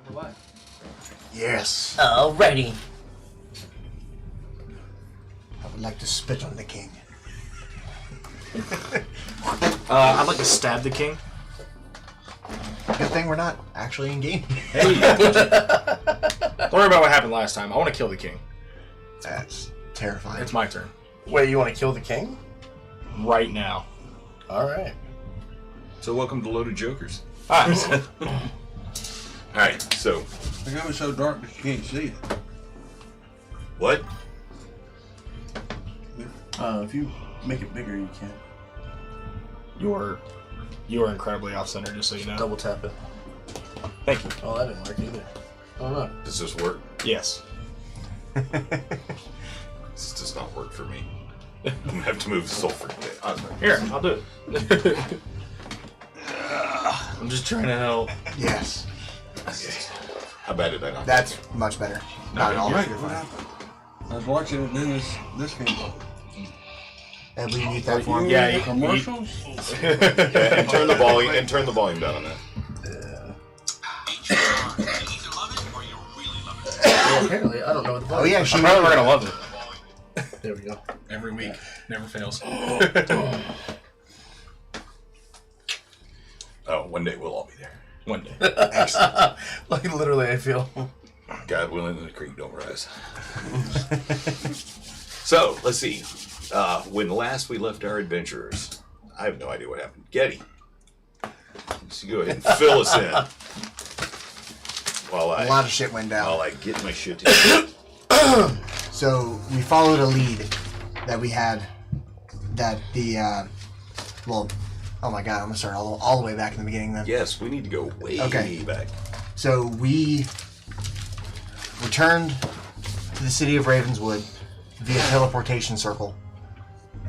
We're live. Yes. Alrighty. I would like to spit on the king. I'd like to stab the king. Good thing we're not actually in game. Hey! Don't worry about what happened last time. I want to kill the king. That's terrifying. It's my turn. Wait, you want to kill the king? Right now. Alright. So welcome to Loaded Jokers. Alright. Alright, so... The game is so dark that you can't see it. What? If you make it bigger, you can. You're incredibly off-center, just so you know. Double tap it. Thank you. Oh, that didn't work either. Oh no. Does this work? Yes. This does not work for me. I'm gonna have to move sulfur today. Here, I'll do it. I'm just trying to help. Yes. How bad did I not? That's much better. Not at all. Right, what happened? I was watching it and then this came up. And we mute that for him. Yeah, you- Commercials? Yeah, and turn the volume down on that. Well, apparently, I don't know what the Oh yeah, she I'm probably gonna love it. There we go. Every week. Never fails. Oh, one day we'll all be there. One day. Excellent. Like, literally, I feel. God willing, the creek don't rise. So, let's see. When last we left our adventurers, I have no idea what happened. Getty, so go ahead and fill us in while A lot of shit went down. I get my shit together. So we followed a lead that we had that the well, oh my god, I'm gonna start all the way back in the beginning then. Yes, we need to go way back. So we returned to the city of Ravenswood via teleportation circle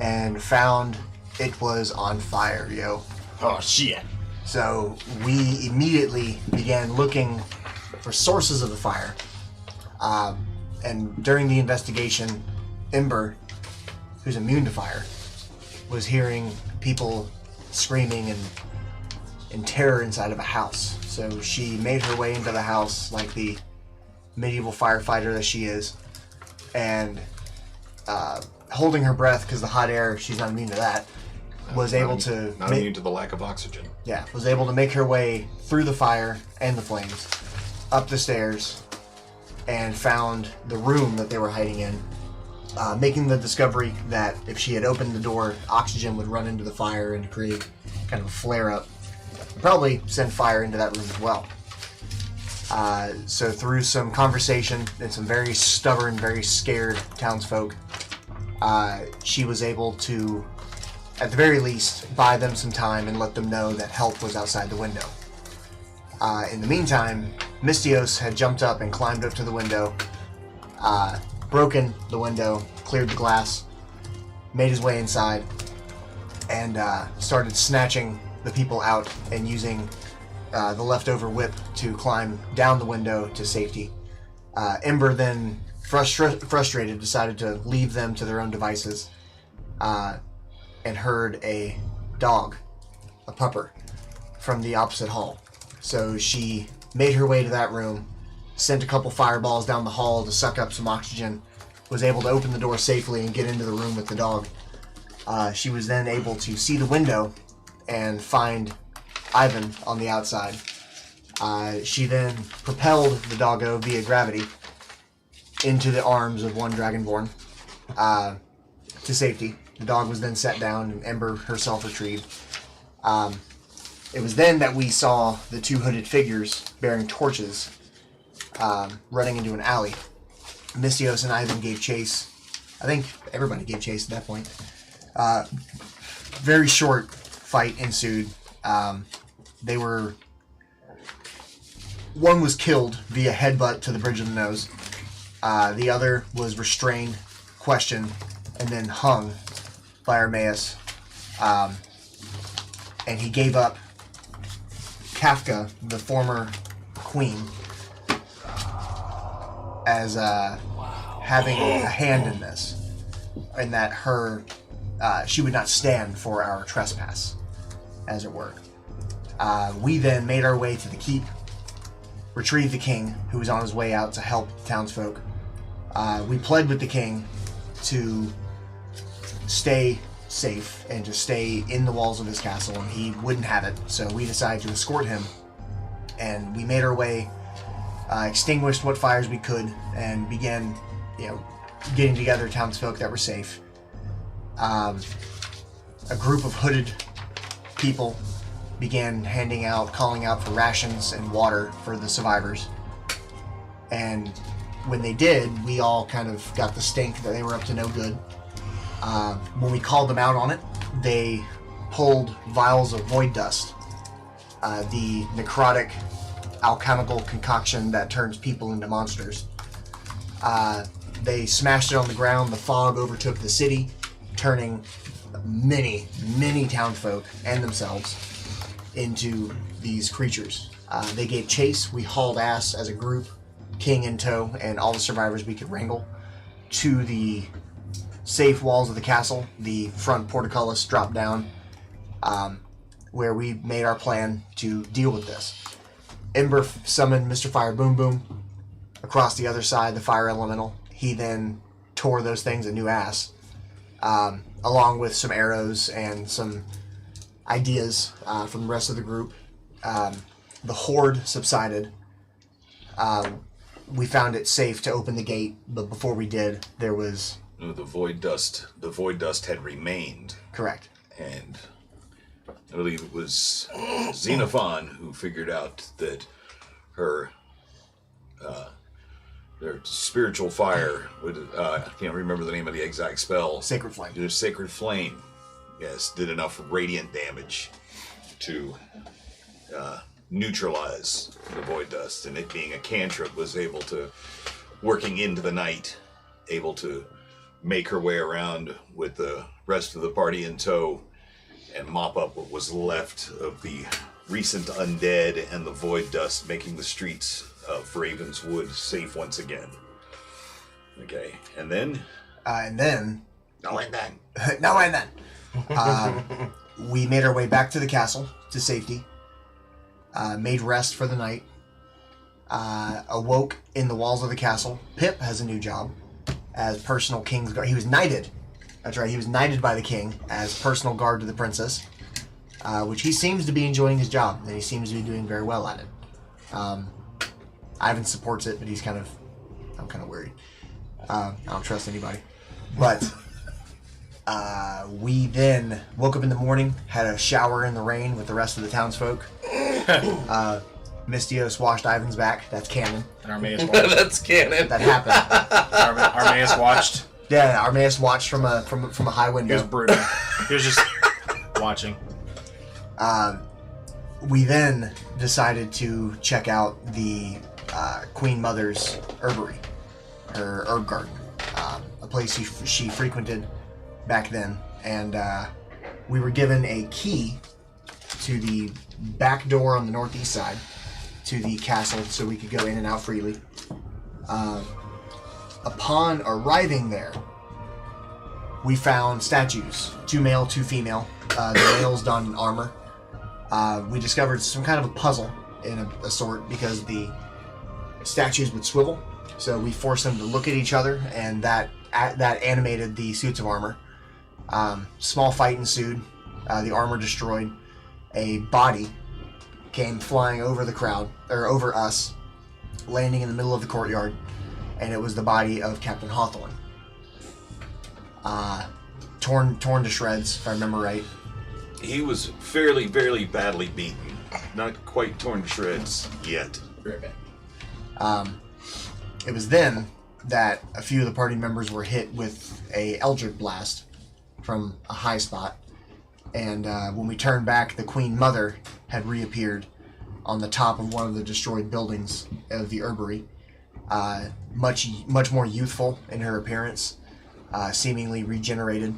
and found it was on fire, yo. Oh, shit. So we immediately began looking for sources of the fire. And during the investigation, Ember, who's immune to fire, was hearing people screaming and in terror inside of a house. So she made her way into the house like the medieval firefighter that she is, and holding her breath because the hot air, she's not immune to that, was able to Not immune to the lack of oxygen. yeah, was able to make her way through the fire and the flames, up the stairs, and found the room that they were hiding in, making the discovery that if she had opened the door, oxygen would run into the fire and create kind of a flare-up. Probably send fire into that room as well. So through some conversation and some very stubborn, very scared townsfolk, she was able to, at the very least, buy them some time and let them know that help was outside the window. In the meantime, Mystios had jumped up and climbed up to the window, broken the window, cleared the glass, made his way inside, and started snatching the people out and using the leftover whip to climb down the window to safety. Ember then, frustrated, decided to leave them to their own devices, and heard a dog, a pupper, from the opposite hall. So she made her way to that room, sent a couple fireballs down the hall to suck up some oxygen, was able to open the door safely and get into the room with the dog. She was then able to see the window and find Ivan on the outside. She then propelled the doggo via gravity into the arms of one Dragonborn to safety. The dog was then set down and Ember herself retrieved. It was then that we saw the two hooded figures bearing torches running into an alley. Mystios and Ivan gave chase. I think everybody gave chase at that point. Very short fight ensued. One was killed via headbutt to the bridge of the nose. The other was restrained, questioned, and then hung by Armaeus. And he gave up Kafka, the former queen, as having a hand in this, and that she would not stand for our trespass, as it were. We then made our way to the keep, retrieve the king, who was on his way out to help the townsfolk. We pled with the king to stay safe and to stay in the walls of his castle, and he wouldn't have it. So we decided to escort him, and we made our way, extinguished what fires we could, and began, getting together townsfolk that were safe. A group of hooded people began calling out for rations and water for the survivors. And when they did, we all kind of got the stink that they were up to no good. When we called them out on it, they pulled vials of void dust, the necrotic alchemical concoction that turns people into monsters. They smashed it on the ground. The fog overtook the city, turning many, many townfolk and themselves into these creatures. They gave chase. We hauled ass as a group, king in tow, and all the survivors we could wrangle, to the safe walls of the castle. The front portcullis dropped down, where we made our plan to deal with this. Ember summoned Mr. Fire Boom Boom across the other side, the fire elemental. He then tore those things a new ass, along with some arrows and some ideas from the rest of the group. The horde subsided. We found it safe to open the gate, but before we did, there was... No, the void dust had remained. Correct. And I believe it was Xenophon who figured out that her spiritual fire would, I can't remember the name of the exact spell. Sacred Flame. The Sacred Flame, yes, did enough radiant damage to neutralize the void dust, and it being a cantrip was able to, working into the night, able to make her way around with the rest of the party in tow and mop up what was left of the recent undead and the void dust, making the streets of Ravenswood safe once again. Okay, and then? We made our way back to the castle to safety, made rest for the night, awoke in the walls of the castle. Pip has a new job as personal king's guard. He was knighted. That's right, he was knighted by the king as personal guard to the princess, which he seems to be enjoying his job, and he seems to be doing very well at it. Ivan supports it, but I'm kind of worried. I don't trust anybody. But we then woke up in the morning, had a shower in the rain with the rest of the townsfolk. Mystios washed Ivan's back. That's canon. And Armaeus watched. That's canon. That happened. Armaeus watched. Yeah, Armaeus watched from a high He window. was brooding. He was just watching. We then decided to check out the Queen Mother's herbery, her herb garden, a place she frequented back then, and we were given a key to the back door on the northeast side to the castle so we could go in and out freely. Upon arriving there, we found statues, 2 male, 2 female. The males donned armor. We discovered some kind of a puzzle in a sort, because the statues would swivel, so we forced them to look at each other, and that animated the suits of armor. Small fight ensued. The armor destroyed. A body came flying over the crowd, or over us, landing in the middle of the courtyard, and it was the body of Captain Hawthorne. Torn to shreds, if I remember right. He was fairly badly beaten. Not quite torn to shreds yet. Very bad. It was then that a few of the party members were hit with a Eldritch Blast from a high spot, and when we turned back, the Queen Mother had reappeared on the top of one of the destroyed buildings of the herbery, much more youthful in her appearance, seemingly regenerated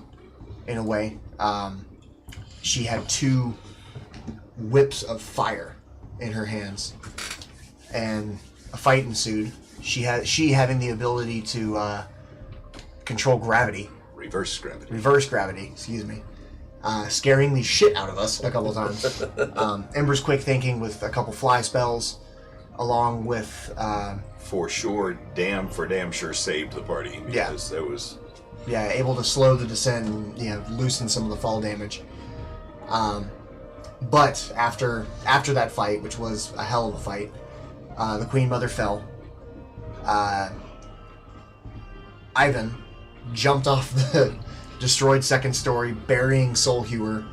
in a way. She had 2 whips of fire in her hands, and a fight ensued. She having the ability to control gravity. Reverse gravity, excuse me. Scaring the shit out of us a couple times. Ember's quick thinking with a couple fly spells, along with For damn sure saved the party because there was. Yeah, able to slow the descent and loosen some of the fall damage. But after that fight, which was a hell of a fight, the Queen Mother fell. Ivan jumped off the destroyed second story, burying Soul Hewer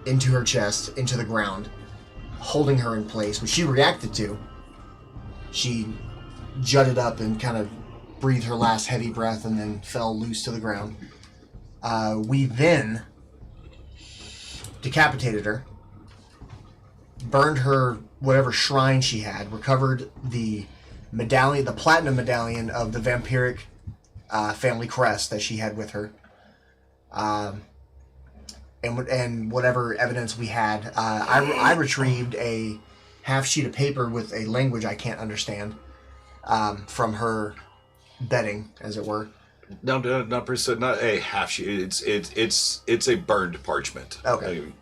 into her chest, into the ground, holding her in place, which she reacted to. She jutted up and kind of breathed her last heavy breath and then fell loose to the ground. We then decapitated her, burned her whatever shrine she had, recovered the medallion, the platinum medallion of the vampiric family crest that she had with her, and whatever evidence we had. I retrieved a half sheet of paper with a language I can't understand from her bedding, as it were. No, not a half sheet. It's a burned parchment. Okay.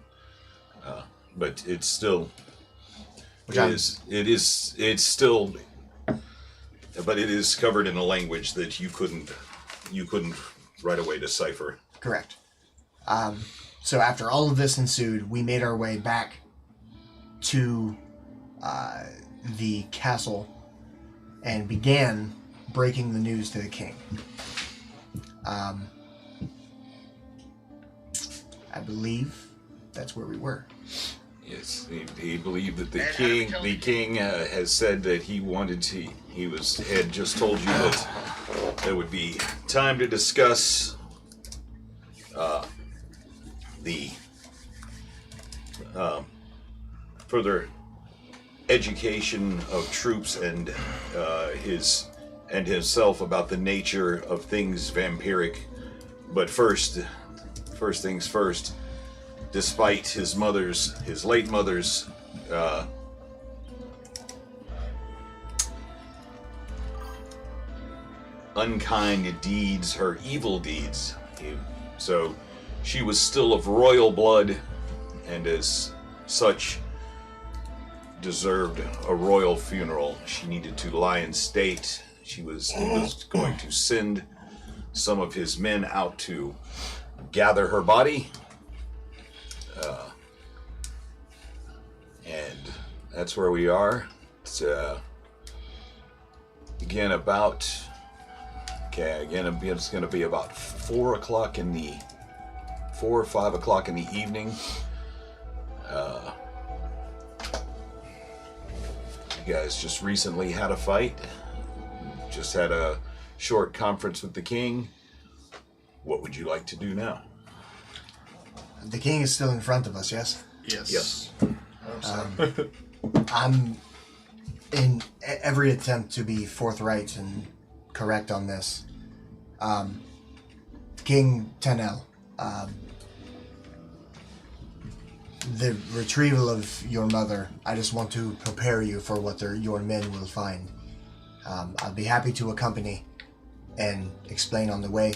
But it's still. Which It's still. But it is covered in a language that you couldn't right away decipher. Correct. So after all of this ensued, we made our way back to the castle and began breaking the news to the king. I believe that's where we were. Yes, he believed that the king has said that had just told you that there would be time to discuss the further education of troops and himself about the nature of things vampiric. But first things first. Despite his late mother's unkind deeds, her evil deeds, so she was still of royal blood, and as such deserved a royal funeral. She needed to lie in state. He was going to send some of his men out to gather her body. And that's where we are. It's it's going to be about 4 or 5 o'clock in the evening. You guys just recently had a fight. Just had a short conference with the king. What would you like to do now? The king is still in front of us, yes? Yes. I'm in every attempt to be forthright and correct on this. King Tanel, the retrieval of your mother, I just want to prepare you for what your men will find. I'll be happy to accompany and explain on the way,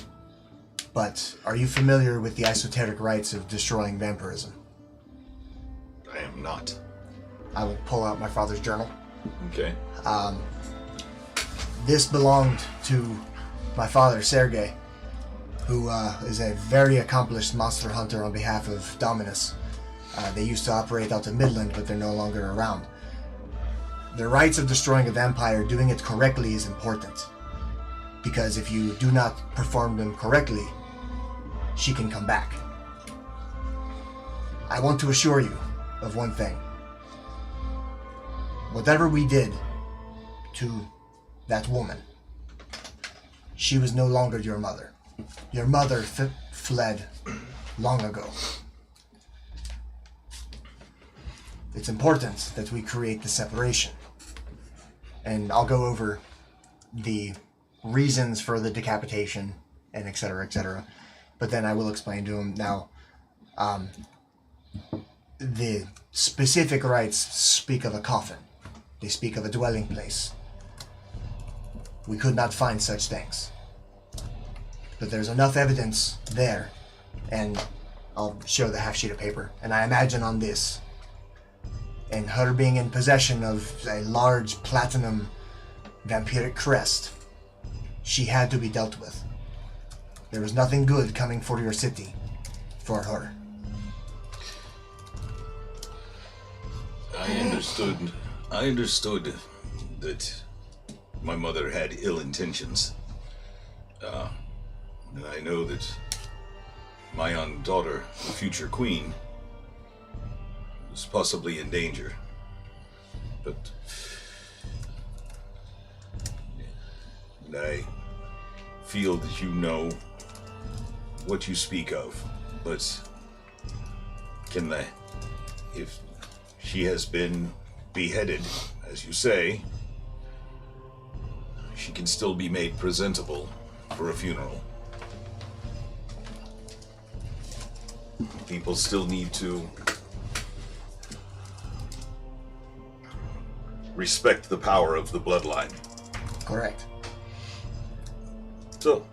but are you familiar with the esoteric rites of destroying vampirism? I am not. I will pull out my father's journal. Okay. This belonged to my father, Sergei, who is a very accomplished monster hunter on behalf of Dominus. They used to operate out of Midland, but they're no longer around. The rites of destroying a vampire, doing it correctly is important. Because if you do not perform them correctly, she can come back. I want to assure you of one thing. Whatever we did to that woman, she was no longer your mother. Your mother fled long ago. It's important that we create the separation. And I'll go over the reasons for the decapitation and et cetera, et cetera. But then I will explain to him now, the specific rites speak of a coffin. They speak of a dwelling place. We could not find such things. But there's enough evidence there, and I'll show the half sheet of paper. And I imagine on this, and her being in possession of a large platinum vampiric crest, she had to be dealt with. There was nothing good coming for your city for her. I understood that my mother had ill intentions. And I know that my young daughter, the future queen, is possibly in danger. But and I feel that you know what you speak of, but if she has been beheaded, as you say, she can still be made presentable for a funeral. People still need to respect the power of the bloodline. Correct. So,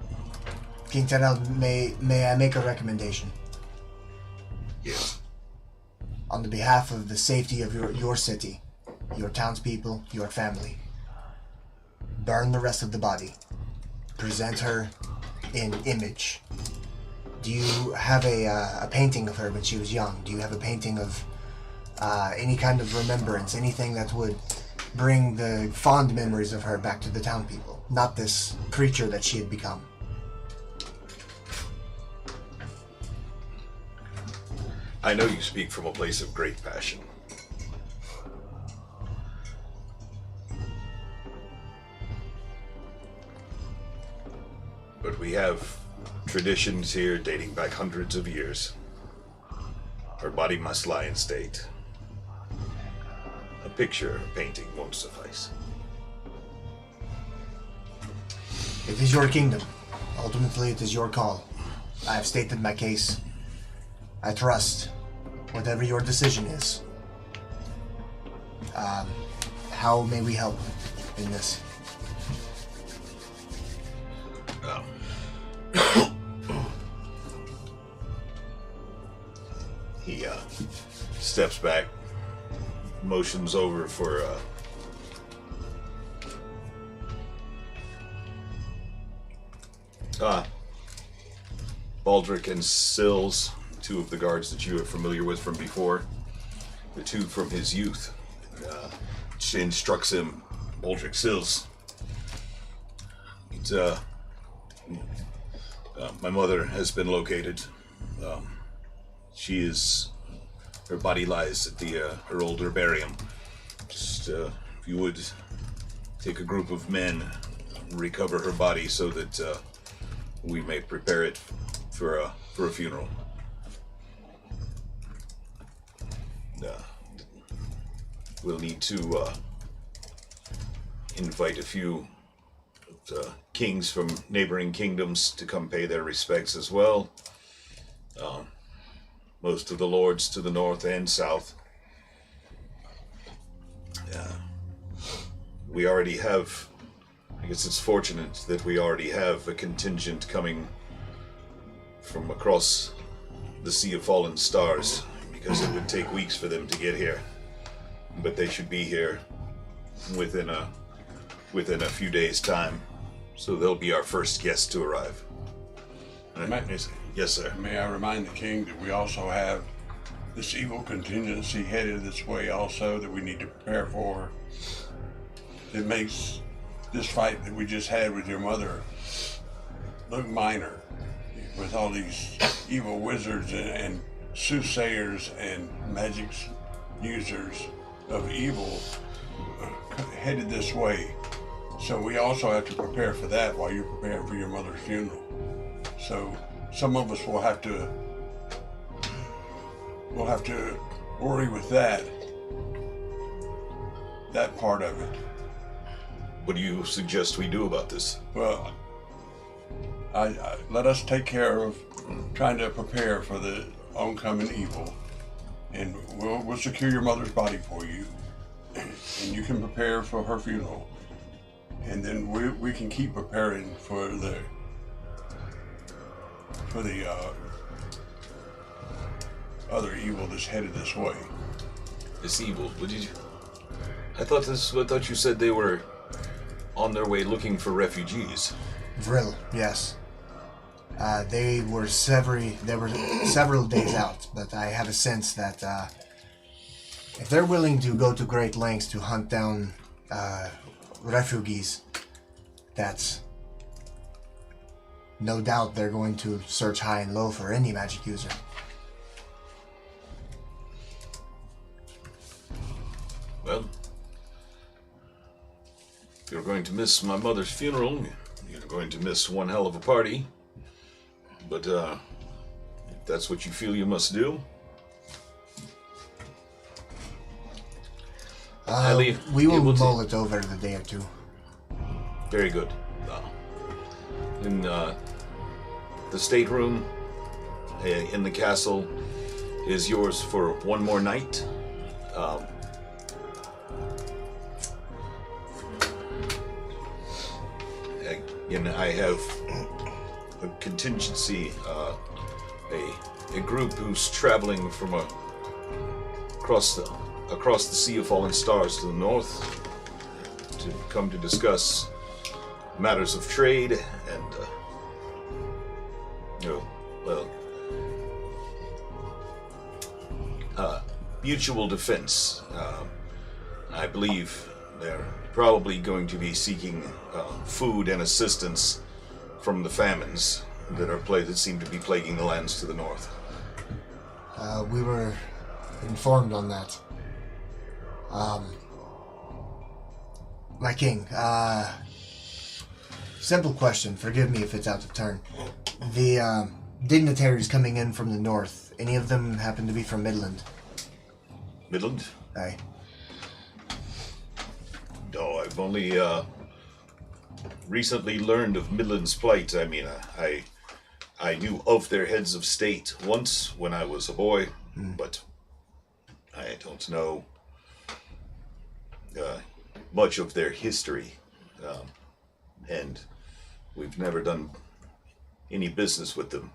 King Terrell, may I make a recommendation? yes. On the behalf of the safety of your city, your townspeople, your family, burn the rest of the body. Present her in image. Do you have a painting of her when she was young? Do you have a painting of any kind of remembrance, anything that would bring the fond memories of her back to the town people? Not this creature that she had become. I know you speak from a place of great passion. But we have traditions here dating back hundreds of years. Her body must lie in state. A picture, a painting won't suffice. It is your kingdom. Ultimately, it is your call. I have stated my case. I trust whatever your decision is. How may we help in this? He steps back, motions over for Baldric and Sills, two of the guards that you are familiar with from before, the two from his youth. She instructs him, Baldric Sills. It's, my mother has been located. Her body lies at her old herbarium. Just, if you would take a group of men, recover her body so that we may prepare it for a funeral. We'll need to invite a few of the kings from neighboring kingdoms to come pay their respects as well. Most of the lords to the north and south. We already have, I guess it's fortunate that we already have a contingent coming from across the Sea of Fallen Stars, because it would take weeks for them to get here. But they should be here within a few days' time, so they'll be our first guests to arrive. Yes, sir. May I remind the king that we also have this evil contingency headed this way also that we need to prepare for. It makes this fight that we just had with your mother look minor, with all these evil wizards and soothsayers and magic users of evil headed this way. So we also have to prepare for that while you're preparing for your mother's funeral. So some of us will have to worry with that part of it. What do you suggest we do about this? Well, I let us take care of trying to prepare for the oncoming evil, and we'll secure your mother's body for you, and you can prepare for her funeral, and then we can keep preparing for the other evil that's headed this way. This evil. What did you? I thought you said they were on their way looking for refugees. Vril, yes. They were several days out, but I have a sense that if they're willing to go to great lengths to hunt down refugees, that's no doubt they're going to search high and low for any magic user. Well, you're going to miss my mother's funeral. You're going to miss one hell of a party. But if that's what you feel you must do, we will mull it over in a day or two. Very good. In the stateroom in the castle is yours for one more night. And I have a contingency, a group who's traveling from across the Sea of Fallen Stars to the north to come to discuss matters of trade and mutual defense. I believe they're probably going to be seeking food and assistance from the famines that seem to be plaguing the lands to the north. We were informed on that. My king, simple question, forgive me if it's out of turn. The dignitaries coming in from the north, any of them happen to be from Midland? Midland? Aye. No, I've only recently learned of Midland's plight. I mean, I knew of their heads of state once when I was a boy, but I don't know much of their history, and we've never done any business with them.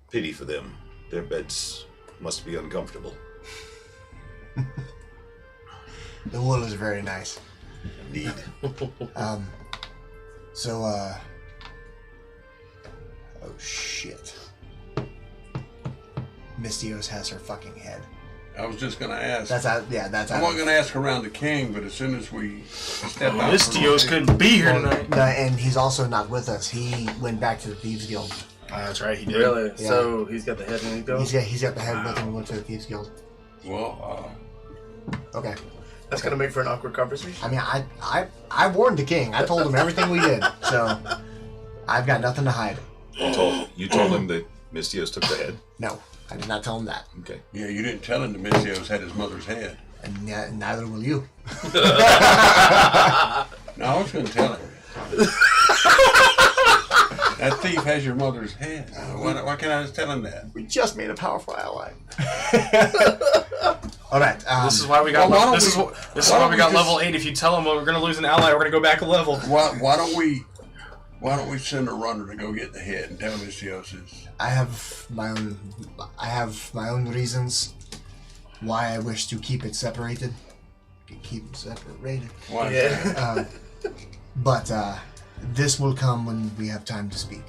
Pity for them. Their beds must be uncomfortable. The wool is very nice. Indeed. Oh shit. Mystios has her fucking head. I was just gonna ask. That's out. I'm not gonna ask around the king, but as soon as we step out, Mystios couldn't be here tonight. And he's also not with us. He went back to the Thieves Guild. That's right, he did. Really? Yeah. So he's got the head and he goes? He's got the head with him and went to the Thieves Guild. Well, Okay. That's gonna make for an awkward conversation. I mean, I warned the king. I told him everything we did. So I've got nothing to hide. You told him that Mystios took the head? No, I did not tell him that. Okay. yeah, you didn't tell him the Mystios had his mother's head. And neither will you. No, I was gonna tell him. That thief has your mother's head. Why can't I just tell him that? We just made a powerful ally. All right. This is why we got. Well, this is why we got level 8. If you tell them we're going to lose an ally, we're going to go back a level. Why don't we send a runner to go get the head and tell Mystios is... I have my own reasons why I wish to keep it separated. Keep it separated. Why is that? But this will come when we have time to speak.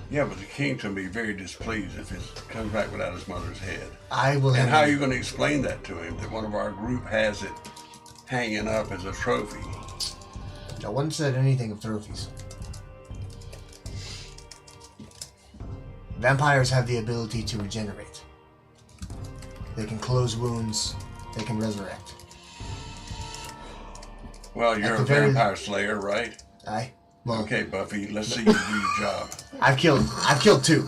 Yeah, but the king's gonna be very displeased if it comes back without his mother's head. I will. And how are you going to explain that to him? That one of our group has it hanging up as a trophy? No one said anything of trophies. Vampires have the ability to regenerate. They can close wounds. They can resurrect. Well, you're a vampire slayer, right? Aye. Well, Okay, Buffy, let's see you do your job. I've killed two.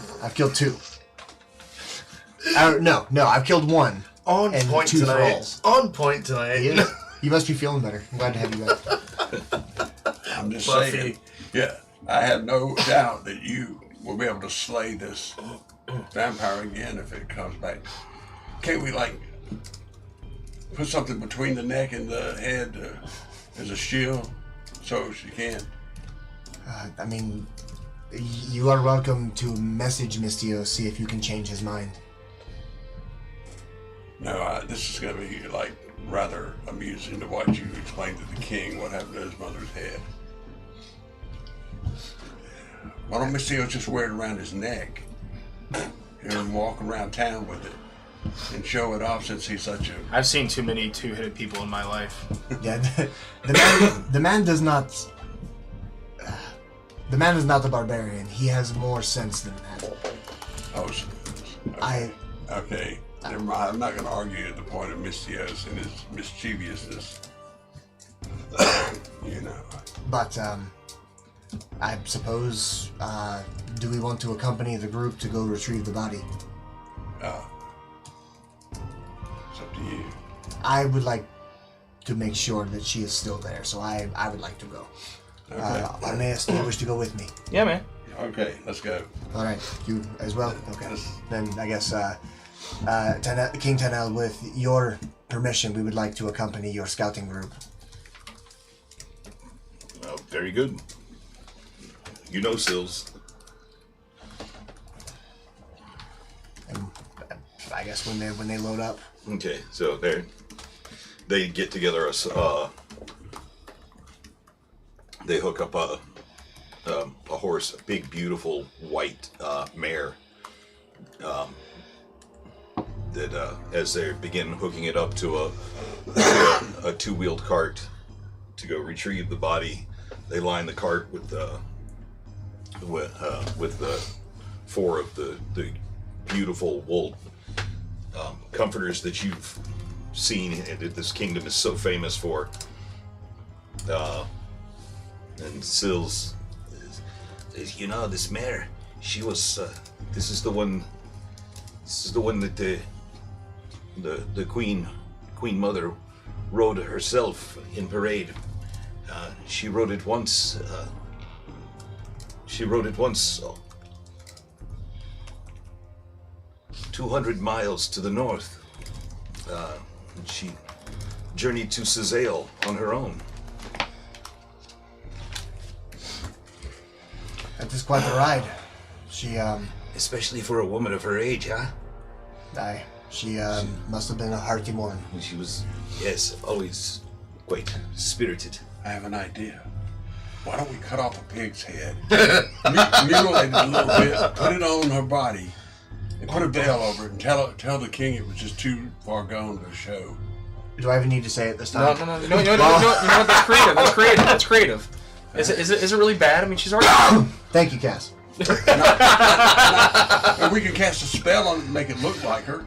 No, I've killed one. On And point 2 tonight. thralls. On point tonight. You must be feeling better. I'm glad to have you back. I'm just Buffy. saying. Yeah, I have no doubt that you will be able to slay this vampire again if it comes back. Can't we, like, put something between the neck and the head as a shield so she can? I mean, you are welcome to message Mistio, see if you can change his mind. No, this is going to be like rather amusing to watch you explain to the king what happened to his mother's head. Why don't Miss Theo just wear it around his neck and walk around town with it and show it off since he's such a... I've seen too many two-headed people in my life. Yeah, the man does not... The man is not the barbarian. He has more sense than that. Oh, okay. Never mind. I'm not going to argue at the point of Miss Theo's and his mischievousness. You know. But, I suppose, do we want to accompany the group to go retrieve the body? It's up to you. I would like to make sure that she is still there, so I would like to go. Okay. Arneas, do you wish to go with me? Yeah, man. Okay, let's go. All right, you as well? Okay. Yes. Then I guess, King Tanel, with your permission, we would like to accompany your scouting group. Oh, very good. You know, Sills. And I guess when they load up. Okay, so they get together they hook up a horse, a big, beautiful white mare. That as they begin hooking it up to a two-wheeled cart to go retrieve the body, they line the cart with the four of the beautiful wool comforters that you've seen and that this kingdom is so famous for. And Sills says, you know, this mare, she was, this is the one that the queen mother rode herself in parade. She rode it once, 200 miles to the north. She journeyed to Cizale on her own. That is quite a ride. She, Especially for a woman of her age, huh? she must have been a hearty woman. She was, yes, always quite spirited. I have an idea. Why don't we cut off a pig's head, mutilate it a little bit, put it on her body, and put a veil over it, and tell the king it was just too far gone to show. Do I even need to say it this time? No. You know what? That's creative. That's creative. Is it really bad? I mean, she's already... Thank you, Cass. And we can cast a spell on it and make it look like her.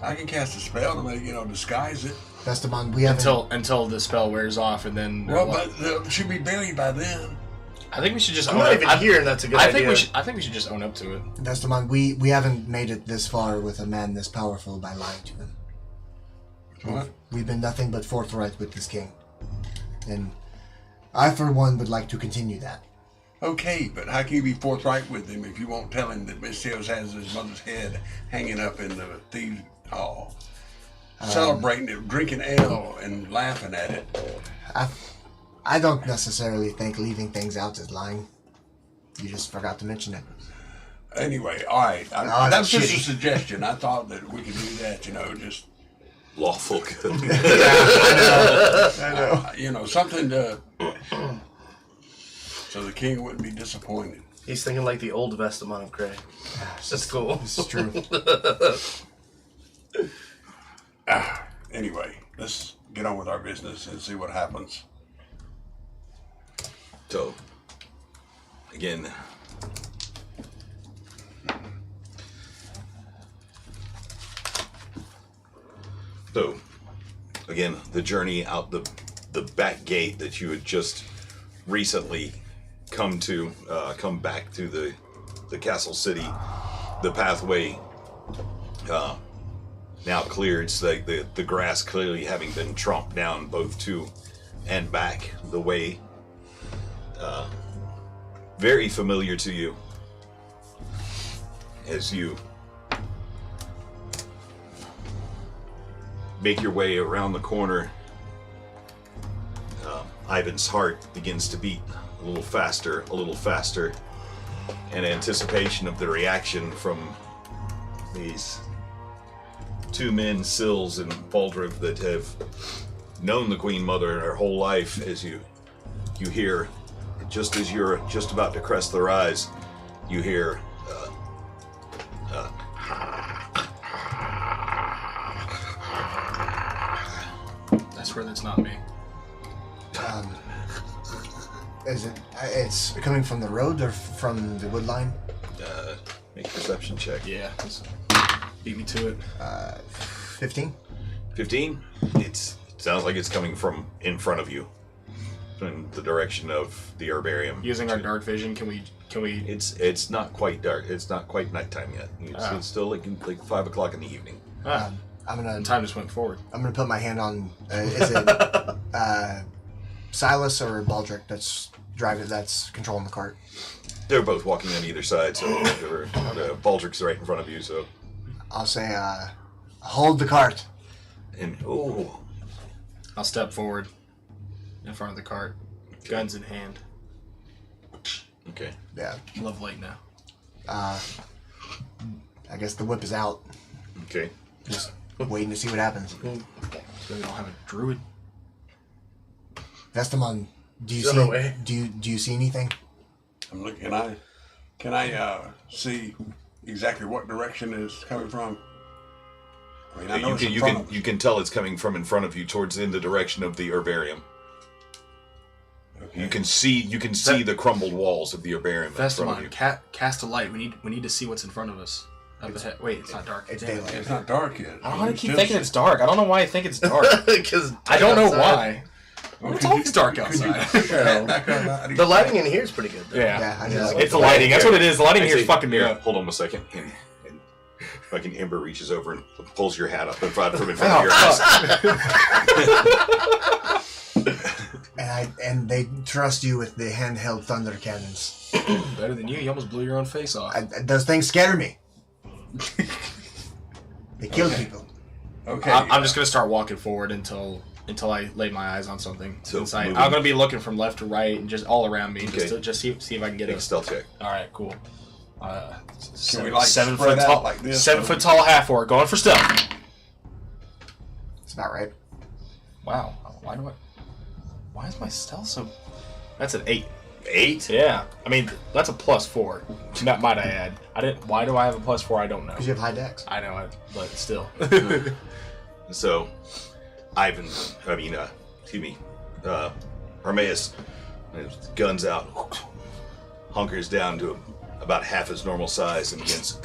I can cast a spell to make, disguise it. Esteban, we haven't... Until the spell wears off, and then... Well, but she'll be buried by then. I think we should just I'm own not up. even here, and that's a good idea. I think we should just own up to it. Esteban, we haven't made it this far with a man this powerful by lying to him. What? We've been nothing but forthright with this king. And I, for one, would like to continue that. Okay, but how can you be forthright with him if you won't tell him that Miss Seals has his mother's head hanging up in the thieves' hall? Celebrating it, drinking ale, and laughing at it. I don't necessarily think leaving things out is lying. You just forgot to mention it. Anyway, all right. that's That's just shitty. a suggestion. I thought that we could do that, just... Lawful good. I know. Something to... so the king wouldn't be disappointed. He's thinking like the old Vestamon of Grey. That's cool. This is true. Anyway, let's get on with our business and see what happens. So, again, the journey out the back gate that you had just recently come back to the castle city, the pathway now cleared. It's like the grass clearly having been tromped down both to and back. The way very familiar to you as you make your way around the corner. Ivan's heart begins to beat a little faster in anticipation of the reaction from these two men, Sills and Baldriv, that have known the Queen Mother her whole life. As you hear, just as you're just about to crest the rise, you hear. I swear that's not me. Is it? It's coming from the road or from the wood line? Make a perception check. Yeah. Beat me to it. 15. 15. It sounds like it's coming from in front of you, in the direction of the herbarium. Using our dark vision, can we? It's not quite dark. It's not quite nighttime yet. It's still like 5 o'clock in the evening. I'm gonna. Time just went forward. I'm gonna put my hand on. Is it Silas or Baldric that's driving? That's controlling the cart. They're both walking on either side, so Baldric's right in front of you. So I'll say, hold the cart. and I'll step forward in front of the cart, guns in hand. okay. Yeah. Love light now. I guess the whip is out. Okay. Just waiting to see what happens. So we don't have a druid. Vestamon, do you Run away. see? Do you see anything? I'm looking. Can I see exactly what direction it's coming from? I mean, I know You can tell it's coming from in front of you, towards in the direction of the herbarium. Okay. You can see the crumbled walls of the herbarium in front of you. Vestamon, cast a light. We need to see what's in front of us. Wait, it's not dark. It's Damn it. daylight. It's not dark yet. I don't know why I keep thinking it's dark. I don't know why I think it's dark. Because I don't know why. It's always dark outside. The lighting in here is pretty good, though. Yeah, I just, It's the lighting. That's what it is. The lighting here is fucking me Yeah, up. hold on a second. And fucking Ember reaches over and pulls your hat up in front of your eyes. and they trust you with the handheld thunder cannons. Better than you. You almost blew your own face off. Those things scare me. They kill people. Okay. I'm just gonna start walking forward until I lay my eyes on something. So, Inside. moving- I'm gonna be looking from left to right and just all around me, Okay. just see if I can get Make a it. stealth check. All right, cool. Can we, like, 7 spread foot out tall, like this? 7 foot tall half orc going for stealth. It's about right. Wow, why is my stealth so? That's an 8. 8? Yeah, I mean that's a +4. That might I add. Why do I have a +4? I don't know. Because you have high decks. I know, but still. So, Armaeus, guns out, hunkers down to about half his normal size and begins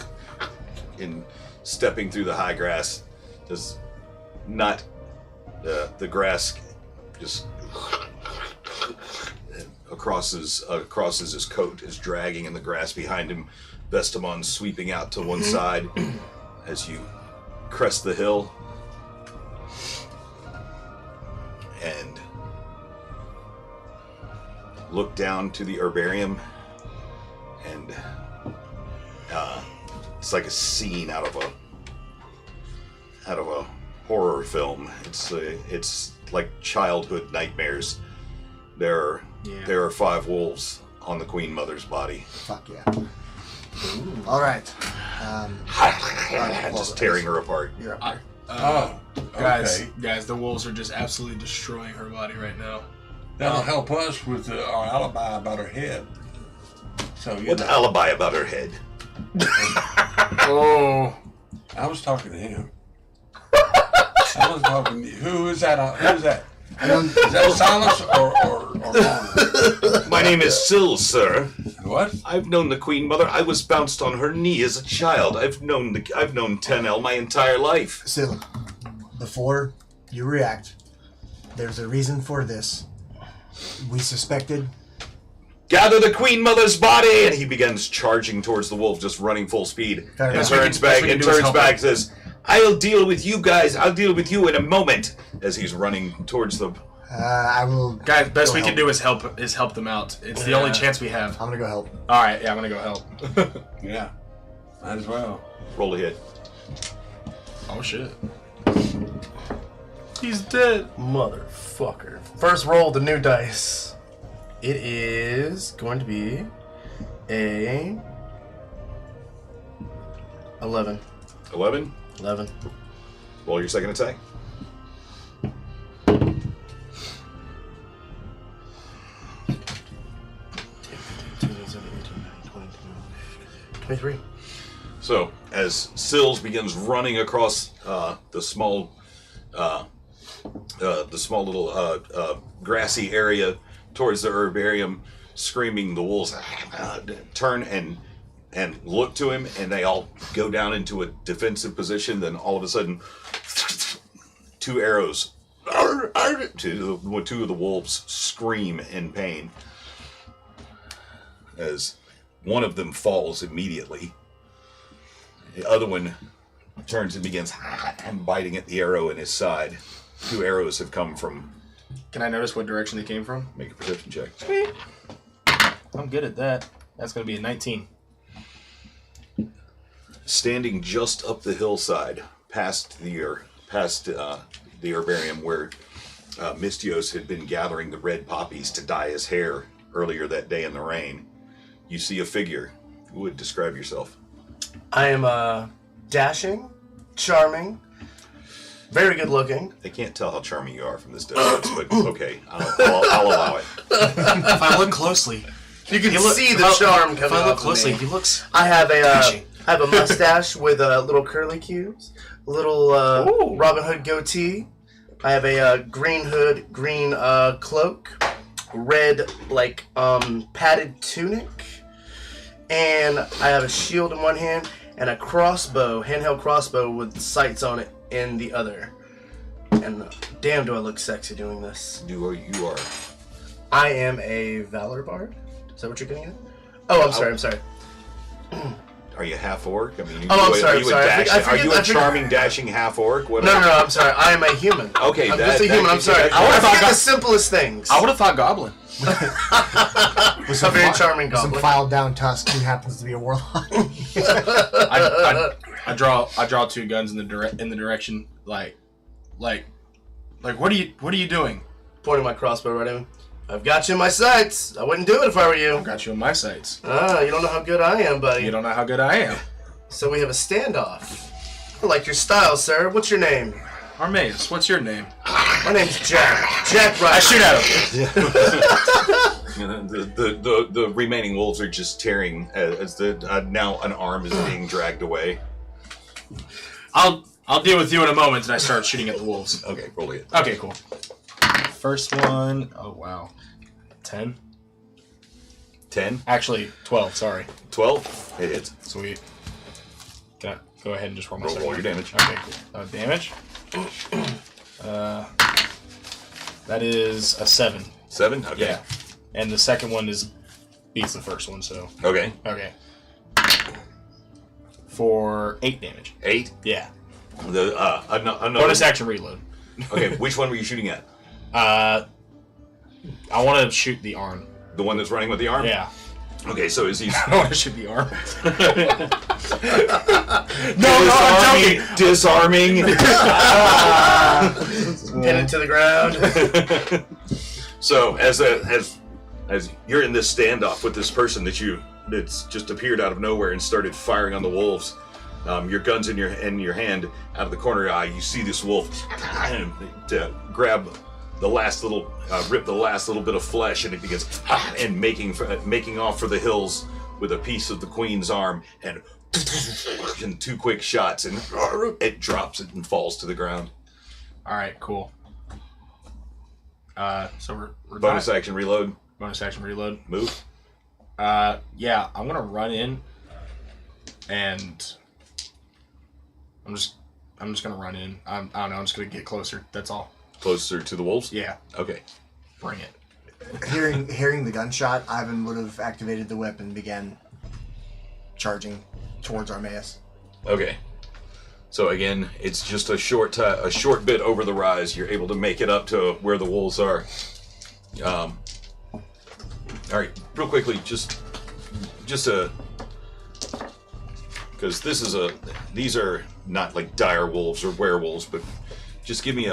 stepping through the high grass. Does not the grass just across his coat is dragging in the grass behind him. Vestamon sweeping out to one side as you crest the hill and look down to the herbarium, and it's like a scene out of a horror film. It's like childhood nightmares. There are 5 wolves on the Queen Mother's body. Fuck yeah. All right. Just tearing her apart. You're up there. Guys, Okay. the wolves are just absolutely destroying her body right now. That'll help us with our alibi about her head. So you What know, alibi about her head? Oh, I was talking to him. I was talking to you. Who is that? Who's that? Is that Silas or Lorna? My name is Sill, sir. What? I've known the Queen Mother. I was bounced on her knee as a child. I've known Tenel my entire life. Still, before you react, there's a reason for this. We suspected. Gather the Queen Mother's body! And he begins charging towards the wolf, just running full speed. Fair And enough. turns back Best we can and do is turns help back him. says, I'll deal with you guys. I'll deal with you in a moment. As he's running towards the... I will. guys, best go we can help. do is help them out. It's the only chance we have. I'm gonna go help. All right, yeah, I'm gonna go help. Yeah. Might as well. Roll a hit. Oh shit. He's dead. Motherfucker. First roll the new dice. It is going to be a 11. 11? 11. Roll your second attack. 23. So, as Sills begins running across the small little grassy area towards the herbarium, screaming, the wolves turn and look to him, and they all go down into a defensive position. Then all of a sudden, 2 arrows. Two of the wolves scream in pain as one of them falls immediately. The other one turns and begins biting at the arrow in his side. 2 arrows have come from. Can I notice what direction they came from? Make a perception check. Sweet. I'm good at that. That's going to be a 19. Standing just up the hillside, past the herbarium where Mystios had been gathering the red poppies to dye his hair earlier that day in the rain, you see a figure. Who would describe yourself? I am dashing, charming, very good looking. They can't tell how charming you are from this distance, but okay, I'll allow it. If I look closely, You can see the charm coming If I off look of closely, me. he looks. I have a Dashing. I have a mustache with little curly cubes, a little Ooh. Robin Hood goatee. I have a green hood, green cloak, red padded tunic, and I have a shield in one hand and a crossbow, handheld crossbow with sights on it in the other. And damn, do I look sexy doing this? You are. I am a Valor Bard. Is that what you're getting at? Oh, I'm sorry. Are you half orc? I mean, I'm sorry, Are you, I'm sorry. are you a charming, dashing half orc? No, I'm sorry. I am a human. Okay, I'm that- just a that human. I'm gives you sorry. that- I thought forget the simplest things. I would have thought goblin. With A very fi- charming Some goblin. filed down tusk who happens to be a warlock. I draw 2 guns in the direction like what are you doing? Pointing my crossbow right at him. I've got you in my sights. I wouldn't do it if I were I you. got you in my sights. You don't know how good I am, buddy. You don't know how good I am. So we have a standoff. I like your style, sir. What's your name? Armaeus, what's your name? My name's Jack. Jack Ryder. I shoot at him. You know, the remaining wolves are just tearing as now an arm is being dragged away. I'll deal with you in a moment, and I start shooting at the wolves. Okay, roll it. Okay, cool. First one, oh wow, 10. 10, Actually, 12. Sorry. 12. It hits. Sweet. Can I go ahead and just roll my Roll second your one? damage. Okay, cool. Damage. That is a 7. 7. Okay. Yeah. And the second one beats the first one, so Okay. okay. For 8 damage. 8. Yeah. The another. Bonus action reload. Okay, which one were you shooting at? I want to shoot the arm. The one that's running with the arm. Yeah. Okay, so is he? I want to shoot the arm. No, disarming. Pin it to the ground. So as you're in this standoff with this person that's just appeared out of nowhere and started firing on the wolves, your gun's in your hand. Out of the corner of your eye, you see this wolf to grab the last little, rip the last little bit of flesh, and it begins and making off for the hills with a piece of the queen's arm and 2 quick shots, and it drops it and falls to the ground. All right, cool. So we're Bonus action reload. Bonus action reload. Move. Yeah, I'm gonna run in, and I'm just gonna run in. I don't know. I'm just gonna get closer. That's all. Closer to the wolves? Yeah, Okay. bring it. Hearing the gunshot, Ivan would have activated the whip and began charging towards Armaeus. Okay. So again, it's just a short bit over the rise. You're able to make it up to where the wolves are. All right, real quickly, just because these are not like dire wolves or werewolves, but just give me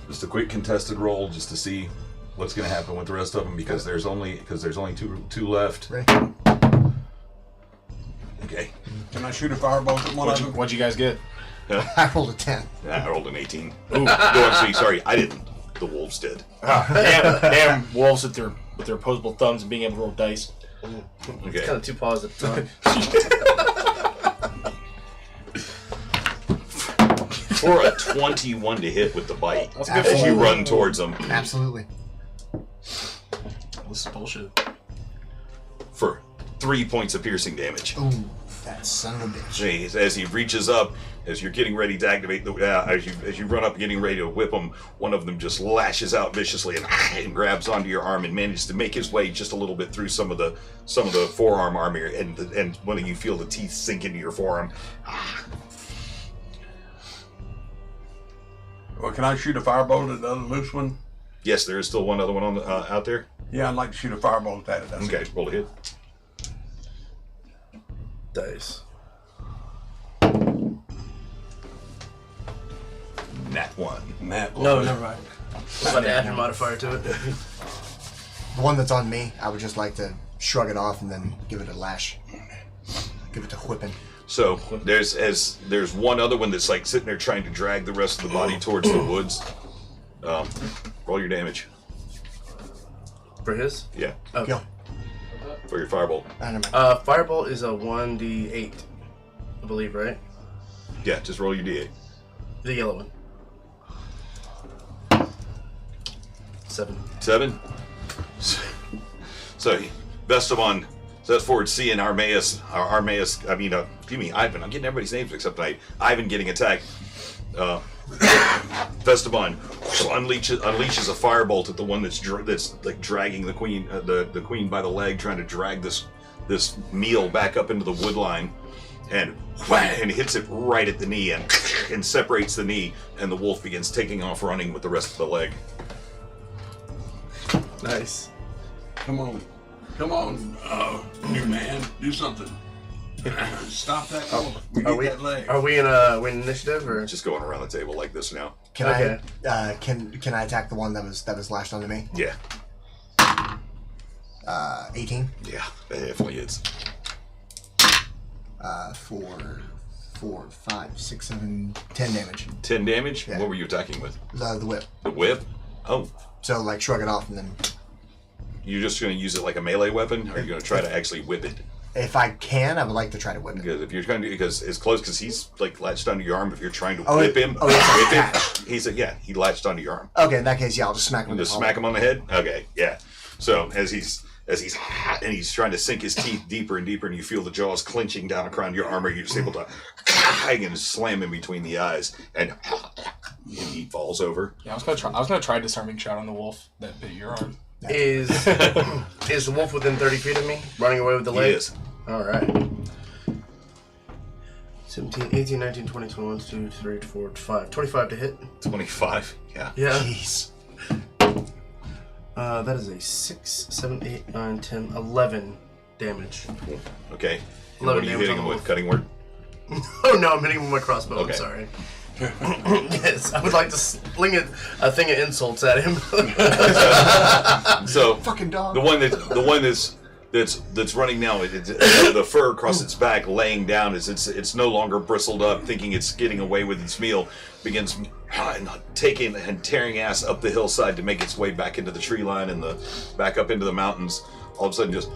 just a quick contested roll just to see what's going to happen with the rest of them, because there's only two left. Right. Okay. Can I shoot a firebolt at one of them? What'd you guys get? I rolled a 10. I rolled an 18. Ooh. No, I'm sorry, I didn't. The wolves did. Damn wolves with their opposable thumbs and being able to roll dice. Okay. Kind of too positive. Time. For a 21 to hit with the bite. That's good As for you you. run towards them. Absolutely. This is bullshit. For 3 points of piercing damage. Ooh, that son of a bitch. As he reaches up, as you're getting ready to activate the, as you run up, getting ready to whip him, one of them just lashes out viciously and grabs onto your arm and manages to make his way just a little bit through some of the forearm armor, and when you feel the teeth sink into your forearm. Well, can I shoot a firebolt at the other loose one? Yes, there is still one other one on the, out there. Yeah, I'd like to shoot a firebolt at it. That's Okay, roll a hit. Dice. Nat 1. Matt. No, never mind. I was about to add your modifier to it. The one that's on me, I would just like to shrug it off and then give it a lash. Give it a whipping. So there's one other one that's like sitting there trying to drag the rest of the body towards the woods. Roll your damage. For his? Yeah, Okay. Go. for your firebolt. Never mind. Firebolt is a 1d8, I believe, right? Yeah, just roll your d8. The yellow one. 7. 7. So Vestaban steps forward, seeing Ivan. I'm getting everybody's names except Ivan getting attacked. Vestaban unleashes a firebolt at the one that's like dragging the queen, the queen by the leg, trying to drag this meal back up into the wood line, and hits it right at the knee and separates the knee, and the wolf begins taking off running with the rest of the leg. Nice. Come on, new man, do something. Stop that wolf. We need that leg. Are we in initiative or? Just going around the table like this now. Can Okay. I can I attack the one that was lashed onto me? Yeah, 18. yeah, that definitely is. 4, 5, 6, 7, 10 damage. 10 damage. Yeah. What were you attacking with? The whip. The whip. Oh, So like shrug it off and then you're just going to use it like a melee weapon, or are you going to try to actually whip it? if I can, I would like to try to whip it. Because if you're trying to, because it's close, because he's like latched onto your arm. If you're trying to Oh, whip him, oh, it's whip him, attached. he said, yeah, he latched onto your arm. Okay, in that case, yeah, I'll just smack him. And in just the smack him on the head. Okay, yeah. So as he's trying to sink his teeth deeper and deeper, and you feel the jaws clenching down around your armor, you're just able to and slam in between the eyes, and he falls over. Yeah, I was gonna try disarming shot on the wolf that bit your arm. Is the wolf within 30 feet of me, running away with the leg? He is. All right. 17, 18, 19, 20, 21, 22, 23, 24, 25. 25 to hit. 25. Yeah. Yeah. Jeez. That is a 6, 7, 8, 9, 10, 11 damage. Okay. And 11 what are you damage hitting on him the with? wolf. Cutting word? Oh no, I'm hitting him with my crossbow. Okay. I'm sorry. Yes, I would like to sling a thing of insults at him. So Fucking dog. the one that's running now, the fur across its back, laying down, as it's no longer bristled up, thinking it's getting away with its meal, begins taking and tearing ass up the hillside to make its way back into the tree line and back up into the mountains. All of a sudden, just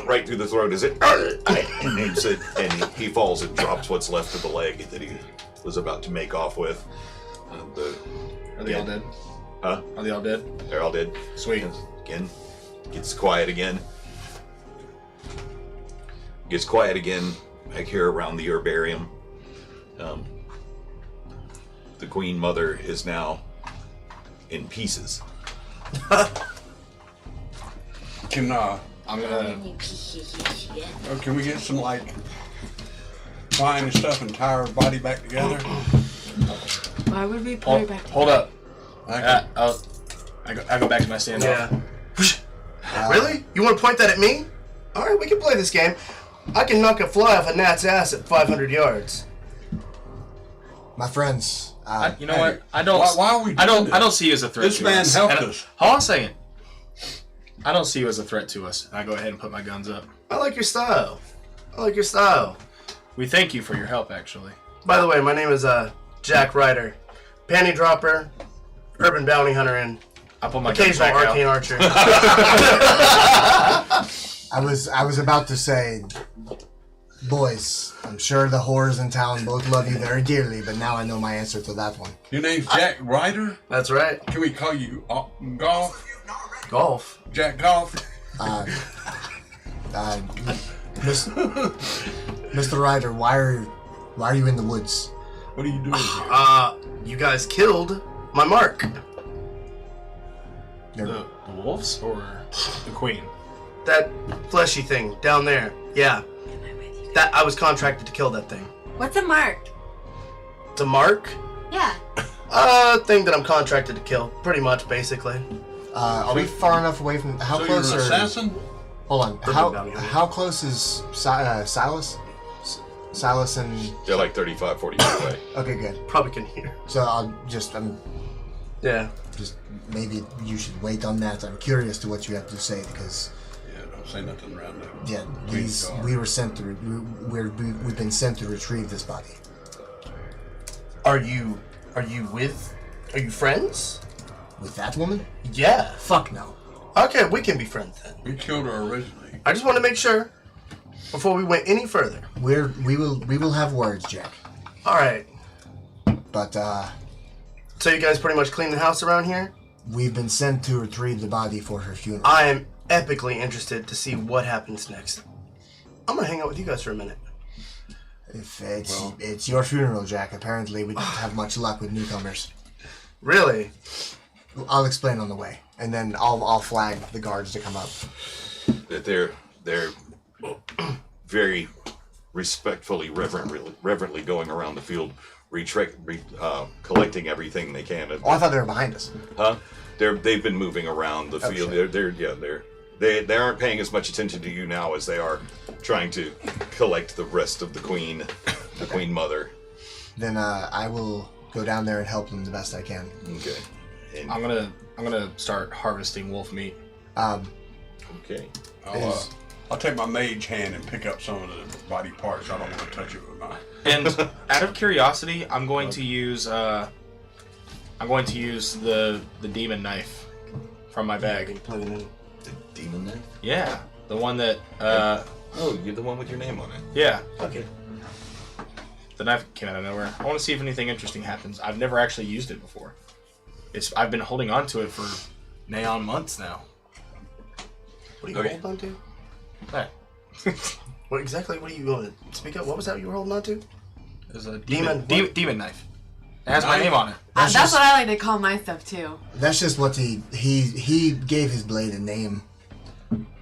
right through the throat is it, and names it, and he falls and drops what's left of the leg that he was about to make off with. Are they all dead? Huh? Are they all dead? They're all dead. Sweet. Again, gets quiet again. Gets quiet again back here around the herbarium. The Queen Mother is now in pieces. Can I'm gonna. can we get some like twine and stuff and tie her body back together? Why would we put her back? Hold up. Okay. I go back to my standoff. Yeah. Really? You want to point that at me? All right, we can play this game. I can knock a fly off a gnat's ass at 500 yards. My friends. You know what? I don't. Why are we I don't. doing this? I don't see you as a threat. This to man us. helped And us. Hold on a second. I don't see you as a threat to us. And I go ahead and put my guns up. I like your style. I like your style. We thank you for your help, actually. By the way, my name is Jack Ryder, panty dropper, urban bounty hunter, and I put my occasional gun back arcane out. archer. I was about to say, boys, I'm sure the whores in town both love you very dearly, but now I know my answer to that one. Your name's Jack Ryder? That's right. Can we call you Golf? Golf. Jack Golf? Mr. Ryder, why are you in the woods? What are you doing here? You guys killed my mark. The wolves or the queen? That fleshy thing down there. Yeah. That I was contracted to kill that thing. What's a mark? It's a mark? Yeah. Thing that I'm contracted to kill. Pretty much, basically. Are we far enough away from? How So close you're an are? assassin? Hold on. bounty hunter. How close is Silas? Silas and. They're like 35, 40 feet away. Okay, good. Probably can hear. So I'm just maybe you should wait on that. I'm curious to what you have to say because. Yeah, don't say nothing around there. Yeah, Queen's guard. we were sent to we've been sent to retrieve this body. Are you friends? With that woman? Yeah. Fuck no. Okay, we can be friends then. We killed her originally. I just want to make sure before we went any further. We will have words, Jack. All right. But So you guys pretty much clean the house around here? we've been sent to retrieve the body for her funeral. I am epically interested to see what happens next. I'm gonna hang out with you guys for a minute. If it's your funeral, Jack. Apparently, we don't have much luck with newcomers. Really? I'll explain on the way, and then I'll flag the guards to come up. That they're very respectfully, reverently going around the field, collecting everything they can. Oh, I thought they were behind us. Huh? They've been moving around the field. Shit. They aren't paying as much attention to you now as they are trying to collect the rest of the queen, the queen mother. Then I will go down there and help them the best I can. Okay. And, I'm gonna start harvesting wolf meat. okay. I'll take my mage hand and pick up some of the body parts. I don't want to touch it with mine. And out of curiosity, I'm going to use the demon knife from my bag. Plug it in. The demon knife? Yeah, the one that Oh, you're the one with your name on it. yeah. Okay. The knife came out of nowhere. I want to see if anything interesting happens. I've never actually used it before. I've been holding on to it for nigh on months now. What are you Okay. holding on to? Hey. What are you going to speak up? What was that you were holding on to? There's a Demon- demon knife. It has my Knife? name on it. That's just- what I like to call my stuff too. That's just what he gave his blade a name.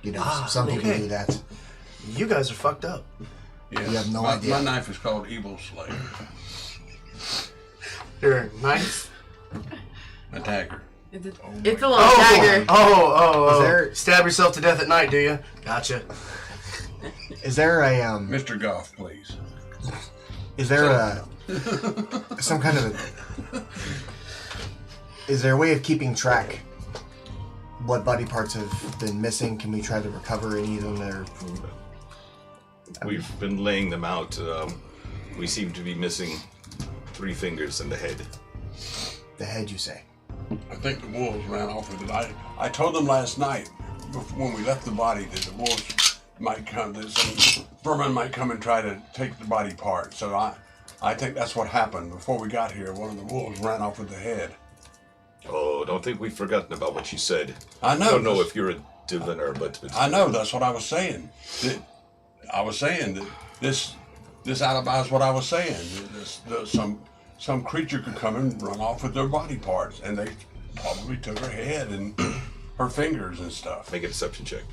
You know, some people okay. do that. You guys are fucked up. Yes. You have no my, idea. My knife is called Evil Slayer. Your knife? A dagger. It's a little dagger. Oh. Is there- Stab yourself to death at night, do you? Gotcha. Is there a Mr. Goff, please. Is there a some kind of is there a way of keeping track what body parts have been missing? Can we try to recover any of them that are? We've been laying them out. We seem to be missing 3 fingers and the head. The head, you say? I think the wolves ran off with it. I told them last night when we left the body that the wolves might come, that some vermin might come and try to take the body part. So I think that's what happened. Before we got here, one of the wolves ran off with the head. Oh, don't think we've forgotten about what you said. I know. I don't know if you're a diviner, but I know, that's what I was saying. I was saying that this alibi's what I was saying. Some creature could come and run off with their body parts, and they probably took her head and her fingers and stuff. make a deception check.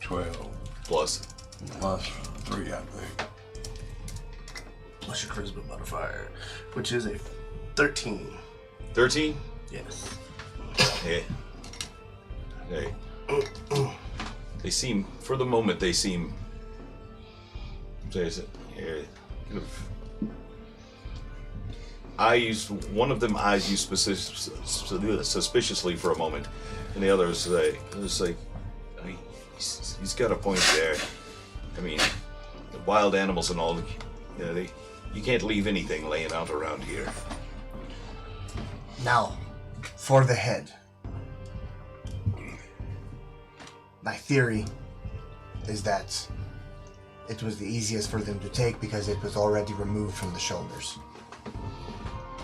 12 Plus. plus 3, I think. Plus your charisma modifier, which is a 13. 13? Yes. Hey. They seem, for the moment, they seem. Kind of. One of them eyes you suspiciously for a moment, and the other is like, he's got a point there. I mean, the wild animals and all, you know, you can't leave anything laying out around here. Now, for the head. My theory is that it was the easiest for them to take because it was already removed from the shoulders.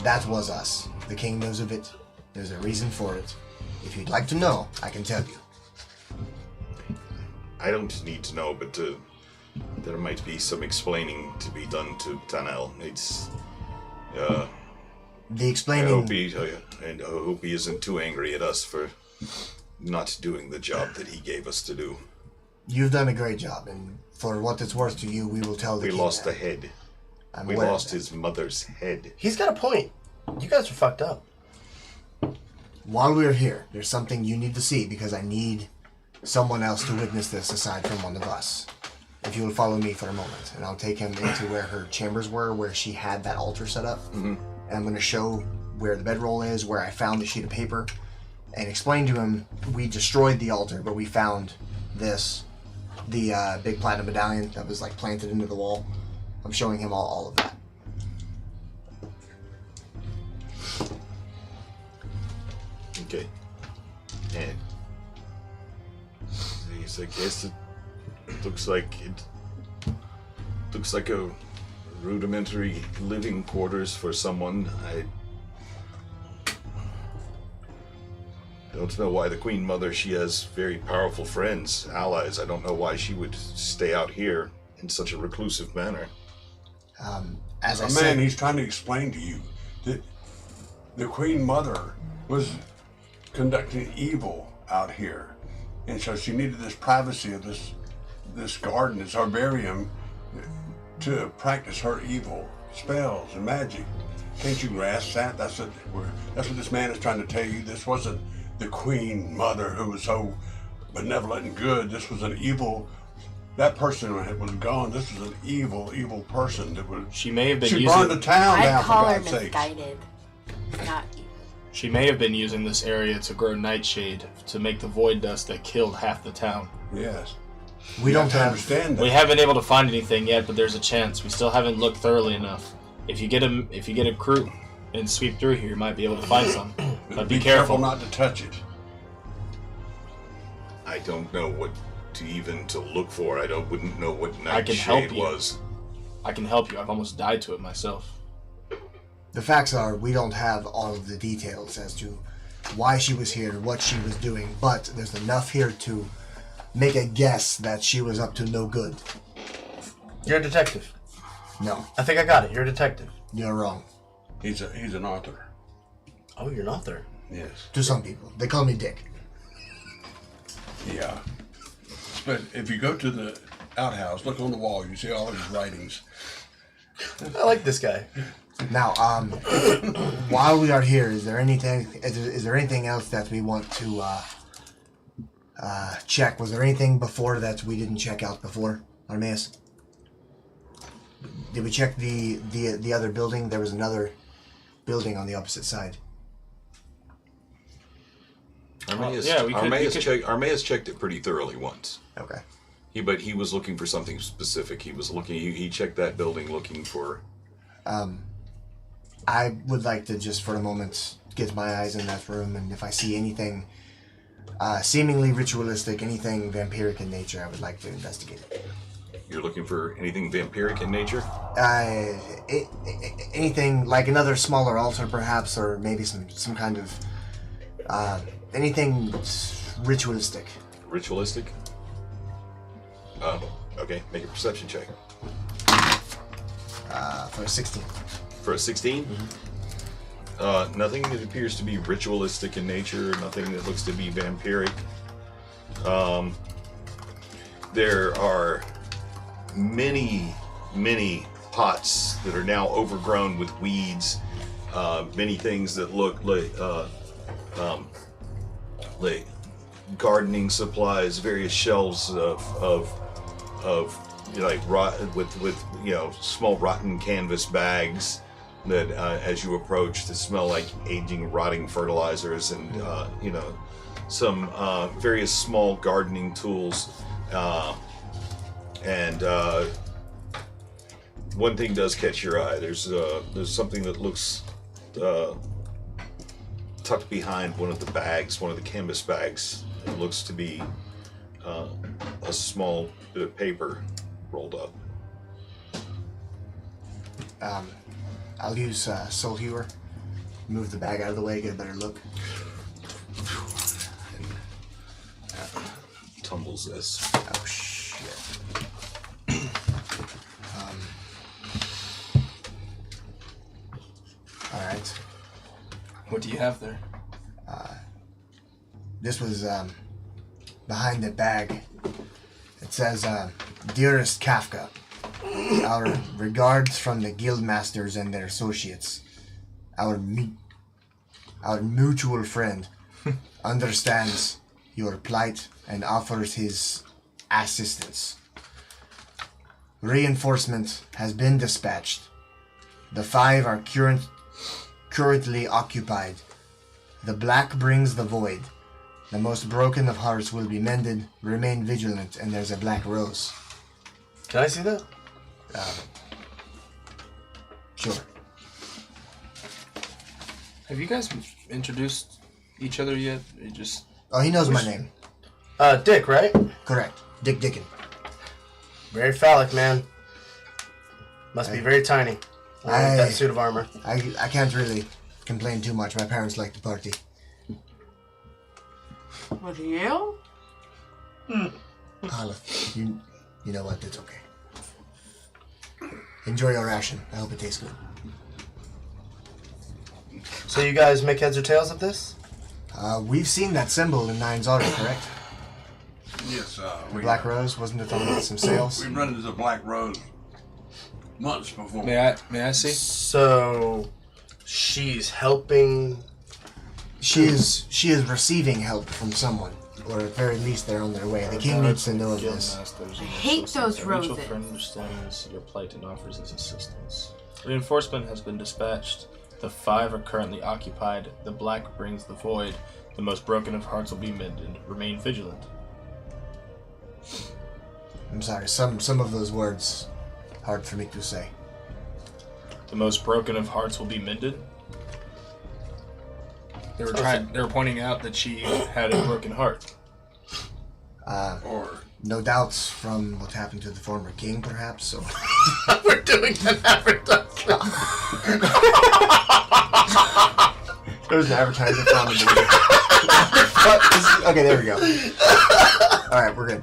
That was us. The king knows of it. There's a reason for it. If you'd like to know, I can tell you. I don't need to know, but there might be some explaining to be done to Tanel. It's The I explaining... hope he isn't too angry at us for not doing the job that he gave us to do. You've done a great job, and for what it's worth to you, we will tell the We king lost that. the head. I'm We aware of lost that. his mother's head. He's got a point. You guys are fucked up. While we're here, there's something you need to see because I need someone else to witness this aside from one of us. If you will follow me for a moment, and I'll take him into where her chambers were, where she had that altar set up. Mm-hmm. And I'm going to show where the bedroll is, where I found the sheet of paper, and explain to him we destroyed the altar, but we found this, the big platinum medallion that was like planted into the wall. I'm showing him all of that. Okay. And I guess it looks like a rudimentary living quarters for someone. I don't know why the Queen Mother, she has very powerful friends, allies. I don't know why she would stay out here in such a reclusive manner. As I Man, said, he's trying to explain to you that the Queen Mother was conducting evil out here. And so she needed this privacy of this garden, this herbarium, to practice her evil spells and magic. Can't you grasp that? That's what this man is trying to tell you. This wasn't the Queen Mother who was so benevolent and good. This was an evil. That person was gone. This was an evil person that was. She may have been She using. burned the town I down, for call her God's sake. misguided, not evil. She may have been using this area to grow nightshade to make the void dust that killed half the town. Yes. we You don't to have... understand that. We haven't been able to find anything yet, but there's a chance. We still haven't looked thoroughly enough. If you get a crew and sweep through here, you might be able to find some. But be careful. not to touch it. I don't know what to look for. Wouldn't know what I can help nightshade you. was. I can help you. I've almost died to it myself. The facts are, we don't have all of the details as to why she was here, what she was doing, but there's enough here to make a guess that she was up to no good. You're a detective. No, I think I got it. You're a detective. you're wrong. He's an author. Oh, you're not there. Yes. To some people. They call me Dick. Yeah. But if you go to the outhouse, look on the wall, you see all of his writings. I like this guy. Now, while we are here, is there anything else that we want to check? Was there anything before that we didn't check out before, Armaeus? Did we check the other building? There was another building on the opposite side. Armaeus, yeah, we could- Armaeus checked it pretty thoroughly once. Okay. But he was looking for something specific. He checked that building looking for. I would like to just for a moment get my eyes in that room, and if I see anything seemingly ritualistic, anything vampiric in nature, I would like to investigate it. You're looking for anything vampiric in nature? Anything like another smaller altar, perhaps, or maybe some kind of anything ritualistic. Ritualistic? Okay, make a perception check. For a 16. For a 16? Nothing that appears to be ritualistic in nature, nothing that looks to be vampiric. There are many pots that are now overgrown with weeds, many things that look like gardening supplies, various shelves of with small rotten canvas bags that as you approach that smell like aging, rotting fertilizers, and some various small gardening tools, And one thing does catch your eye. There's something that looks tucked behind one of the bags, one of the canvas bags. It looks to be a small bit of paper rolled up. I'll use Soul Hewer. Move the bag out of the way, get a better look. Tumbles this. Oh shit. All right. What do you have there? This was behind the bag. It says, "Dearest Kafka, our regards from the guildmasters and their associates. Our mutual friend understands your plight and offers his assistance. Reinforcement has been dispatched. The 5 are currently occupied. The black brings the void. The most broken of hearts will be mended. Remain vigilant, and there's a black rose." Can I see that? Sure. Have you guys introduced each other yet? You just Oh, he knows my name. Dick, right? Correct. Dick Dickin. Very phallic, man. Must be very tiny. Wearing that suit of armor. I can't really complain too much. My parents like to party. With you? Olive, you know what? It's okay. Enjoy your ration. I hope it tastes good. So you guys make heads or tails of this? We've seen that symbol in Nine's already, correct? Yes, The Black Rose, wasn't it on some sales? We run into the Black Rose months before. may I see? So she's helping. She is receiving help from someone, or at very least they're on their way. The king needs to know of this. I hate those A mutual roses. friend understands your plight and offers his assistance. Reinforcement has been dispatched. The 5 are currently occupied. The black brings the void. The most broken of hearts will be mended. Remain vigilant. I'm sorry, some of those words, hard for me to say. The most broken of hearts will be mended. They were pointing out that she had a broken heart. Or No doubts from what happened to the former king, perhaps, so... We're doing an advertisement. There's an advertisement from the Okay, there we go. Alright, we're good.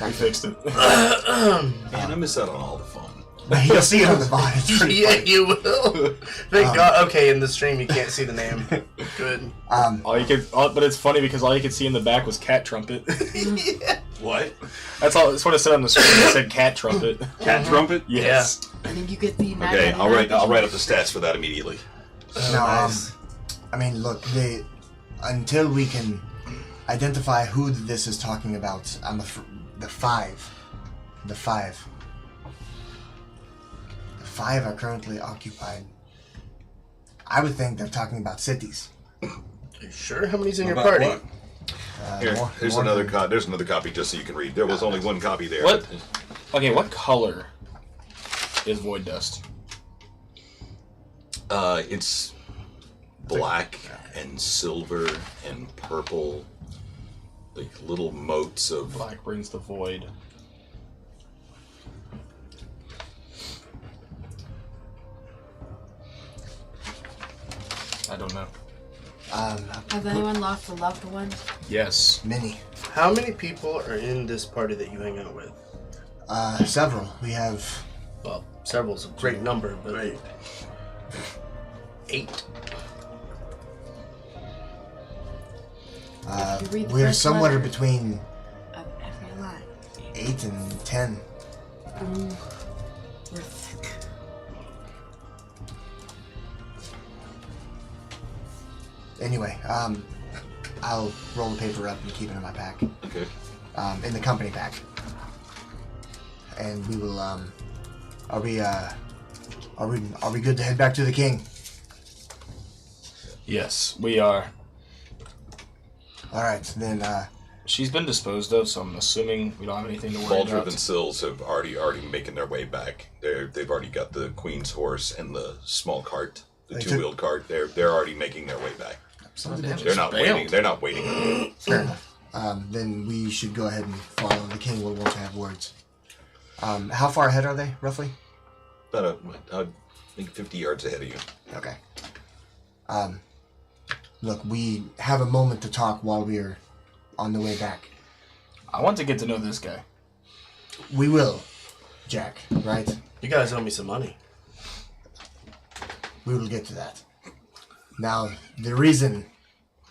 We fixed it. Man, I miss out on all the fun. You'll see it on the bottom. It's pretty Yeah, funny. you will. Thank God. Okay, in the stream you can't see the name. Good. But it's funny because all you could see in the back was cat trumpet. Yeah. What? That's what it said on the screen. It said cat trumpet. cat trumpet? Yes. I think you get the Okay, I'll write up the stats for that immediately. No, Nice. I mean, look, until we can identify who this is talking about, the 5 are currently occupied. I would think they're talking about cities. Are you sure? How many's in your About party? what? There's another there's another copy just so you can read. There was only one copy there. What? Okay, what color is void dust? It's black and silver and purple, like little motes of. Black brings the void. I don't know. Has anyone lost a loved one? Yes. Many. How many people are in this party that you hang out with? Several. We have... Well, several's a great number, but... 8. You read the We're first somewhere letter. between Of every line. 8 and 10. We're thick. Anyway, I'll roll the paper up and keep it in my pack. Okay. In the company pack. And we will, are we good to head back to the king? Yes, we are. Alright, then, She's been disposed of, so I'm assuming we don't have anything to worry Baldriv about. and Sills have already making their way back. They've already got the Queen's horse and the small cart, the two-wheeled cart. They're already making their way back. They're not waiting. They're not waiting. Fair enough. Then we should go ahead and follow. The king will want to have words. How far ahead are they, roughly? About I think 50 yards ahead of you. Okay. Look, we have a moment to talk while we're on the way back. I want to get to know this guy. We will, Jack, right? You guys owe me some money. We will get to that. Now, the reason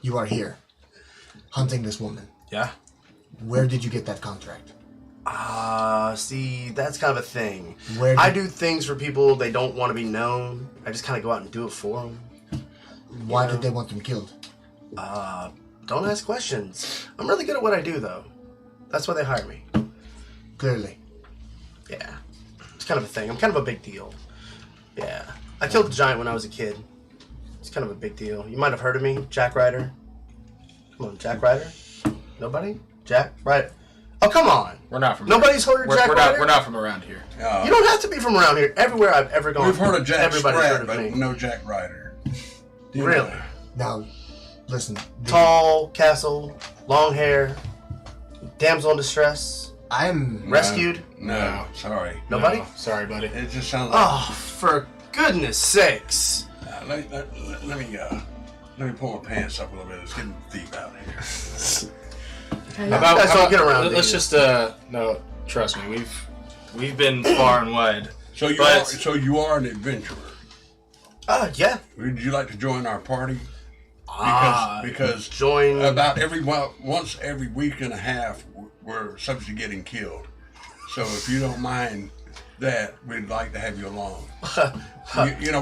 you are here, hunting this woman, Yeah? where did you get that contract? See, that's kind of a thing. Where I did- do things for people they don't want to be known. I just kind of go out and do it for them. Why did they want them killed? Don't ask questions. I'm really good at what I do, though. That's why they hire me. Clearly. Yeah. It's kind of a thing. I'm kind of a big deal. Yeah. I killed a giant when I was a kid. It's kind of a big deal. You might have heard of me, Jack Ryder. Come on, Jack Ryder? Nobody? Jack Ryder? Oh, come on. We're not from. Nobody's heard of we're, Jack we're Ryder? not. We're not from around here. You don't have to be from around here. Everywhere I've ever gone, We've heard of Jack everybody's Spratt, heard but of me. no Jack Ryder. Really? Now, listen. Tall, castle, long hair, damsel in distress, I'm... rescued. No, sorry. Nobody? No, sorry, buddy. It just sounds like. Oh, for goodness sakes. Let me pull my pants up a little bit. It's getting deep out here. Okay. How guys don't about- get around to Let's you. just no. Trust me, we've been far and wide. So But- you are an adventurer. Yeah. Would you like to join our party? Because Join. about once every week and a half, we're subject to getting killed. So if you don't mind that, we'd like to have you along.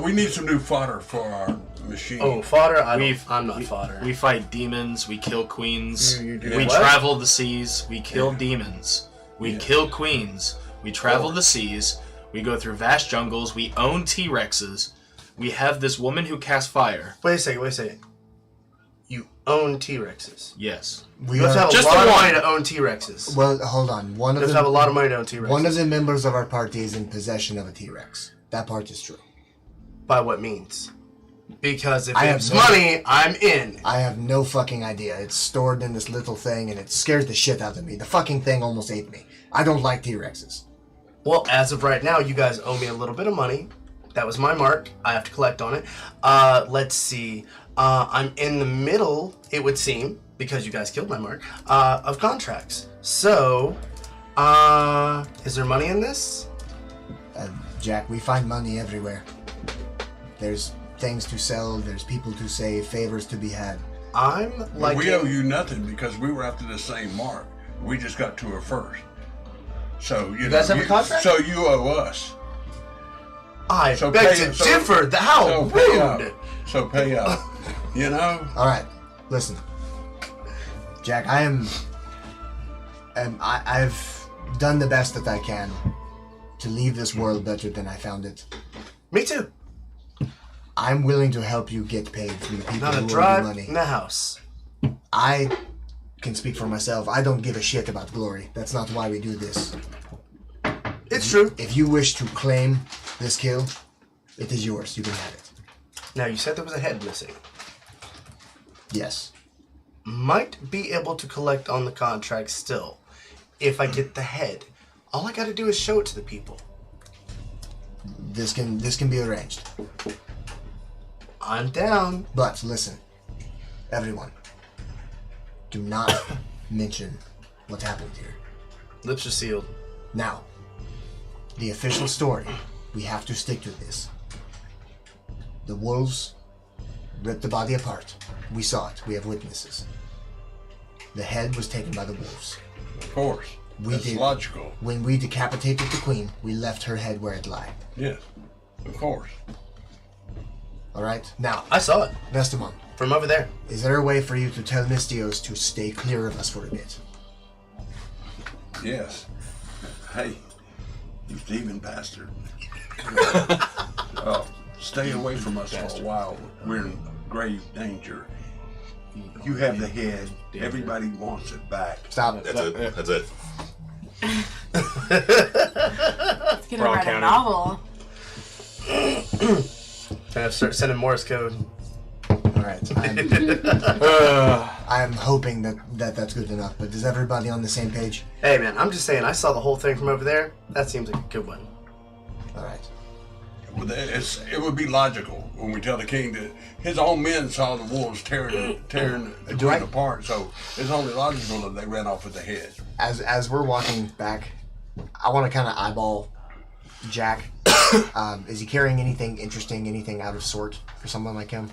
We need some new fodder for our machine. Oh, fodder? I'm not we- fodder. We fight demons. We kill queens. You do we what? travel the seas. We kill demons. We kill queens. We travel the seas. We go through vast jungles. We own T-Rexes. We have this woman who casts fire. Wait a second. You own T-Rexes. Yes. We You have to are... have a Just lot the of one. money to own T-Rexes. Well, hold on. You have to have a lot of money to own T-Rexes. One of the members of our party is in possession of a T-Rex. That part is true. By what means? Because if I have it's no- money, I'm in. I have no fucking idea. It's stored in this little thing, and it scares the shit out of me. The fucking thing almost ate me. I don't like T-Rexes. Well, as of right now, you guys owe me a little bit of money. That was my mark. I have to collect on it. Let's see. I'm in the middle, it would seem, because you guys killed my mark, of contracts. So, is there money in this? Jack, we find money everywhere. There's things to sell, there's people to save, favors to be had. I'm like... we owe you nothing because we were after the same mark. We just got to her first. So you guys have a contract? So you owe us. I So beg pay- to so- differ. How So pay up. rude! So pay up. Alright, listen. Jack, I've done the best that I can to leave this world better than I found it. Me too. I'm willing to help you get paid from the people Not a who owe you drive money. in the house. I can speak for myself. I don't give a shit about glory. That's not why we do this. It's true. If you wish to claim this kill, it is yours. You can have it. Now, you said there was a head missing. Yes. Might be able to collect on the contract still. If I get the head. All I gotta do is show it to the people. This can be arranged. I'm down. But listen, everyone, do not mention what happened here. Lips are sealed. Now, the official story, we have to stick to this. The wolves ripped the body apart. We saw it. We have witnesses. The head was taken by the wolves. Of course. That's logical. When we decapitated the queen, we left her head where it lay. Yes. Of course. All right? Now, I saw it. Vestamon, From over there. is there a way for you to tell Mystios to stay clear of us for a bit? Yes. Hey, you thieving bastard. Stay away from us for a while. We're in grave danger. You have the head. Everybody wants it back. Stop. That's it. That's it. It's gonna Wrong write a county. novel. Can I start sending Morse code? All right. I'm hoping that's good enough. But is everybody on the same page? Hey man, I'm just saying. I saw the whole thing from over there. That seems like a good one. All right. Well, it would be logical when we tell the king that his own men saw the wolves tearing the Do I- queen apart. So it's only logical that they ran off with the head. As we're walking back, I want to kind of eyeball Jack. Is he carrying anything interesting, anything out of sort for someone like him?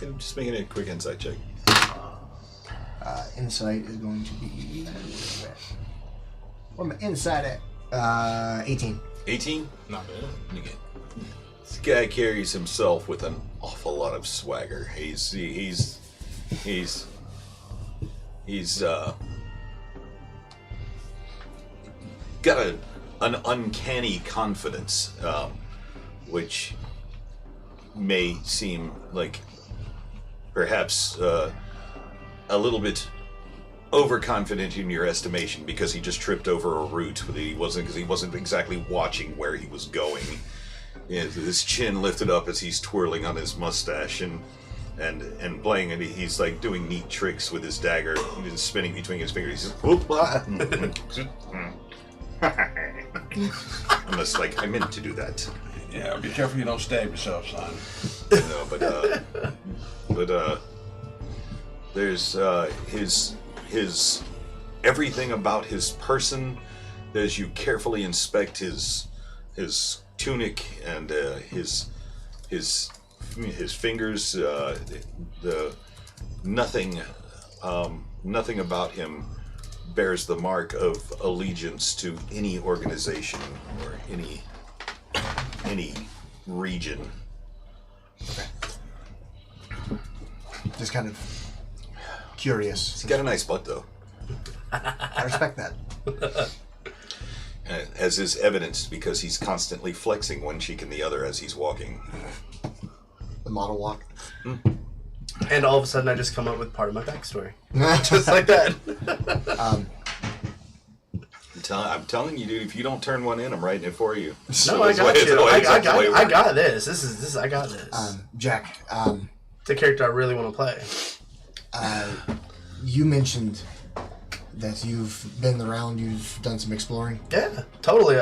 Just making a quick insight check. Insight is going to be. What am I inside at? 18. 18. Not bad. Okay. This guy carries himself with an awful lot of swagger. He's got an uncanny confidence, which may seem like perhaps a little bit overconfident in your estimation because he just tripped over a root, but he wasn't exactly watching where he was going. His chin lifted up as he's twirling on his mustache and playing, and he's like doing neat tricks with his dagger, just spinning between his fingers. He's just, I'm just like, I meant to do that. Yeah, be careful you don't stab yourself, son. No, but there's his everything about his person. As you carefully inspect his tunic and his fingers, the nothing about him bears the mark of allegiance to any organization or any region. Just kind of curious. He's got a nice butt, though, I respect that. as is evidenced because he's constantly flexing one cheek and the other as he's walking. The model walk. And all of a sudden, I just come up with part of my backstory, just like that. I'm telling you, dude, if you don't turn one in, I'm writing it for you. No, I got you. I got this. This is. I got this. Jack, It's a character I really want to play. you mentioned that you've been around, you've done some exploring. Yeah, totally.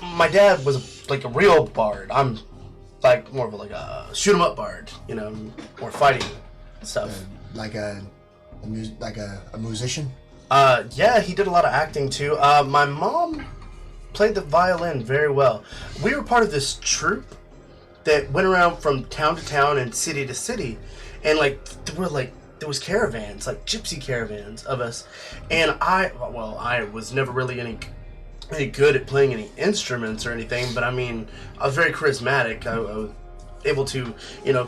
My dad was like a real bard. I'm like more of a shoot 'em up bard, more fighting stuff. Like a musician. Yeah, he did a lot of acting too. My mom played the violin very well. We were part of this troupe that went around from town to town and city to city, and there was caravans, like gypsy caravans of us, and I was never really any good at playing any instruments or anything, but I mean, I was very charismatic. I was able to,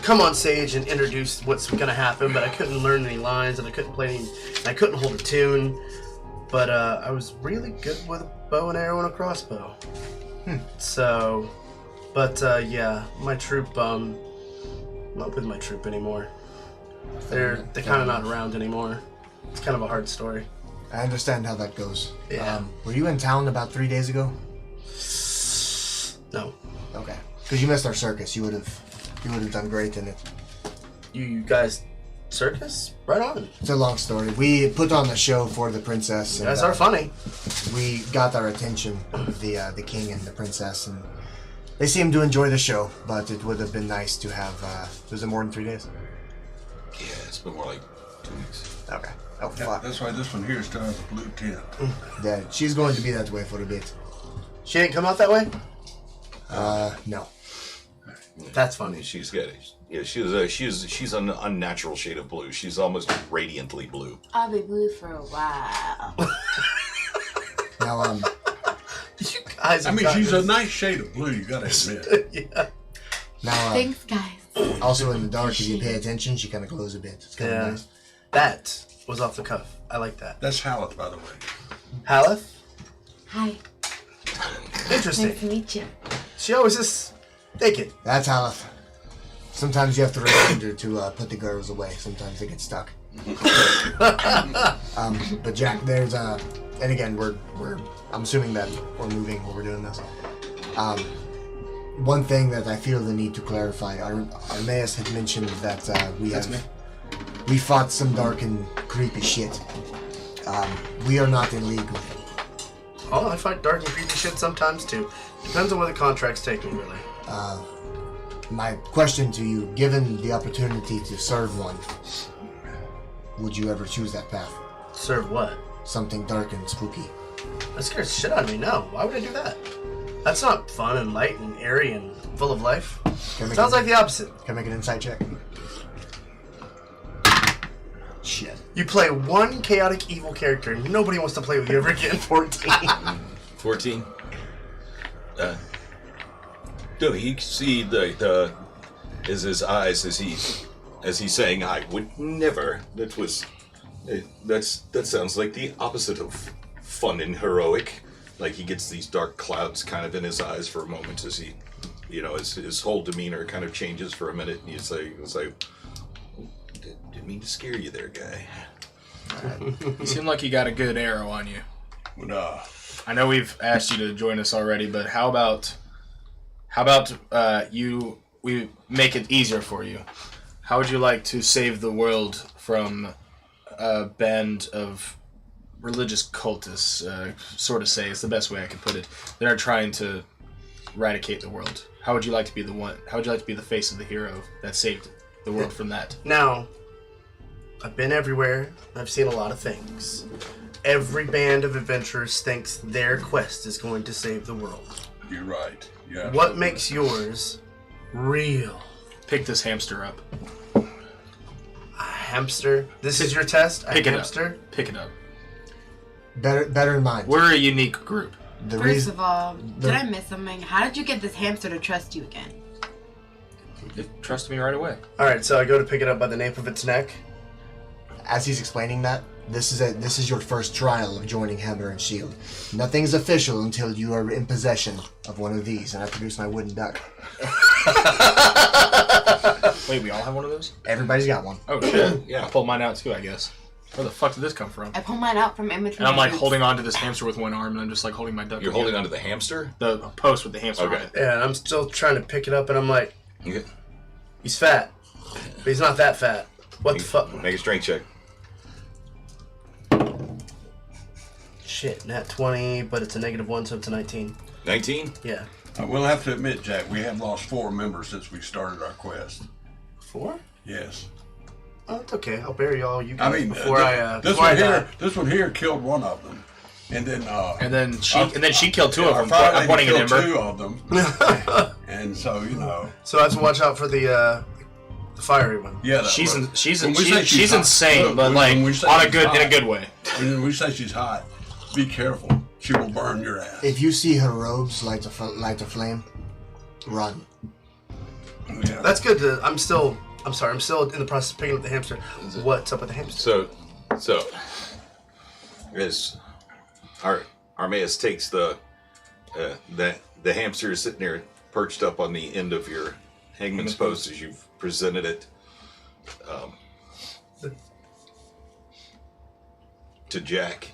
come on stage and introduce what's going to happen, but I couldn't learn any lines, and I couldn't play any, and I couldn't hold a tune, but I was really good with a bow and arrow and a crossbow. So, but yeah, my troop, I'm not with my troop anymore. They're kind of not around anymore. It's kind of a hard story. I understand how that goes. Yeah. Were you in town about 3 days ago? No. Okay. Because you missed our circus. You would have done great in it. You guys, circus? Right on. It's a long story. We put on the show for the princess. You guys are funny. We got their attention, the king and the princess, and they seemed to enjoy the show. But it would have been nice to have. Was it more than 3 days? Yeah, it's been more like 2 weeks. Okay. Oh Yeah, fuck. that's why this one here still has a blue tint. Yeah, she's going to be that way for a bit. She didn't come out that way? No. That's funny. She's got it. Yeah, she's an unnatural shade of blue. She's almost radiantly blue. I'll be blue for a while. Now, You guys. I mean, she's a nice shade of blue, you gotta admit. Yeah. now, Thanks, guys. also in the dark, if you pay attention, she kind of glows a bit. It's kind of Yeah. nice. That was off the cuff. I like that. That's Hallett, by the way. Haleth? Hi. Interesting. Nice to meet you. She always is naked. That's Aleph. Sometimes you have to remember to put the girls away. Sometimes they get stuck. But Jack, there's and again, I'm assuming that we're moving while we're doing this. One thing that I feel the need to clarify: Armaeus had mentioned that we fought some dark and creepy shit. We are not in league with it. Oh, I fight dark and creepy shit sometimes too. Depends on where the contracts take me, really. My question to you, given the opportunity to serve one, would you ever choose that path? Serve what? Something dark and spooky. That scares the shit out of me. No, why would I do that? That's not fun and light and airy and full of life. Sounds like the opposite. Can I make an insight check? Shit. You play one chaotic evil character. Nobody wants to play with you ever again. 14. 14. Do he see the is his eyes as he's saying, "I would never." That sounds like the opposite of fun and heroic. Like he gets these dark clouds kind of in his eyes for a moment as he, his whole demeanor kind of changes for a minute, and he's like, didn't mean to scare you there, guy. You seem like you got a good arrow on you. I know we've asked you to join us already, but how about we make it easier for you? How would you like to save the world from a band of religious cultists, sort of say, it's the best way I could put it, that are trying to eradicate the world? How would you like to be the one? How would you like to be the face of the hero that saved the world from that? Now, I've been everywhere. I've seen a lot of things. Every band of adventurers thinks their quest is going to save the world. You're right. Yeah. What makes yours real? Pick this hamster up. A hamster? This is your test? Pick it up. Hamster? Pick it up. Better in mind. We're a unique group. The First reason, of all, did I miss something? How did you get this hamster to trust you again? It trusted me right away. Alright, so I go to pick it up by the nape of its neck. as he's explaining that, this is your first trial of joining Hammer and Shield. Nothing's official until you are in possession of one of these, and I produce my wooden duck. Wait, we all have one of those? Everybody's got one. Oh shit! Yeah, I pulled mine out too, I guess. Where the fuck did this come from? I pull mine out from in between. And I'm like my holding on to this hamster with one arm, and I'm just like holding my duck. You're holding onto the hamster? The post with the hamster on Okay. it. Yeah, and I'm still trying to pick it up, and I'm like, Okay. he's fat, but he's not that fat. What the fuck? Make a strength check. Shit, nat 20, but it's a -1, so it's a 19. 19? Yeah. I will have to admit, Jack, we have lost 4 members since we started our quest. 4? Yes. Oh, it's okay. I'll bury all you I guys mean, before this before I one die. here, this one here killed one of them, and then she killed two of our them. fire I'm lady pointing at killed Ember. 2 of them, and so So I have to watch out for the fiery one. yeah. She's when we say she's hot- insane, look, but when like we say on a she's good hot, in a good way. When we say she's hot, be careful. She will burn your ass. If you see her robes light a flame, run. Yeah. That's good. I'm still in the process of picking up the hamster. What's up with the hamster? So, as Armaeus takes the hamster is sitting there perched up on the end of your hangman's post as you've presented it to Jack,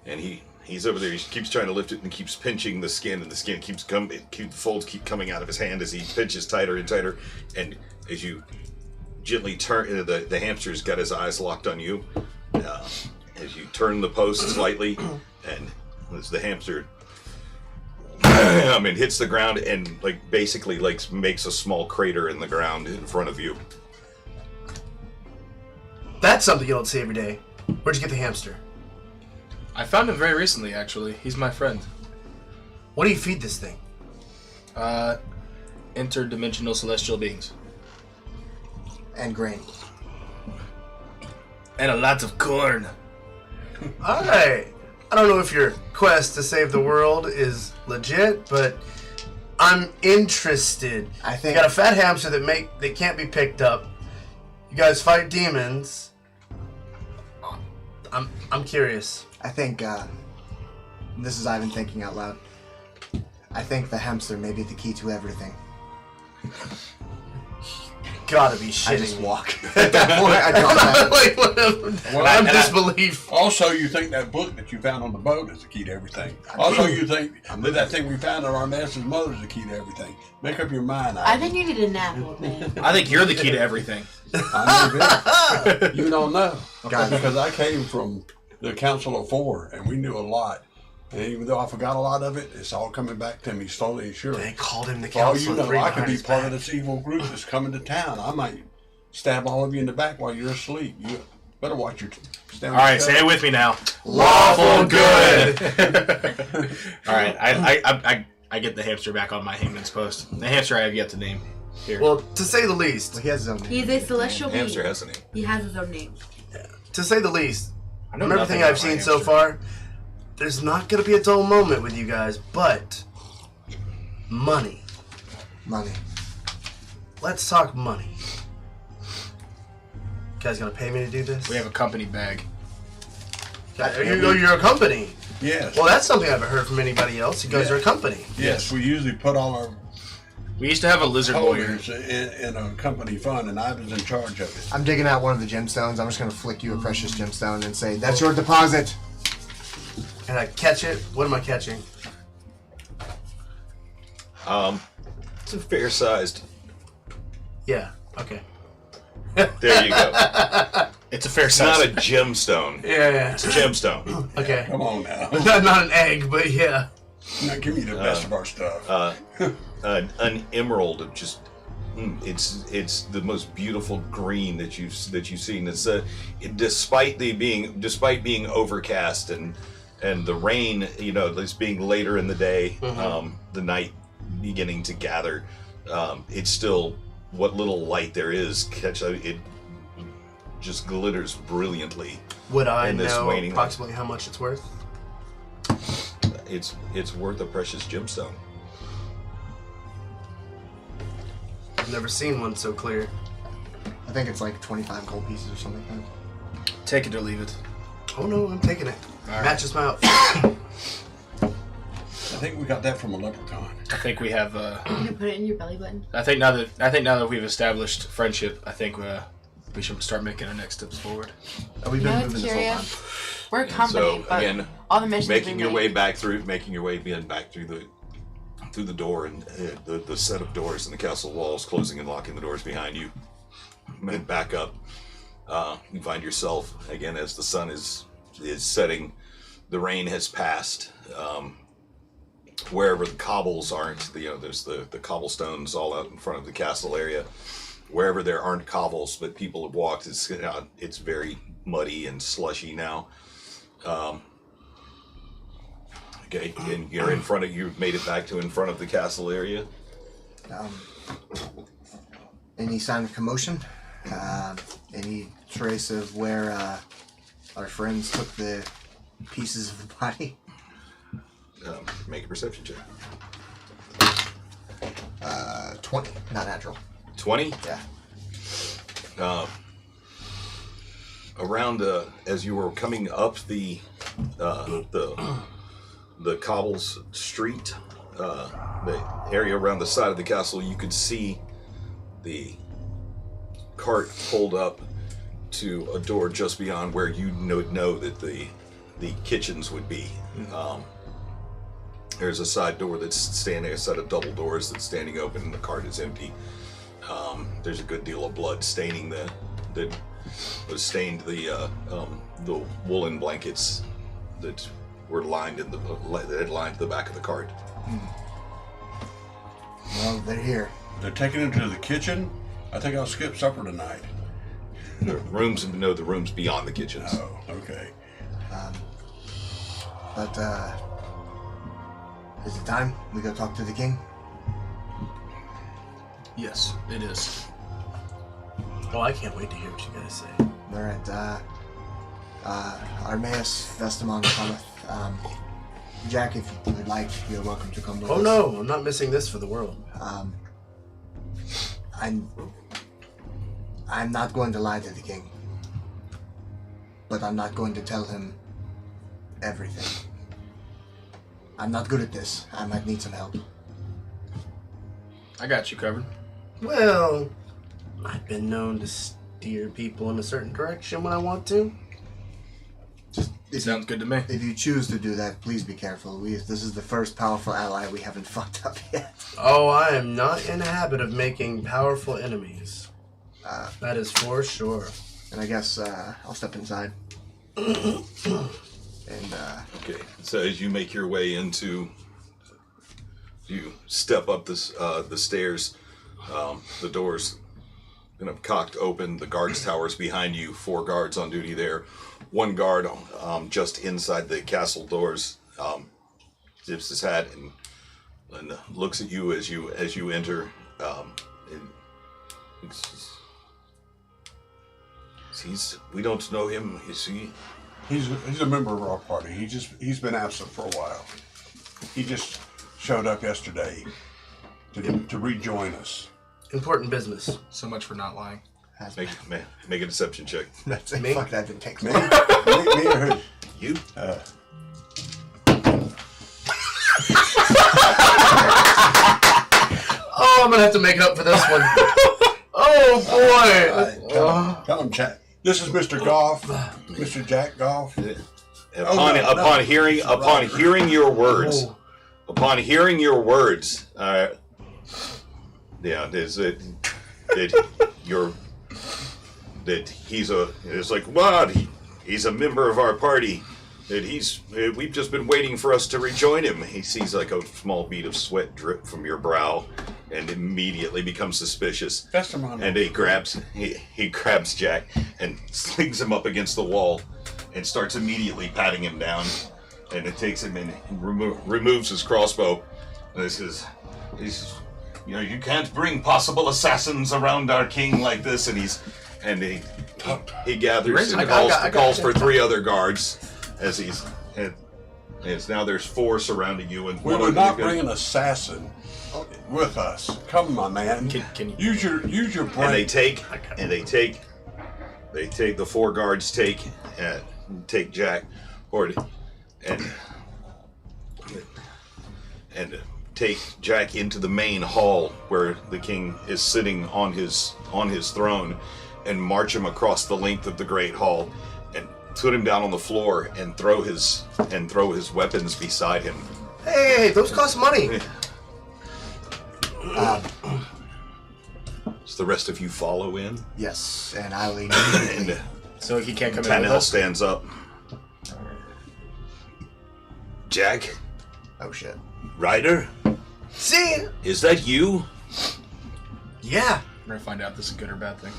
and he's over there. He keeps trying to lift it and keeps pinching the skin, and the skin keeps the folds keep coming out of his hand as he pinches tighter and tighter, and as you gently turn, the hamster's got his eyes locked on you. As you turn the post slightly, and as the hamster hits the ground and basically makes a small crater in the ground in front of you. That's something you don't see every day. Where'd you get the hamster? I found him very recently, actually. He's my friend. What do you feed this thing? Interdimensional celestial beings. And grain. And a lot of corn. Alright. I don't know if your quest to save the world is legit, but I'm interested. I think You got a fat hamster that can't be picked up. You guys fight demons. I'm curious. this is Ivan thinking out loud. I think the hamster may be the key to everything. Gotta be shitting. I just walk. At that point, I drop that. Like, whatever. Well, I'm and disbelief. Also, you think that book that you found on the boat is the key to everything. Also, you think that thing we found on our master's mother is the key to everything. Make up your mind. I think you need a nap, old man. I think you're the key to everything. I know you don't know. Got it. Because I came from the Council of Four, and we knew a lot. And even though I forgot a lot of it, it's all coming back to me slowly and surely. They called him the For all council. you know, three I could behind be his part back. of this evil group that's coming to town. I might stab all of you in the back while you're asleep. You better watch your stand. All right, say it with me now. Lawful good. All right, I get the hamster back on my hangman's post. The hamster I have yet to name. Here. Well, to say the least, Well, he has his own name. He's a celestial being. Hamster has a name. He has his own name. to say the least, I know from everything nothing I've about my seen so hamster. far, there's not gonna be a dull moment with you guys, but money. Money. Let's talk money. You guys gonna pay me to do this? We have a company bag. You're a company. Yes. Well, that's something I haven't heard from anybody else. You guys are a company. Yes, we usually put all our We used to have a lizard lawyer. holders in a company fund, and I was in charge of it. I'm digging out one of the gemstones. I'm just going to flick you a precious gemstone and say, that's your deposit. And I catch it. What am I catching? It's a fair-sized. Yeah. Okay. There you go. It's a fair It's not size. a gemstone. Yeah. It's a gemstone. Okay. Come on now. Not an egg, but yeah. Now give me the best of our stuff. An emerald of just. It's the most beautiful green that you've seen. It's despite being overcast and the rain, it's being later in the day, the night beginning to gather. It's still what little light there is. It just glitters brilliantly. Would I In this know waning light. approximately how much it's worth? It's worth a precious gemstone. I've never seen one so clear. I think it's like 25 gold pieces or something like that. Take it or leave it. Oh no, I'm taking it. All right. Matches my outfit. I think we got that from a leprechaun. I think we have. You can put it in your belly button. I think now that we've established friendship, I think we should start making our next steps forward. Oh, we've You been know what's moving this whole time. curious? We're a And company, so but again, all the missions making we your make- way back through the door and the set of doors in the castle walls, closing and locking the doors behind you, and back up. You find yourself again as the sun is setting. The rain has passed. Wherever the cobbles aren't, there's the cobblestones all out in front of the castle area. Wherever there aren't cobbles, but people have walked, it's very muddy and slushy now. Okay, and you've made it back to in front of the castle area. Any sign of commotion? Any trace of where our friends took the pieces of the body? Make a perception check. 20, not natural. 20. Yeah. Around as you were coming up the cobbles street, the area around the side of the castle, you could see the cart pulled up to a door just beyond where you know that the kitchens would be. There's a side door that's standing, a set of double doors that's standing open, and the cart is empty. There's a good deal of blood staining the woolen blankets that were lined that had lined the back of the cart. Well, they're here. They're taking him to the kitchen. I think I'll skip supper tonight. The rooms beyond the kitchens. Oh, okay. But, is it time we go talk to the king? Yes, it is. Oh, I can't wait to hear what you guys say. Alright, Armaeus Vestamon cometh. Jack, if you would like, you're welcome to come with Oh us. no, I'm not missing this for the world. I'm not going to lie to the king. But I'm not going to tell him everything. I'm not good at this. I might need some help. I got you covered. Well, I've been known to steer people in a certain direction when I want to. Sounds good to me. If you choose to do that, please be careful. This is the first powerful ally we haven't fucked up yet. Oh, I am not in the habit of making powerful enemies. That is for sure. And I guess I'll step inside. Okay, so as you make your way into, you step up this the stairs, the doors kind of cocked open, the guards towers behind you, 4 guards on duty there, 1 guard just inside the castle doors, zips his hat and looks at you as you enter, and we don't know him, is he? He's a member of our party. He's been absent for a while. He just showed up yesterday to rejoin us. Important business. So much for not lying. Make a deception check. That's it. Fuck, that didn't take Me, long. me or who? You? Oh, I'm gonna have to make up for this one. Oh boy! Tell him, Jack. This is Mr. Goff, Mr. Jack Goff. Upon hearing your words, upon hearing your words, is that it's like what he's a member of our party. That we've just been waiting for us to rejoin him. He sees like a small bead of sweat drip from your brow, and immediately becomes suspicious. That's the man. And he grabs Jack and slings him up against the wall, and starts immediately patting him down. And it takes him in and removes his crossbow. And this is, you can't bring possible assassins around our king like this. And he gathers and calls for 3 other guards. As now there's 4 surrounding you, and We will not bring an assassin with us. Come, my man. Can you use your brain? And they take the 4 guards take Jack and take Jack into the main hall where the king is sitting on his throne, and march him across the length of the great hall, and put him down on the floor and throw his weapons beside him. Hey, those cost money. So the rest of you follow in. Yes, and I will immediately. And So he can't come in with Tannehill us? stands up. Jack, Oh shit. Ryder, See? is that you? Yeah. We're gonna find out if this is a good or bad thing.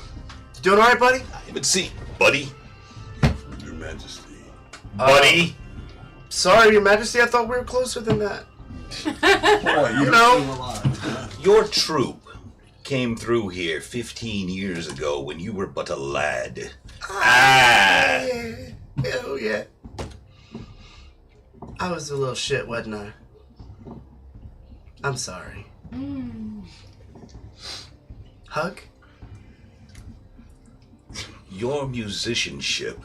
You doing alright, buddy? I haven't seen, buddy. Your Majesty. Buddy. Sorry, Your Majesty, I thought we were closer than that. Boy, you're know. still alive. Huh? Your troop came through here 15 years ago when you were but a lad. Hell yeah. I was a little shit, wasn't I? I'm sorry. Hug? Your musicianship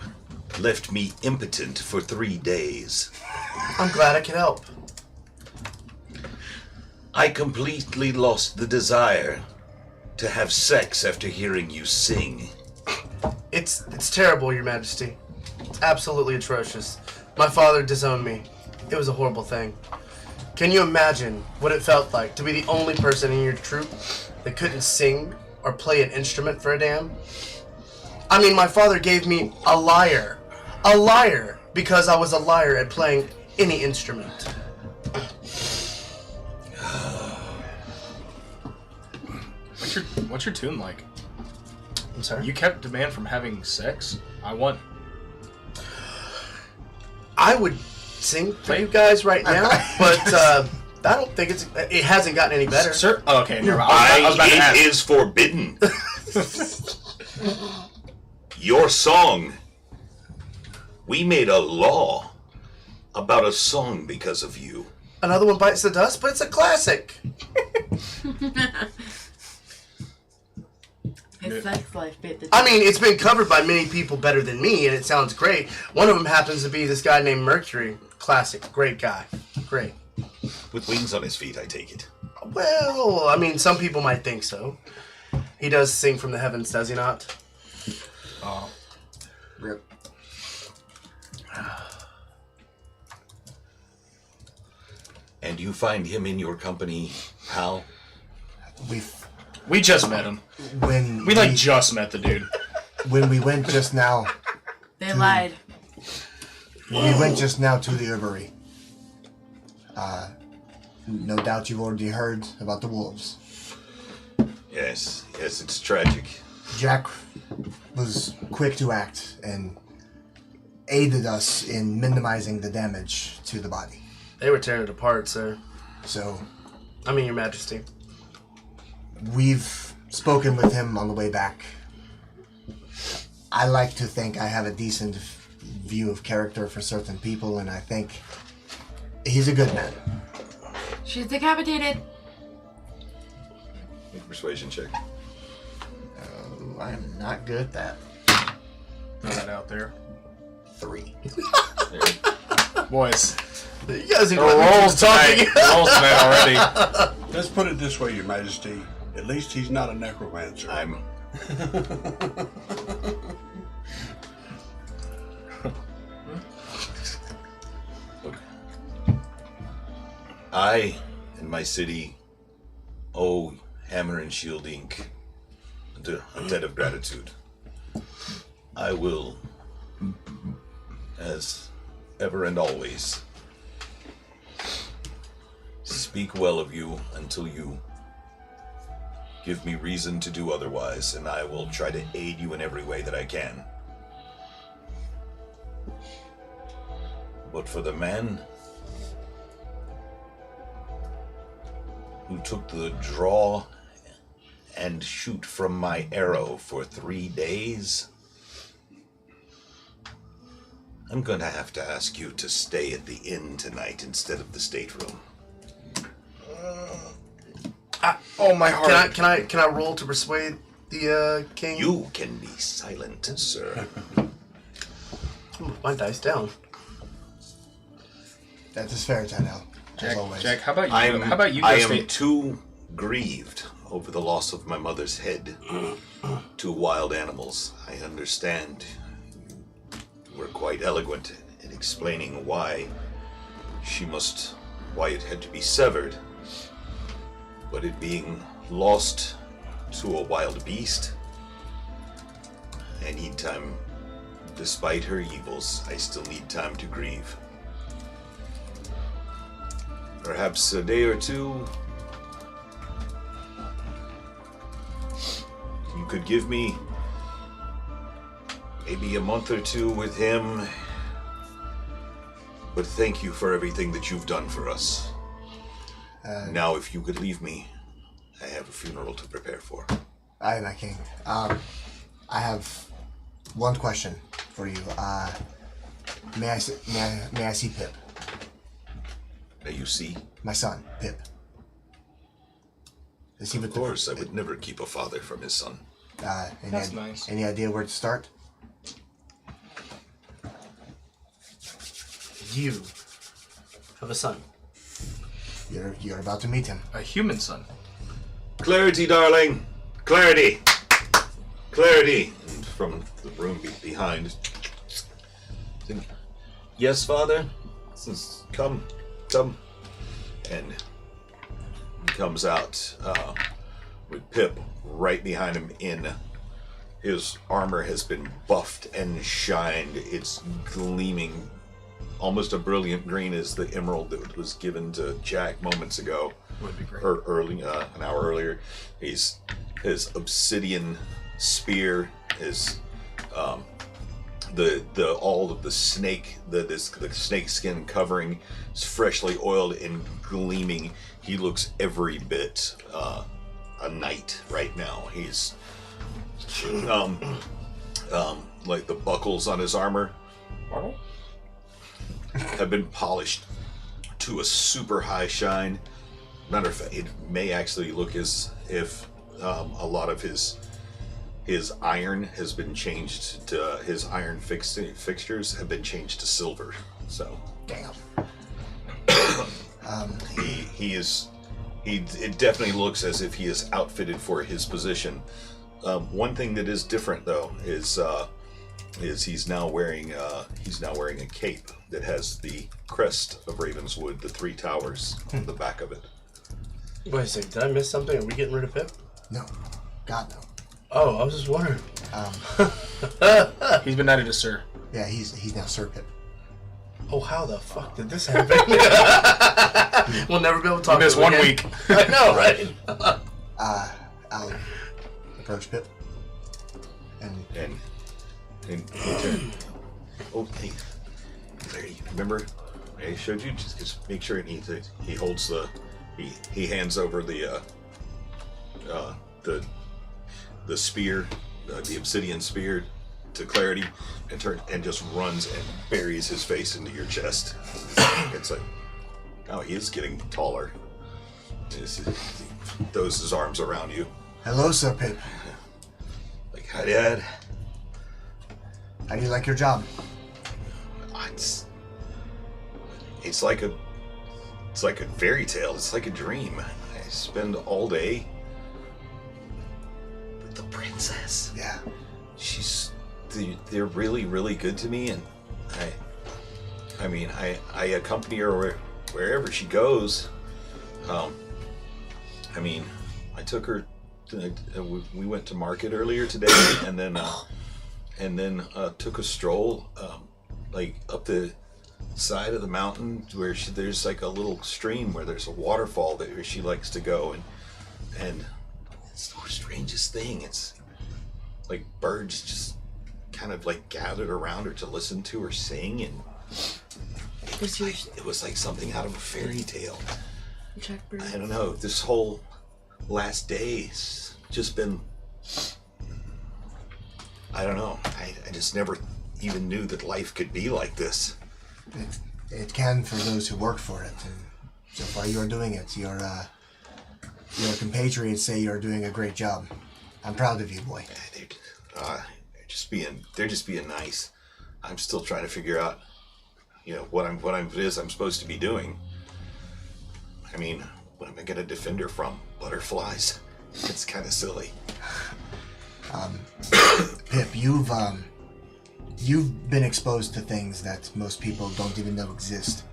left me impotent for 3 days. I'm glad I could help. I completely lost the desire to have sex after hearing you sing. It's terrible, Your Majesty. It's absolutely atrocious. My father disowned me. It was a horrible thing. Can you imagine what it felt like to be the only person in your troop that couldn't sing or play an instrument for a damn? I mean, my father gave me a lyre. A lyre! Because I was a liar at playing any instrument. What's your tune like? I'm sorry? You kept demand from having sex. I want. I would sing for you guys right now, but I don't think it hasn't gotten any better. Sir. Oh, okay. Never mind. I was about to ask. It is forbidden. Your song. We made a law about a song because of you. Another one bites the dust, but it's a classic. His sex life bit the I mean, it's been covered by many people better than me, and it sounds great. One of them happens to be this guy named Mercury. Classic. Great guy. Great. With wings on his feet, I take it. Well, I mean, some people might think so. He does sing from the heavens, does he not? Oh. Rip. And you find him in your company, how? We just met him. When We just met the dude. when we went just now, They lied. when we went just now to the herbery. No doubt you've already heard about the wolves. Yes, it's tragic. Jack was quick to act and aided us in minimizing the damage to the body. They were tearing it apart, sir. So I mean, Your Majesty. we've spoken with him on the way back. I like to think I have a decent view of character for certain people, and I think he's a good man. She's decapitated. Make a persuasion check. I am not good at that. Throw that out there. 3. Boys. You guys need The to let me rolls do talking. tonight. The rolls tonight already. Let's put it this way, Your Majesty. At least he's not a necromancer. Look, I and my city owe Hammer and Shield Inc. a debt of gratitude. I will, as ever and always, speak well of you until you give me reason to do otherwise, and I will try to aid you in every way that I can. But for the man who took the draw and shoot from my arrow for 3 days, I'm gonna have to ask you to stay at the inn tonight instead of the stateroom. Oh, my heart. Can I roll to persuade the king? You can be silent, sir. Ooh, my dice down. That is fair, Tannell. As always. Jack, how about you? I go am stay? too grieved over the loss of my mother's head to wild animals. I understand you were quite eloquent in explaining why it had to be severed. But it being lost to a wild beast, I need time. Despite her evils, I still need time to grieve. Perhaps a day or two. You could give me maybe a month or two with him. But thank you for everything that you've done for us. Now, if you could leave me, I have a funeral to prepare for. Aye, my king. I have one question for you. May I see Pip? May you see? My son, Pip. Is he with Of course, I would never keep a father from his son. That's nice. Any idea where to start? You have a son. You're about to meet him. A human son. Clarity, darling! Clarity! Clarity! And from the room behind. Yes, father? Come. And he comes out with Pip right behind him in. His armor has been buffed and shined. It's gleaming almost a brilliant green as the emerald that was given to Jack moments ago. Would be great. Or early, an hour earlier. His obsidian spear, his all of the snake, the snake skin covering is freshly oiled and gleaming. He looks every bit a knight right now. He's like the buckles on his armor have been polished to a super high shine. Matter of fact, it may actually look as if a lot of his iron has been changed to his iron fixtures have been changed to silver. So Damn. It definitely looks as if he is outfitted for his position. One thing that is different though is he's now wearing a cape that has the crest of Ravenswood, the 3 towers on the back of it. Wait a second, did I miss something? Are we getting rid of Pip? No. God, no. Oh, I was just wondering. He's been added to Sir. Yeah, he's now Sir Pip. Oh, how the fuck did this happen? We'll never be able to talk Miss to him 1 again. week. I know, right? I'll approach Pip. And And he turned. Oh, hey, Larry, remember I showed you? Just make sure he holds he hands over the spear, the obsidian spear, to Clarity, and just runs and buries his face into your chest. It's like, oh, he is getting taller. He throws his arms around you. hello, Sir Pip. Like, hi, Dad. How do you like your job? It's like a fairy tale. It's like a dream. I spend all day with the princess. Yeah. They're really, really good to me, and I accompany her wherever she goes. I took her. We went to market earlier today, and then took a stroll, like up the side of the mountain where there's like a little stream where there's a waterfall where she likes to go, and it's the strangest thing. It's like birds just kind of like gathered around her to listen to her sing, and it was like something out of a fairy tale. I don't know. This whole last day's just been. I don't know. I just never even knew that life could be like this. It can for those who work for it, and so far you are doing it. Your compatriots say you're doing a great job. I'm proud of you, boy. They're just being nice. I'm still trying to figure out, what it is I'm supposed to be doing. I mean, what am I gonna defend her from? Butterflies? It's kind of silly. Pip, you've been exposed to things that most people don't even know exist.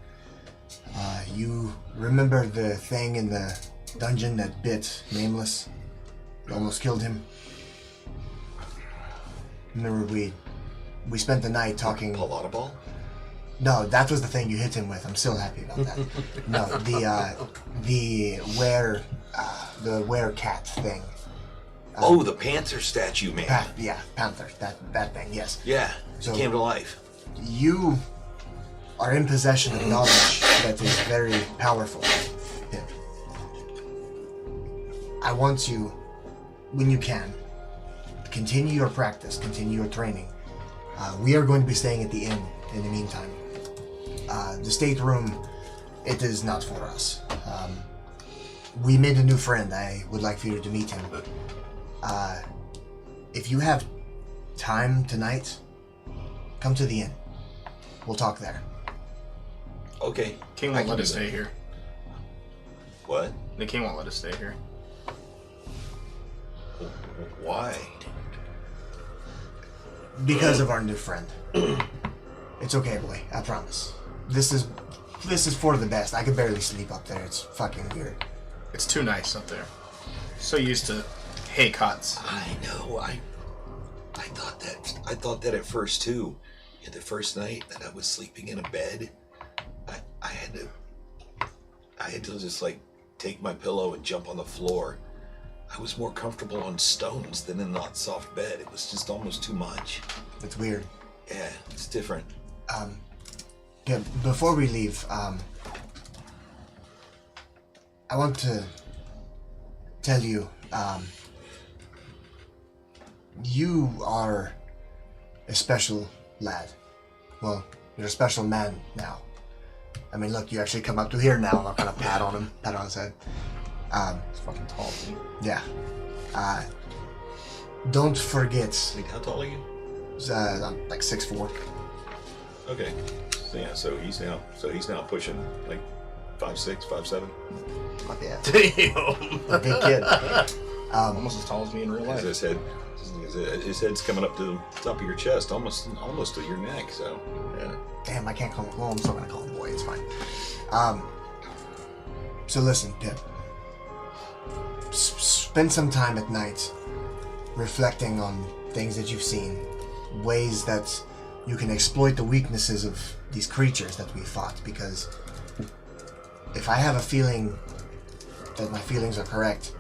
You remember the thing in the dungeon that bit Nameless? You almost killed him. Remember we spent the night talking. Palata ball? No, that was the thing you hit him with. I'm still happy about that. No, the were-cat thing. The panther statue, man. Panther. That thing. Yes. Yeah, So- it came to life. You are in possession of knowledge that is very powerful, Pip. I want you, when you can, continue your practice, continue your training. We are going to be staying at the inn in the meantime. The stateroom, it is not for us. We made a new friend. I would like for you to meet him. If you have time tonight, come to the inn. We'll talk there. Okay. King I won't can let do us that. stay here. What? The king won't let us stay here. Why? Because of our new friend. It's okay, boy. I promise. This is for the best. I could barely sleep up there. It's fucking weird. It's too nice up there. So used to hay cots. I know. I thought that at first too. Yeah, the first night that I was sleeping in a bed, I had to just like take my pillow and jump on the floor. I was more comfortable on stones than in that soft bed. It was just almost too much. It's weird. Yeah, it's different. Yeah, before we leave, I want to tell you, you are a special lad. Well, you're a special man now. I mean, look, you actually come up to here now. I'm not gonna pat on his head. It's fucking tall, dude. Yeah. Don't forget. Wait, how tall are you? I'm like 6'4". Okay. So yeah, so he's now pushing like 5'6", 5'7"? Yeah, Damn. a big kid. Almost as tall as me in real life. His head's coming up to the top of your chest, almost to your neck. So, yeah. Damn, I can't call him. Well, I'm still gonna call him boy. It's fine. So listen, Pip. Spend some time at night reflecting on things that you've seen, ways that you can exploit the weaknesses of these creatures that we fought. Because if I have a feeling that my feelings are correct,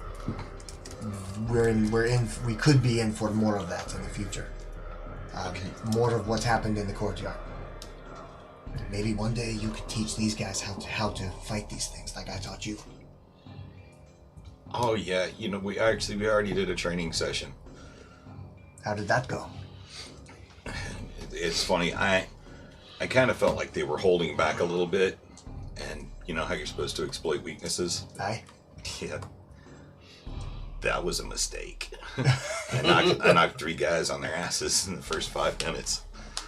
we could be in for more of that in the future. More of what's happened in the courtyard. Maybe one day you could teach these guys how to fight these things like I taught you. Oh yeah, we already did a training session. How did that go? It's funny. I kind of felt like they were holding back a little bit, and you know how you're supposed to exploit weaknesses. Aye. Yeah. That was a mistake. I knocked 3 guys on their asses in the first 5 minutes.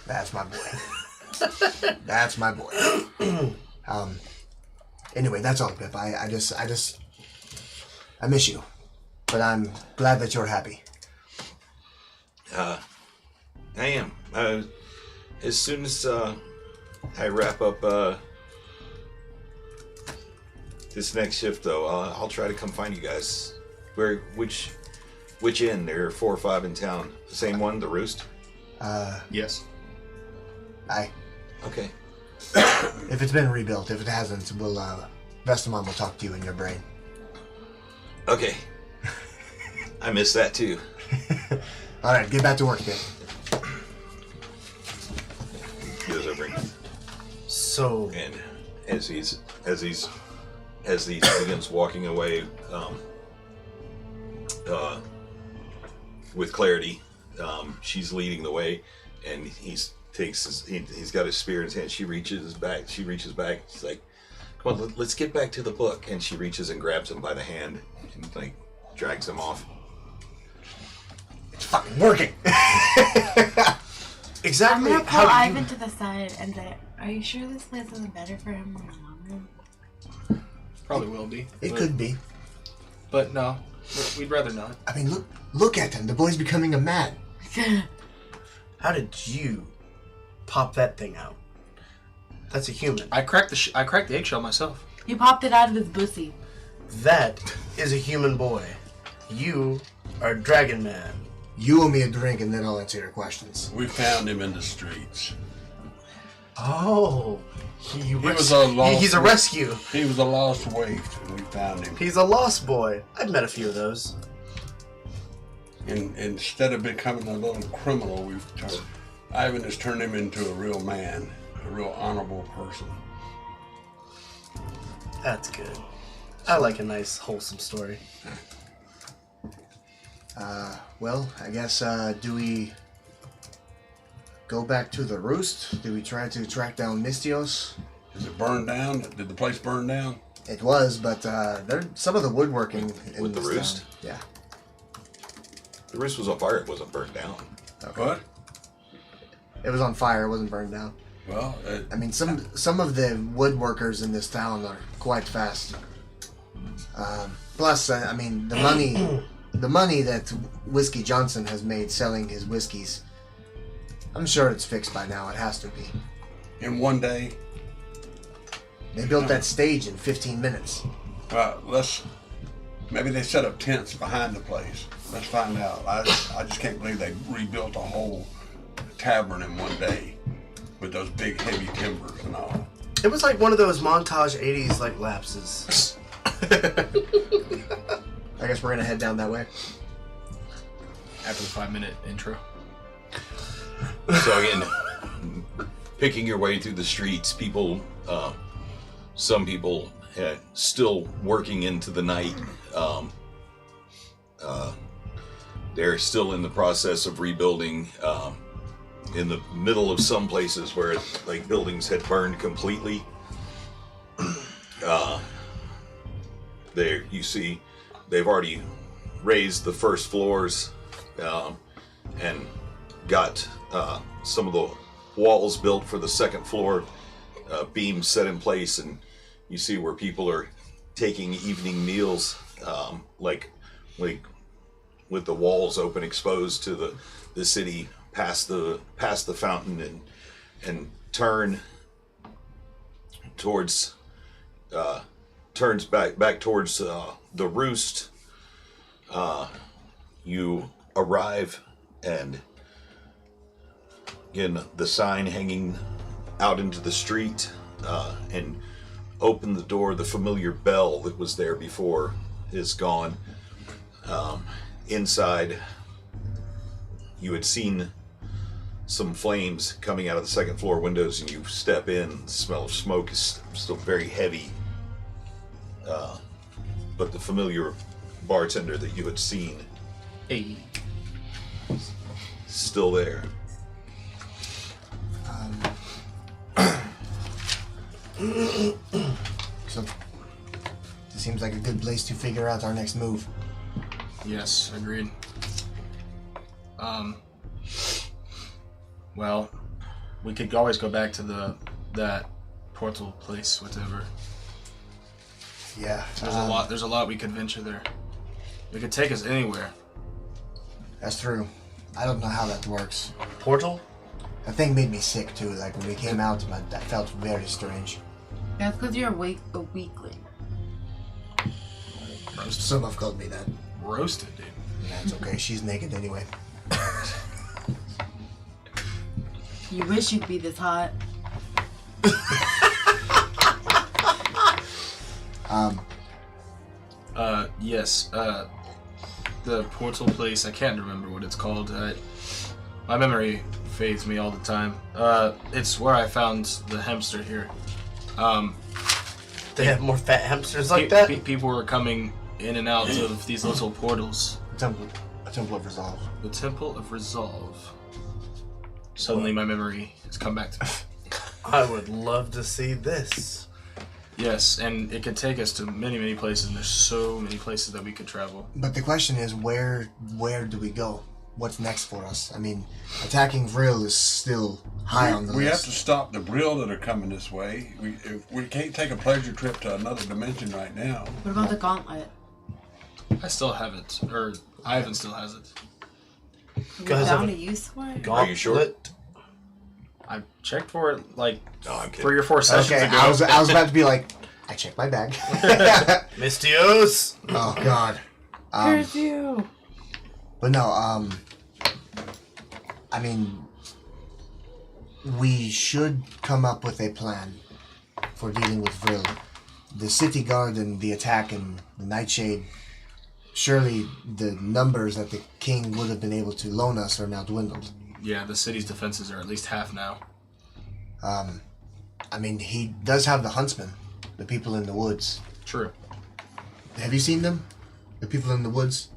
That's my boy. That's my boy. Anyway, that's all, Pip. I miss you, but I'm glad that you're happy. I am. As soon as I wrap up this next shift, though, I'll try to come find you guys. Which inn? There are 4 or 5 in town. The same one, the Roost? Yes. Aye. Okay. If it's been rebuilt, if it hasn't, Vestamon will talk to you in your brain. Okay. I missed that too. All right, get back to work, Pip. He goes over So, and as he begins walking away, with clarity, she's leading the way, and he's got his spear in his hand. She reaches back. She's like, "Come on, let's get back to the book." And she reaches and grabs him by the hand and like drags him off. It's fucking working. I'm exactly gonna pull how do Ivan you... to the side and say, "Are you sure this place isn't better for him in the long run?" Probably will be. It could be. But no, we'd rather not. I mean, look at him. The boy's becoming a man. How did you pop that thing out? That's a human. I cracked the eggshell myself. You popped it out of his pussy. That is a human boy. You are a dragon man. You owe me a drink, and then I'll answer your questions. We found him in the streets. Oh, He was a lost. he's a rescue. He was a lost waif, and we found him. He's a lost boy. I've met a few of those. And instead of becoming a little criminal, Ivan has turned him into a real man, a real honorable person. That's good. I like a nice, wholesome story. Well, I guess, do we go back to the Roost? Do we try to track down Mystios? Is it burned down? Did the place burn down? It was, but some of the woodworking in With the this Roost? town- Yeah. The Roost was on fire. It wasn't burned down. What? It was on fire. It wasn't burned down. Well, I mean, some of the woodworkers in this town are quite fast. Plus, I mean, the money that Whiskey Johnson has made selling his whiskeys, I'm sure it's fixed by now. It has to be. in one day, They built that stage in 15 minutes. maybe they set up tents behind the place. Let's find out. I just can't believe they rebuilt a whole tavern in one day with those big heavy timbers and all. It was like one of those montage 80s like lapses. I guess we're gonna head down that way. After the 5-minute intro. So again, picking your way through the streets, some people still working into the night. They're still in the process of rebuilding. In the middle of some places where like buildings had burned completely. There you see, they've already raised the first floors and got some of the walls built for the second floor, beams set in place, and You see where people are taking evening meals, like with the walls open, exposed to the city, past the fountain, and turn towards turns back towards the roost. You arrive, and again the sign hanging out into the street, and open the door. The familiar bell that was there before is gone. Inside, you had seen some flames coming out of the second floor windows, and you step in. The smell of smoke is still very heavy, but the familiar bartender that you had seen, Hey. still there. So, this seems like a good place to figure out our next move. Yes, agreed. Well, we could always go back to that portal place, whatever. Yeah. There's a lot we could venture there. It could take us anywhere. That's true. I don't know how that works. Portal? That thing made me sick too. Like when we came out, that felt very strange. That's because you're a weakling. Some have called me that. Roasted, dude. That's okay. She's naked anyway. You wish you'd be this hot. Yes. The portal place. I can't remember what it's called. My memory fades me all the time. It's where I found the hamster here. They have more fat hamsters like that? People were coming in and out of these little portals. A temple of resolve. The Temple of Resolve. Suddenly my memory has come back to me. I would love to see this. Yes, and it could take us to many, many places, and there's so many places that we could travel. But the question is, where do we go? What's next for us? I mean, attacking Vril is still high on the We have list. to stop the Brill that are coming this way. We can't take a pleasure trip to another dimension right now. What about the gauntlet? I still have it, or Ivan still has it. Have we Guys, found have a use for it? Are you sure? Gauntlet? I checked for it like No, I'm kidding. 3 or 4 sessions Okay, ago. I was about to be like, I checked my bag. Mystios! Oh God. Curse you! But no, I mean, we should come up with a plan for dealing with Vril. The city guard and the attack and the Nightshade, surely the numbers that the king would have been able to loan us are now dwindled. Yeah, the city's defenses are at least half now. I mean, he does have the huntsmen, the people in the woods. True. Have you seen them? The people in the woods?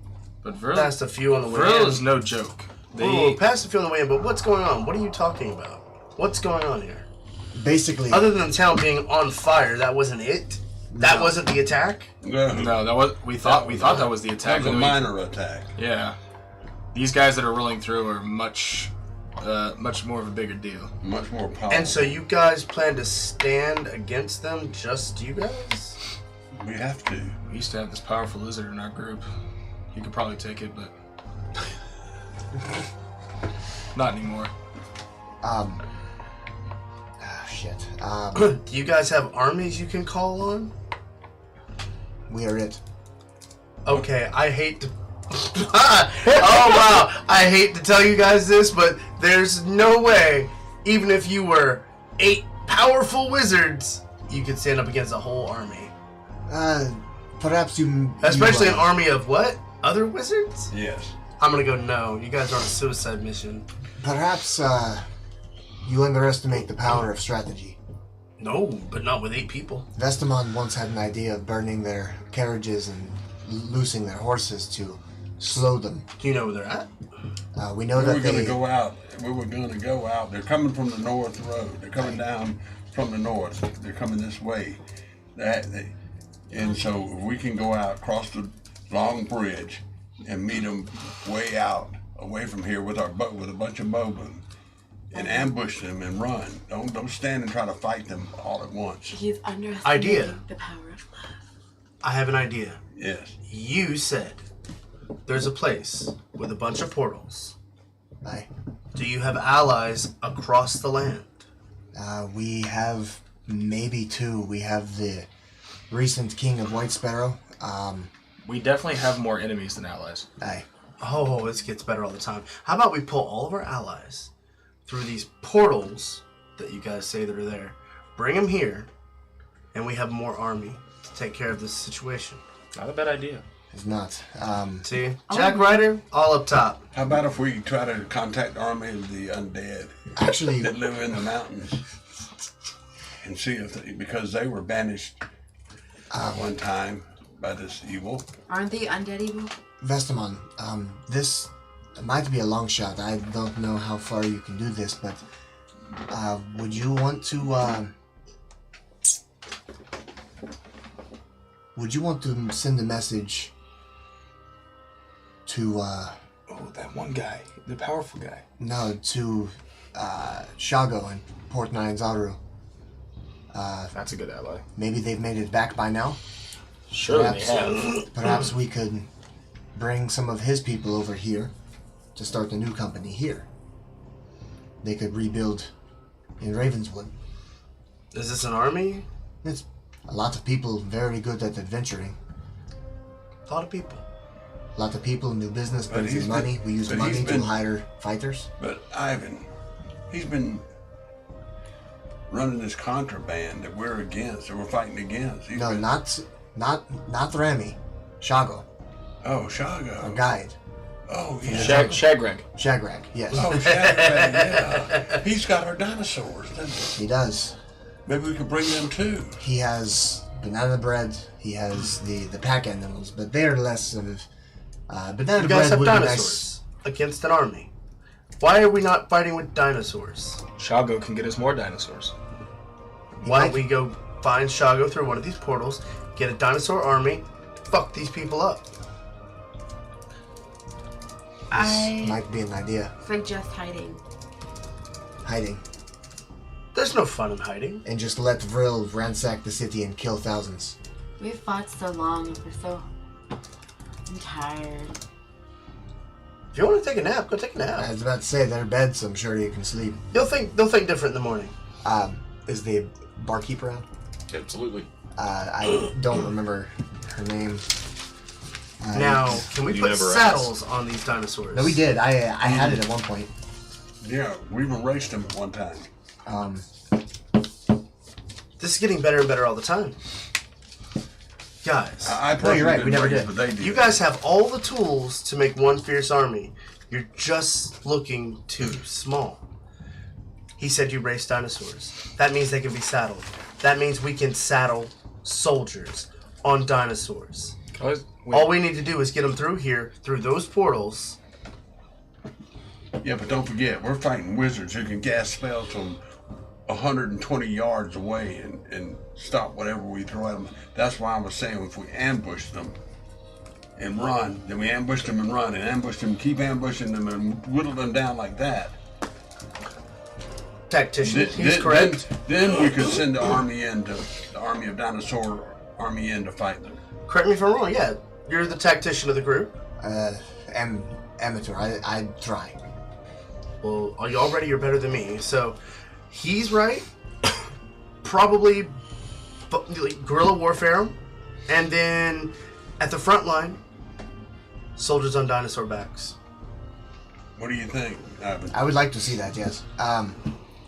But Vril Passed a few on the way in. is no joke. Whoa, passed a few on the way in, but what's going on? What are you talking about? What's going on here? Basically, Other than the town being on fire, that wasn't it? That wasn't the attack? No, that was we thought that was the That attack. was a and we- minor attack. Yeah, these guys that are rolling through are much more of a bigger deal. Much more powerful. And so you guys plan to stand against them, just you guys? we have to. We used to have this powerful lizard in our group. You could probably take it, but not anymore. shit. Do you guys have armies you can call on? We are it. Okay, I hate to... oh wow, I hate to tell you guys this, but there's no way, even if you were 8 powerful wizards, you could stand up against a whole army. Perhaps you... Especially you, an army of what? Other wizards? Yes. I'm gonna go no. You guys are on a suicide mission. Perhaps, you underestimate the power of strategy. No, but not with 8 people. Vestamon once had an idea of burning their carriages and loosing their horses to slow them. Do you know where they're at? We know We that were going they... to go out. We were going to go out. They're coming from the north road. They're coming down from the north. They're coming this way. And so if we can go out, cross the long bridge, and meet them way out, away from here with our boat, with a bunch of bowmen, and ambush them and run. Don't stand and try to fight them all at once. He's underestimating Idea. the power of love. I have an idea. Yes. You said there's a place with a bunch of portals. Aye. Do you have allies across the land? We have maybe 2. We have the recent king of White Sparrow. We definitely have more enemies than allies. Aye. Oh, this gets better all the time. How about we pull all of our allies through these portals that you guys say that are there, bring them here, and we have more army to take care of this situation. Not a bad idea. It's not. See? Jack Ryder, all up top. How about if we try to contact the army of the undead Actually, that live in the mountains and see if because they were banished one time by this evil. Aren't the undead evil? Vestamon, this might be a long shot. I don't know how far you can do this, but would you want to send a message to Oh, that one guy. The powerful guy. to Shago and Port Nyanzaru? That's a good ally. Maybe they've made it back by now. Sure they Perhaps, have. perhaps we could bring some of his people over here to start a new company here. They could rebuild in Ravenswood. Is this an army? It's a lot of people very good at adventuring. A lot of people. A lot of people in new business But brings he's in money. been- We use but money he's to been- hire fighters. But Ivan, he's been running this contraband that we're against, that we're fighting against. He's No, been, not Remy. Shago, Oh, our Shago. guide. Oh, yeah. Shagrag. Shagrag, yes. Oh, Shagrag, yeah. He's got our dinosaurs, doesn't He does. he? Maybe we could bring them too. He has banana bread. He has the pack animals, but they're less of banana You bread guys have would be dinosaurs against an army. Why are we not fighting with dinosaurs? Shago can get us more dinosaurs. Why don't we go find Shago through one of these portals, get a dinosaur army, fuck these people up? Nice. Might be an idea. Suggest hiding. Hiding. There's no fun in hiding. And just let Vril ransack the city and kill thousands. We've fought so long and we're so... I'm tired. If you want to take a nap, go take a I nap. was about to say they're bed, so I'm sure you can sleep. They'll think different in the morning. Is the barkeeper on? Absolutely. I don't remember her name. Now, can we You put never saddles on these dinosaurs? No, we did. I had it at one point. Yeah, we've erased them at one time. This is getting better and better all the time. Guys, I No, you're right, we personally never didn't did. raise, but they did. you guys have all the tools to make one fierce army. You're just looking too small. He said you race dinosaurs. That means they can be saddled. That means we can saddle soldiers on dinosaurs. All we need to do is get them through here, through those portals. Yeah, but don't forget, we're fighting wizards who can cast spells from 120 yards away and stop whatever we throw at them. That's why I was saying if we ambush them and run, then we ambush them and run, and ambush them, keep ambushing them, and whittle them down like that. Tactician, he's correct. Then we could send the army the army of dinosaur army in to fight them. Correct me if I'm wrong, yeah. You're the tactician of the group. Amateur. I try. Well, are you already? You're better than me. So, he's right. Probably guerrilla warfare, and then at the front line, soldiers on dinosaur backs. What do you think, Ivan? I would like to see that. Yes.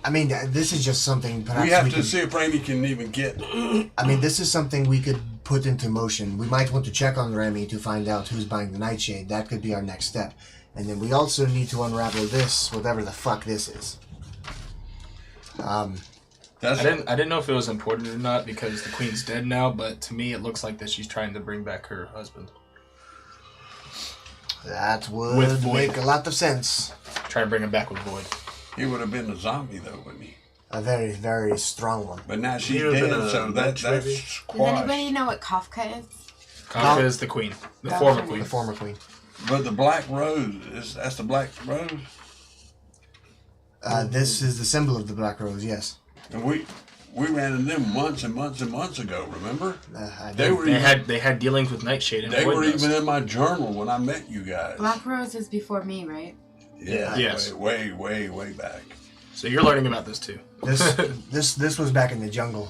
I mean, this is just something. Perhaps We have to could, see if Raimi can even get. I mean, this is something we could put into motion. We might want to check on Remy to find out who's buying the Nightshade. That could be our next step. And then we also need to unravel this, whatever the fuck this is. That's I didn't know if it was important or not because the queen's dead now, but to me it looks like that she's trying to bring back her husband. That would With Void. make a lot of sense. Trying to bring him back with Void. he would have been a zombie though, wouldn't he? A very, very strong one. But now she's He would have dead, been a so witch, that's maybe? Does anybody squashed. know what Kafka is? Kafka is the queen. The Kafka. former The queen. former queen. But the Black Rose that's the Black Rose. This is the symbol of the Black Rose, yes. And we ran into them months and months and months ago, remember? They were They had dealings with Nightshade and They Void were Dust. even in my journal when I met you guys. Black Rose is before me, right? Yeah. Yes. Way back. So you're learning about this too. This was back in the jungle.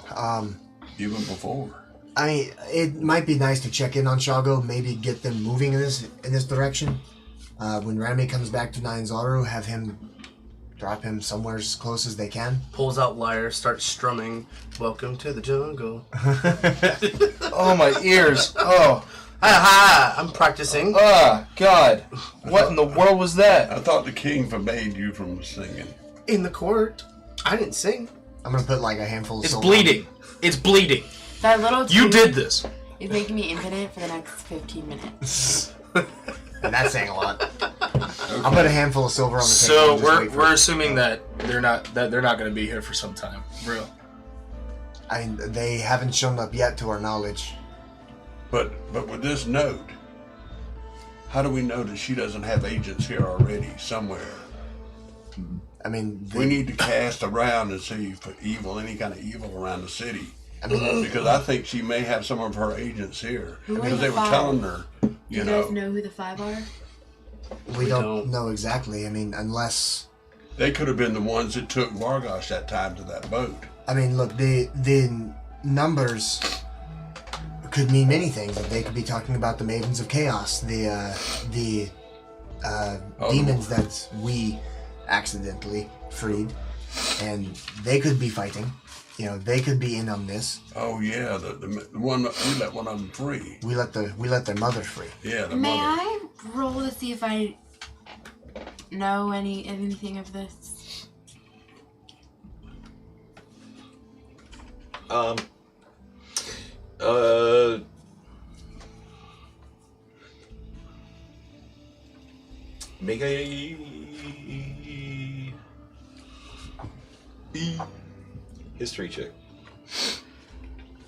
Even before. I mean, it might be nice to check in on Shago, maybe get them moving in this direction. When Rami comes back to Nine Zaru, have him drop him somewhere as close as they can. Pulls out lyre, starts strumming. Welcome to the jungle. Oh, my ears. Oh. Ha! I'm practicing. Oh, God. What in the world was that? I thought the king forbade you from singing. In the court. I didn't sing. I'm gonna put like a handful of It's silver. bleeding. It's bleeding. That little You tube did this. is making me impotent for the next 15 minutes. And that's saying a lot. I'll put a handful of silver on the table. So and just wait for we're it. assuming that they're not going to be here for some time. Real. I mean, they haven't shown up yet to our knowledge. But with this note, how do we know that she doesn't have agents here already somewhere? I mean, We need to cast around and see for any kind of evil around the city. I mean, Because I think she may have some of her agents here. Who are Because the they were five? telling her, Do you you guys know who the 5 are? we don't don't. know exactly. I mean, unless they could have been the ones that took Vargosh that time to that boat. I mean, look, the numbers could mean many things. They could be talking about the Mavens of Chaos, the demons that we accidentally freed, and they could be fighting. You know, they could be in on this. Oh yeah, the one we let one of them free. We let their mother free. Yeah, the May mother. I roll to see if I know anything of this? Make a history check.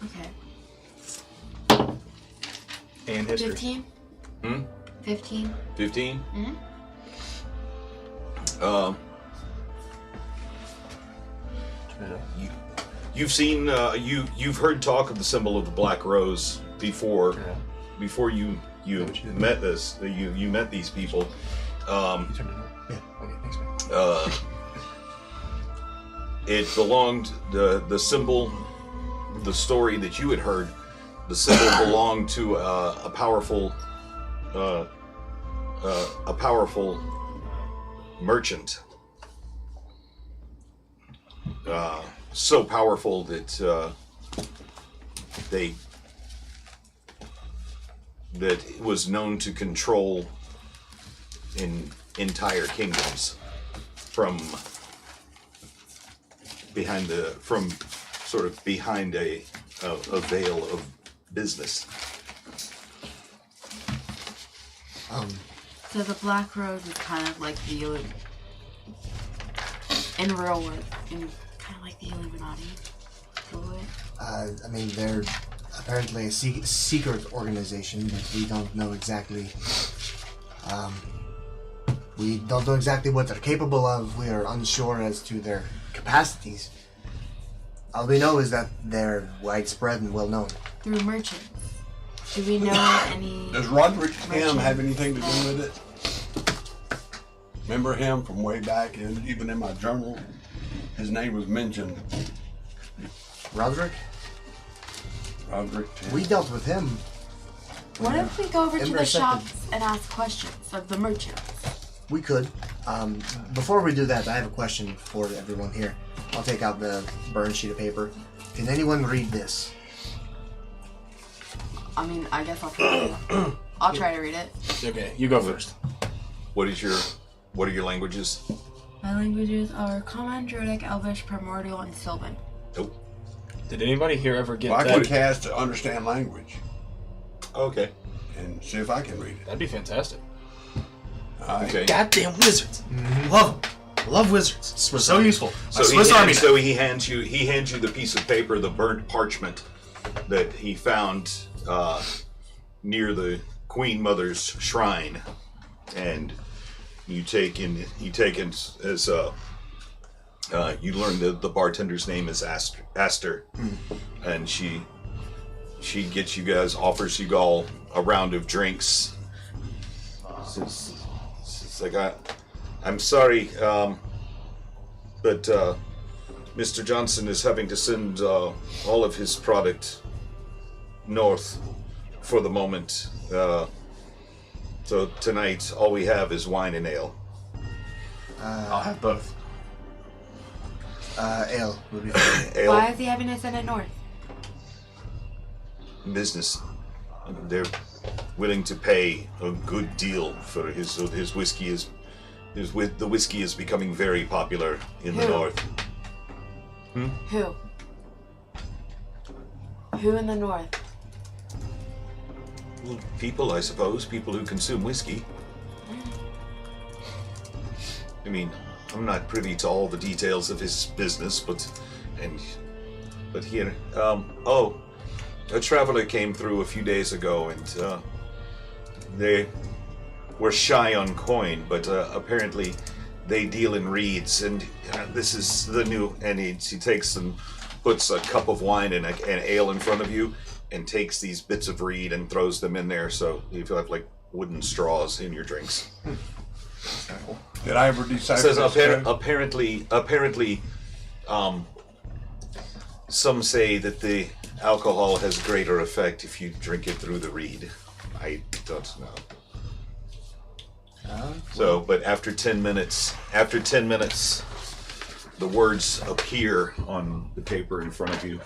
Okay. And history. 15? Hmm? 15? 15. Mhm. You've seen you've heard talk of the symbol of the Black Rose before. Yeah. Before you met you met these people. You turned it on. Yeah. Okay. Thanks, man. It belonged the symbol, the story that you had heard. The symbol belonged to a powerful merchant. So powerful that that it was known to control entire kingdoms from behind a veil of business. So the Black Rose is kind of like the in real world, kind of like the Illuminati. I mean, they're apparently a secret organization, but we don't know exactly. We don't know exactly what they're capable of. We are unsure as to their capacities. All we know is that they're widespread and well known. Through merchants. Do we know any? Does Roderick M merchants? have anything to do with it? Remember him from way back, and even in my journal, his name was mentioned. Roderick? Roderick M. We dealt with him. What if we go over to the Intersected. shops and ask questions of the merchants? We could. Before we do that, I have a question for everyone here. I'll take out the burned sheet of paper. Can anyone read this? I mean, I guess I'll try to read it. Okay, you go first. What are your languages? My languages are Common, Druidic, Elvish, Primordial, and Sylvan. Nope. Did anybody here ever get Well, I that? could cast to understand language Okay. and see if I can read it. That'd be fantastic. Okay. Goddamn wizards! Love them. Love wizards. It's so useful. So Swiss Army. he hands you the piece of paper, the burnt parchment that he found near the Queen Mother's shrine, and you take it as You learn that the bartender's name is Aster, and she gets you guys, offers you all a round of drinks. It's like, I'm sorry, but Mr. Johnson is having to send all of his product north for the moment. So tonight, all we have is wine and ale. I'll have both. Ale would be fine. Ale, Why is he having to send it north? business. They're willing to pay a good deal for his whiskey. The whiskey is becoming very popular in the Who? north. Who? Who in the north? Well, people, I suppose, people who consume whiskey. I mean, I'm not privy to all the details of his business, but here, a traveler came through a few days ago, and they were shy on coin, but apparently they deal in reeds, and this is the new. And he takes and puts a cup of wine and an ale in front of you, and takes these bits of reed and throws them in there, so you have like wooden straws in your drinks. Did I ever It decipher says this code? apparently, some say that the alcohol has greater effect if you drink it through the reed. I don't know. So, but after 10 minutes, the words appear on the paper in front of you.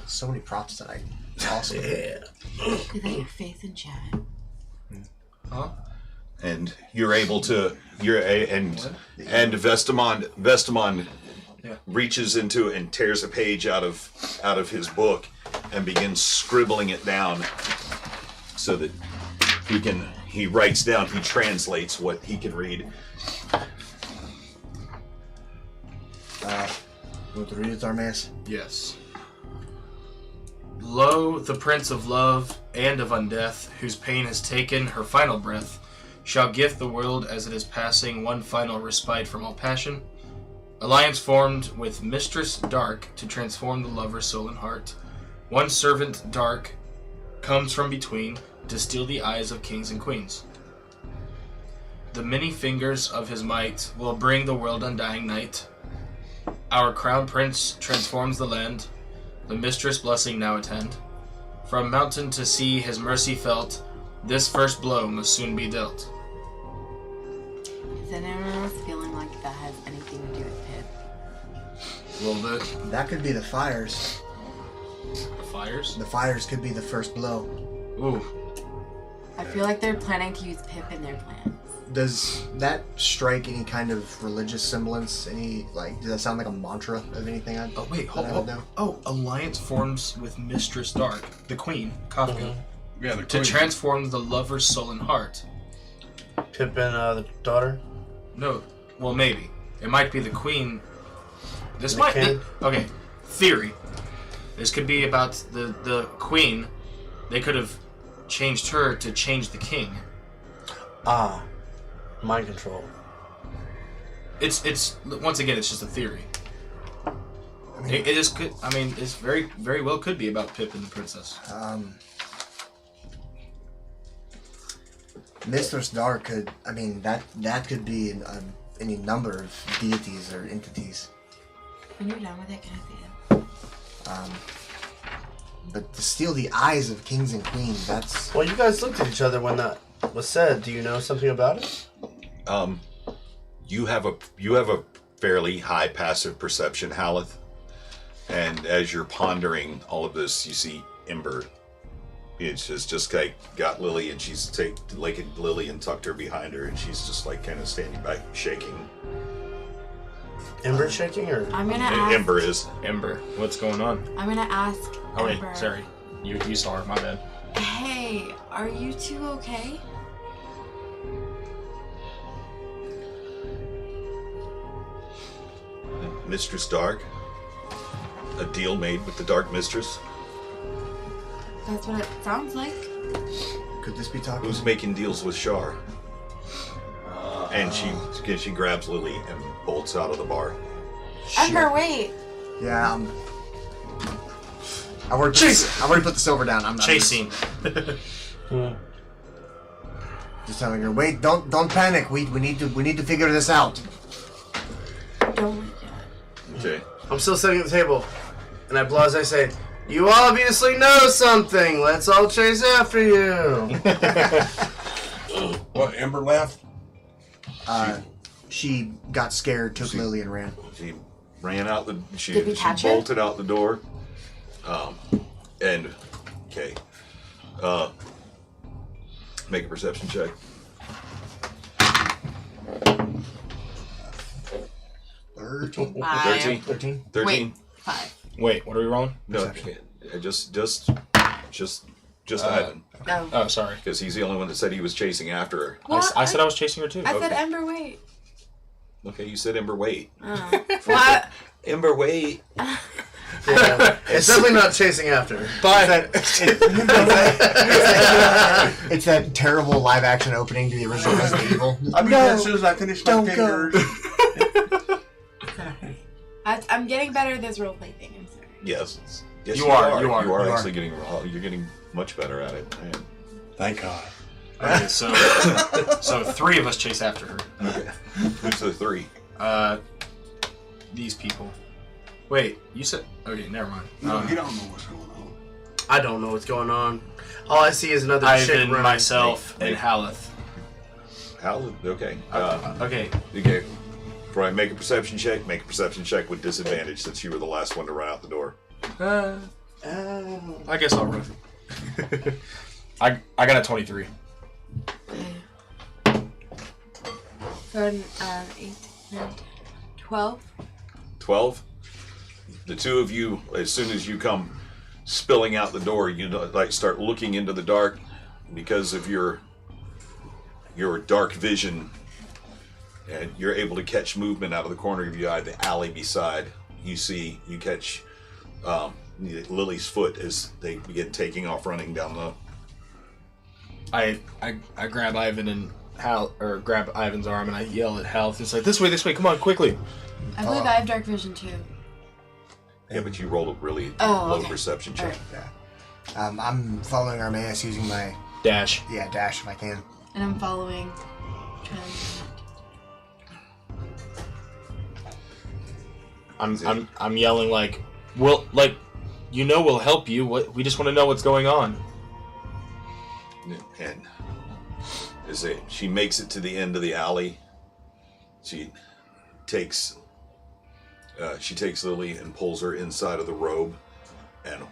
So many props tonight. Awesome. Yeah. Is that your face in chat? And you're able to, and Vestamon reaches into and tears a page out of his book and begins scribbling it down so that he writes down, he translates what he can read. Want to read it, Armaeus? Yes. Lo, the Prince of Love and of Undeath, whose pain has taken her final breath, shall gift the world as it is passing one final respite from all passion. Alliance formed with Mistress Dark to transform the lover's soul and heart. One servant Dark comes from between to steal the eyes of kings and queens. The many fingers of his might will bring the world undying night. Our crown prince transforms the land. The mistress blessing now attend. From mountain to sea his mercy felt. This first blow must soon be dealt. Is anyone else feeling like that has anything to do with Pip? A little bit. That could be the fires. The fires? The fires could be the first blow. Ooh. I feel like they're planning to use Pip in their plans. Does that strike any kind of religious semblance? Does that sound like a mantra of anything? Oh wait, hold I would on. know? Oh, alliance forms with Mistress Dark, the queen, Kafka, Yeah, the to queen. transform the lover's soul and heart. Pip and the daughter. No, well maybe. It might be the queen. This The might king? okay. Theory. This could be about the queen. They could have changed her to change the king. Ah, mind control. It's once again, it's just a theory. It is could. I mean, it's very well could be about Pip and the princess. Mistress Dark could. I mean, that could be any number of deities or entities. When you're done with it, can I see it? But to steal the eyes of kings and queens, that's Well, you guys looked at each other when that was said. Do you know something about it? You have a fairly high passive perception, Haleth, and as you're pondering all of this, you see Ember. It's just like got Lily, and she's taken Lily and tucked her behind her, and she's just like kind of standing by, shaking. Ember shaking or? I'm gonna ask. Ember is. Ember, what's going on? I'm gonna ask. Oh wait, Ember, sorry. You saw her. My bad. Hey, are you two okay? Mistress Dark. A deal made with the Dark Mistress. That's what it sounds like. could this be talking? Who's making deals with Shar? And she grabs Lily and bolts out of the bar. Ember, wait. Yeah. I've already put the silver down. I'm Chasing. Just telling her, wait, don't panic. We need to figure this out. Don't. Okay. I'm still sitting at the table, and I blase say, "You obviously know something. Let's all chase after you." What, Ember left? She got scared, took Lily, and ran. She ran out Did we she catch her? bolted out the door. And okay. Make a perception check. 13. 13. Wait, 5. Wait, what are we rolling? No, Perception. just Ivan, No. Oh, sorry. because he's the only one that said he was chasing after her. What? I said I was chasing her too. I said okay. Ember, wait. Okay, you said Ember, wait. Oh. What? Ember, wait. Yeah. It's definitely not chasing after her. It's that terrible live action opening to the original Resident Evil. I'll be there as soon as I finish my don't fingers. I'm getting better at this roleplay thing. I'm sorry. Yes. Yes, You are. You are actually getting. You're getting much better at it. Man. Thank God. Okay, so 3 of us chase after her. Okay. Who's the 3? These people. Wait, you said... Okay, never mind. No, you don't know what's going on. I don't know what's going on. All I see is another chick Ivan, running. myself, and Haleth. Hal? Okay. Okay. Okay. Brian, make a perception check. Make a perception check with disadvantage since you were the last one to run out the door. I guess I'll run. I got a 23. So, 8, 9, 12. 12. The two of you, as soon as you come spilling out the door, you like start looking into the dark because of your dark vision, and you're able to catch movement out of the corner of your eye. The alley beside you catch Lily's foot as they begin taking off running down the. I grab Ivan and grab Ivan's arm and I yell at Haleth. It's like, this way, come on, quickly. I believe I have dark vision too. Yeah, but you rolled a really Oh, low okay. perception check. Yeah. I'm following Armaeus using my Dash. dash if I can. And I'm following. I'm yelling like, we'll help you. We just want to know what's going on. And she makes it to the end of the alley. She takes Lily and pulls her inside of the robe, and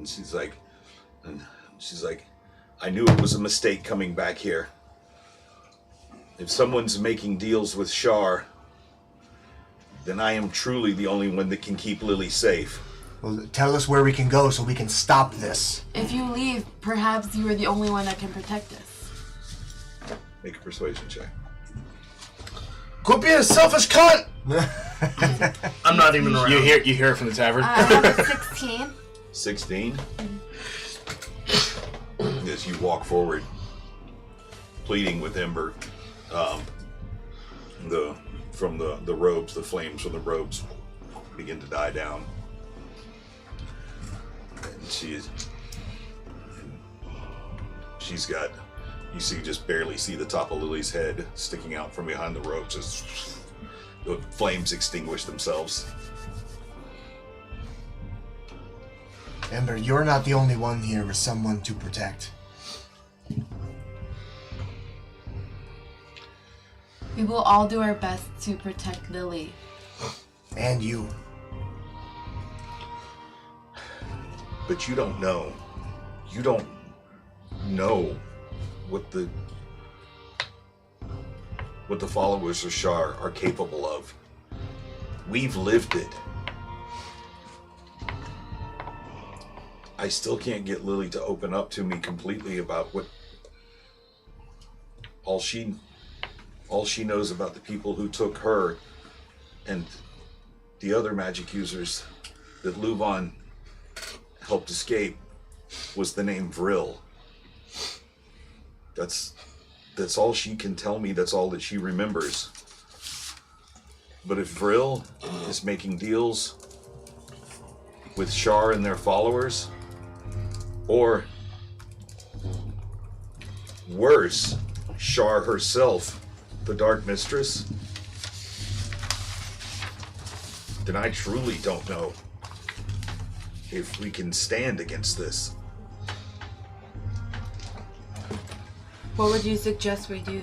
she's like, I knew it was a mistake coming back here. If someone's making deals with Shar, then I am truly the only one that can keep Lily safe. Well, tell us where we can go so we can stop this. If you leave, perhaps you are the only one that can protect us. Make a persuasion check. Quit being a selfish cunt! I'm not even around. You hear it from the tavern. I have a 16. 16. As you walk forward, pleading with Ember, from the robes, the flames from the robes begin to die down, and she's got. You just barely see the top of Lily's head sticking out from behind the ropes as the flames extinguish themselves. Ember, you're not the only one here with someone to protect. We will all do our best to protect Lily. And you. But you don't know. You don't know what the followers of Shar are capable of. We've lived it. I still can't get Lily to open up to me completely about what all she knows about the people who took her and the other magic users that Luvan helped escape was the name Vril. That's That's all she can tell me. That's all that she remembers. But if Vril is making deals with Shar and their followers, or worse, Shar herself, the Dark Mistress, then I truly don't know if we can stand against this. What would you suggest we do?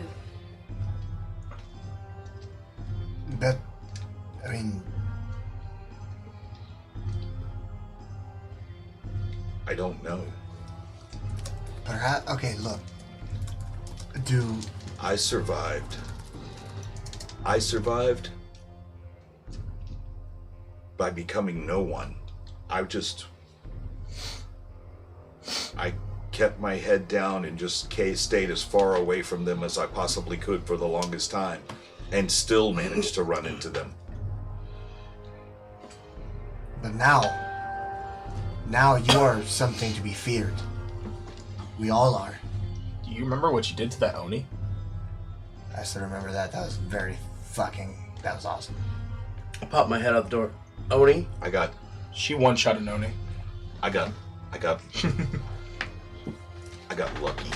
I don't know. Perhaps. Okay, look. I survived. I survived by becoming no one. I kept my head down and just stayed as far away from them as I possibly could for the longest time, and still managed to run into them. But now you are something to be feared. We all are. Do you remember what you did to that Oni? I still remember that. That was that was awesome. I popped my head out the door. Oni? She one-shot an Oni. I got lucky.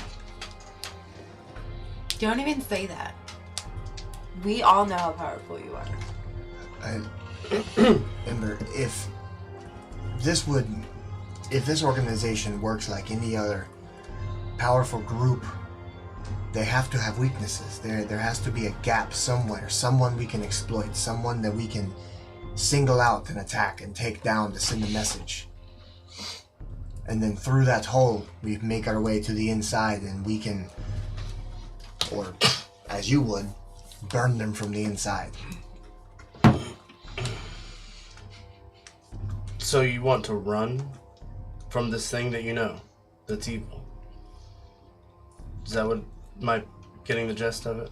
Don't even say that. We all know how powerful you are. Ember, if this organization works like any other powerful group, they have to have weaknesses. There has to be a gap somewhere, someone we can exploit, someone that we can single out and attack and take down to send a message. And then through that hole, we make our way to the inside and we can, or as you would, burn them from the inside. So you want to run from this thing that you know that's evil? Is that what, am I getting the gist of it?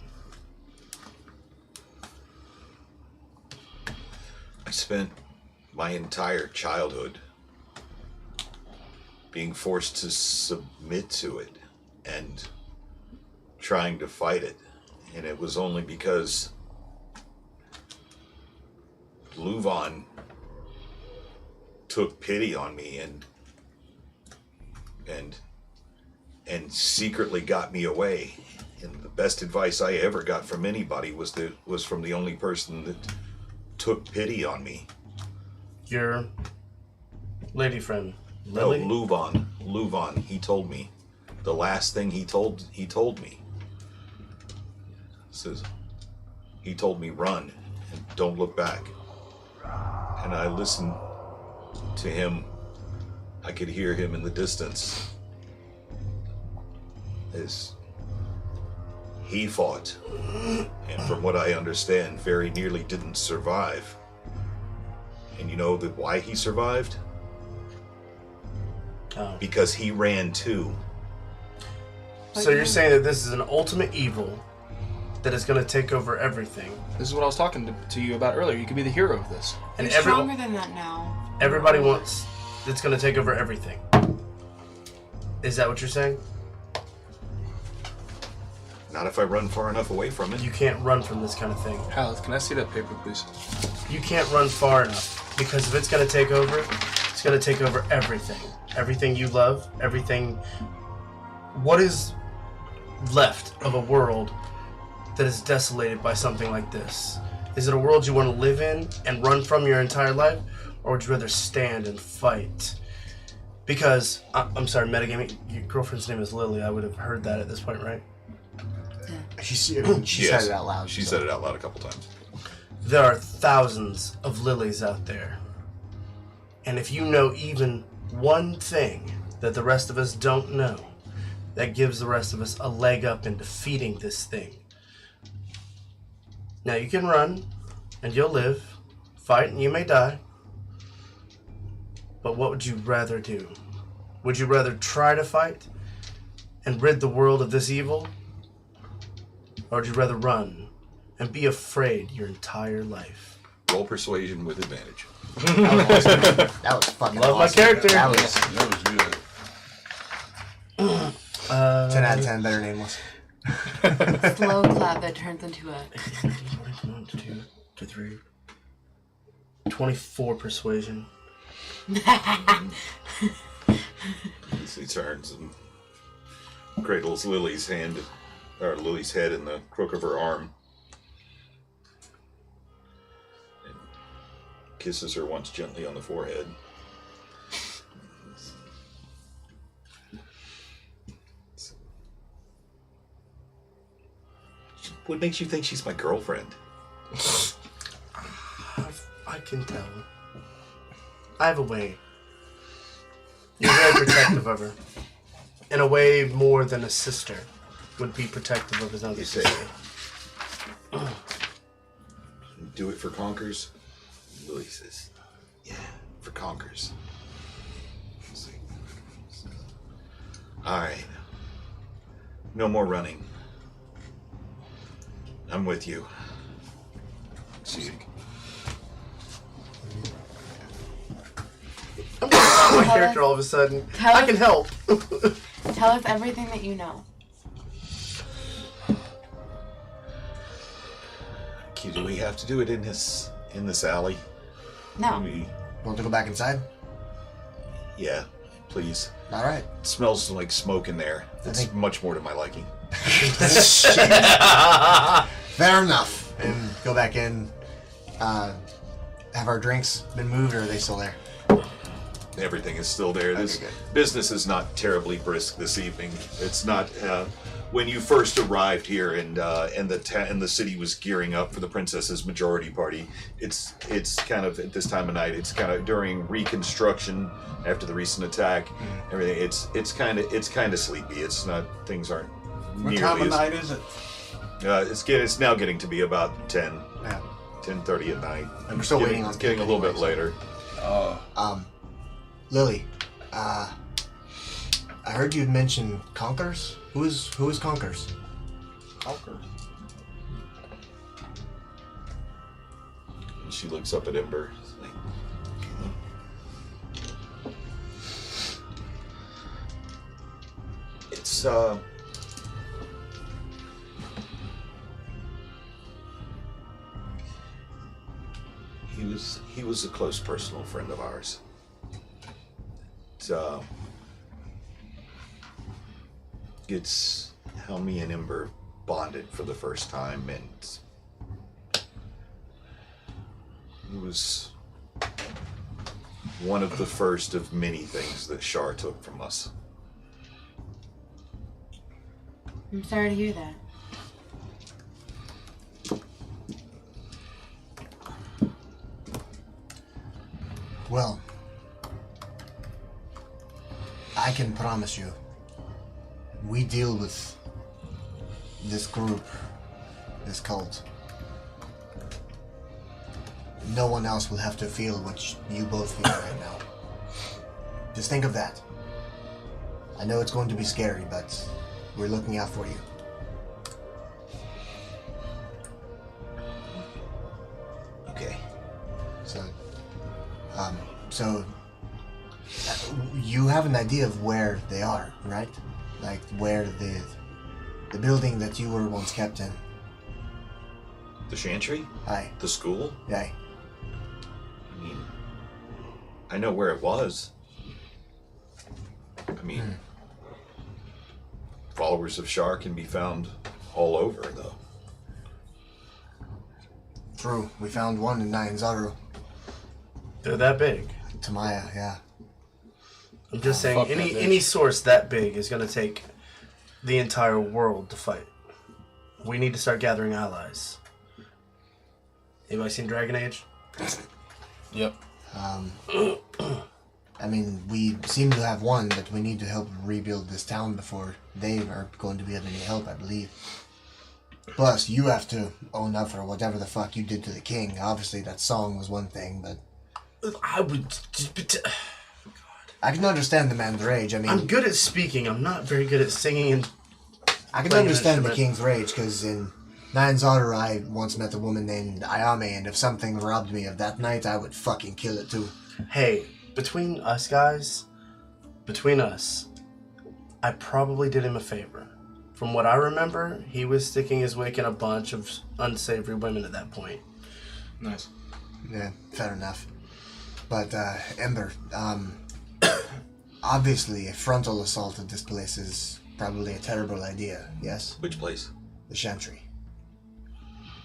I spent my entire childhood being forced to submit to it and trying to fight it. And it was only because Luvan took pity on me and secretly got me away. And the best advice I ever got from anybody was from the only person that took pity on me. Your lady friend, Lily? No, Luvan. He told me. The last thing he told me. He told me, run and don't look back. And I listened to him. I could hear him in the distance as he fought, and from what I understand, very nearly didn't survive. And you know why he survived? Oh. Because he ran too. So you're saying that this is an ultimate evil that is going to take over everything. This is what I was talking to you about earlier. You could be the hero of this. And You're stronger than that now. Everybody wants it's going to take over everything. Is that what you're saying? Not if I run far enough away from it. You can't run from this kind of thing. Hal, can I see that paper, please? You can't run far enough, because if it's going to take over, it's going to take over everything. Everything you love, everything. What is left of a world that is desolated by something like this? Is it a world you want to live in and run from your entire life, or would you rather stand and fight? Because, I'm sorry, metagaming, your girlfriend's name is Lily. I would have heard that at this point, right? She said it out loud. She said it out loud a couple times. There are thousands of Lilies out there. And if you know even one thing that the rest of us don't know, that gives the rest of us a leg up in defeating this thing. Now you can run, and you'll live, fight, and you may die. But what would you rather do? Would you rather try to fight and rid the world of this evil? Or would you rather run and be afraid your entire life? Roll persuasion with advantage. That was fucking Love my awesome. character. That was That was good. 10 out of 10, better nameless. Slow clap that turns into a. 1, 2, 3. 24 persuasion. As he turns and cradles Lily's head in the crook of her arm. And kisses her once gently on the forehead. What makes you think she's my girlfriend? I can tell. I have a way. You're very protective of her. In a way more than a sister would be protective of another You say. sister. Do it for Conkers? Lily says, yeah, for Conkers. Alright. No more running. I'm with you. See. I'm just my character all of a sudden. I can help. Tell us everything that you know. Do we have to do it in this alley? No. Want to go back inside? Yeah, please. All right. It smells like smoke in there. It's much more to my liking. Fair enough. And go back in. Have our drinks been moved, or are they still there? Everything is still there. This Okay, business is not terribly brisk this evening. It's not when you first arrived here and the city was gearing up for the princess's majority party. It's kind of at this time of night. It's kind of during reconstruction after the recent attack. Everything. It's kind of sleepy. It's not. Things aren't. What time of night is it? It's now getting to be about 10. Yeah. 10:30 at night. And we're still waiting on. It's getting a little bit later. Lily, I heard you'd mention Conkers. Who is Conkers? Conkers. And she looks up at Ember. It's he was a close personal friend of ours. It's how me and Ember bonded for the first time, and it was one of the first of many things that Shar took from us. I'm sorry to hear that. Well, I can promise you, we deal with this group, this cult. No one else will have to feel what you both feel right now. Just think of that. I know it's going to be scary, but we're looking out for you. Okay. So, you have an idea of where they are, right? Like where the building that you were once kept in. The Chantry? Aye. The school? Aye. I mean, I know where it was. I mean, followers of Shar can be found all over, though. True. We found one in Nyanzaru. They're that big. Tamaya, yeah. I'm just saying, fuck that bitch. any source that big is going to take the entire world to fight. We need to start gathering allies. Anybody seen Dragon Age? Yep. I mean, we seem to have one, but we need to help rebuild this town before they are going to be of any help, I believe. Plus, you have to own up for whatever the fuck you did to the king. Obviously, that song was one thing, but I would... I can understand the man's rage. I mean, I'm good at speaking. I'm not very good at singing and... I can playing an understand the instrument. king's rage, because in Nyanzaru, I once met a woman named Ayame, and if something robbed me of that night, I would fucking kill it too. Hey, between us guys, between us, I probably did him a favor From what I remember, he was sticking his wick in a bunch of unsavory women at that point. Nice. Yeah, fair enough. But, Ember, obviously a frontal assault of this place is probably a terrible idea, yes? Which place? The Chantry.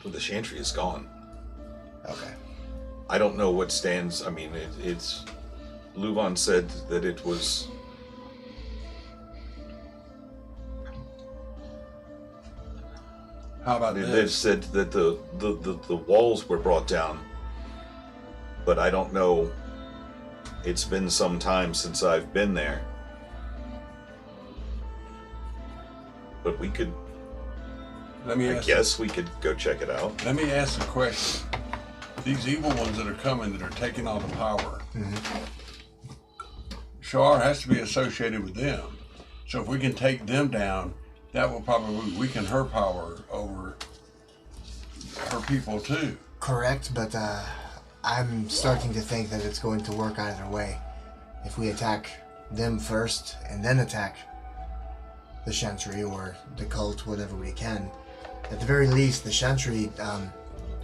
Well, the Chantry is gone. Okay. I don't know what stands. I mean, it's. Luvan said that it was. How about They this? said that the walls were brought down, but I don't know. It's been some time since I've been there. But we could. Let me I ask. guess we could go check it out. Let me ask a question. These evil ones that are coming, that are taking all the power, Shar has to be associated with them. So if we can take them down, that will probably weaken her power over her people too. Correct, but I'm starting to think that it's going to work either way. If we attack them first and then attack the Chantry or the cult, whatever we can, at the very least, the Chantry,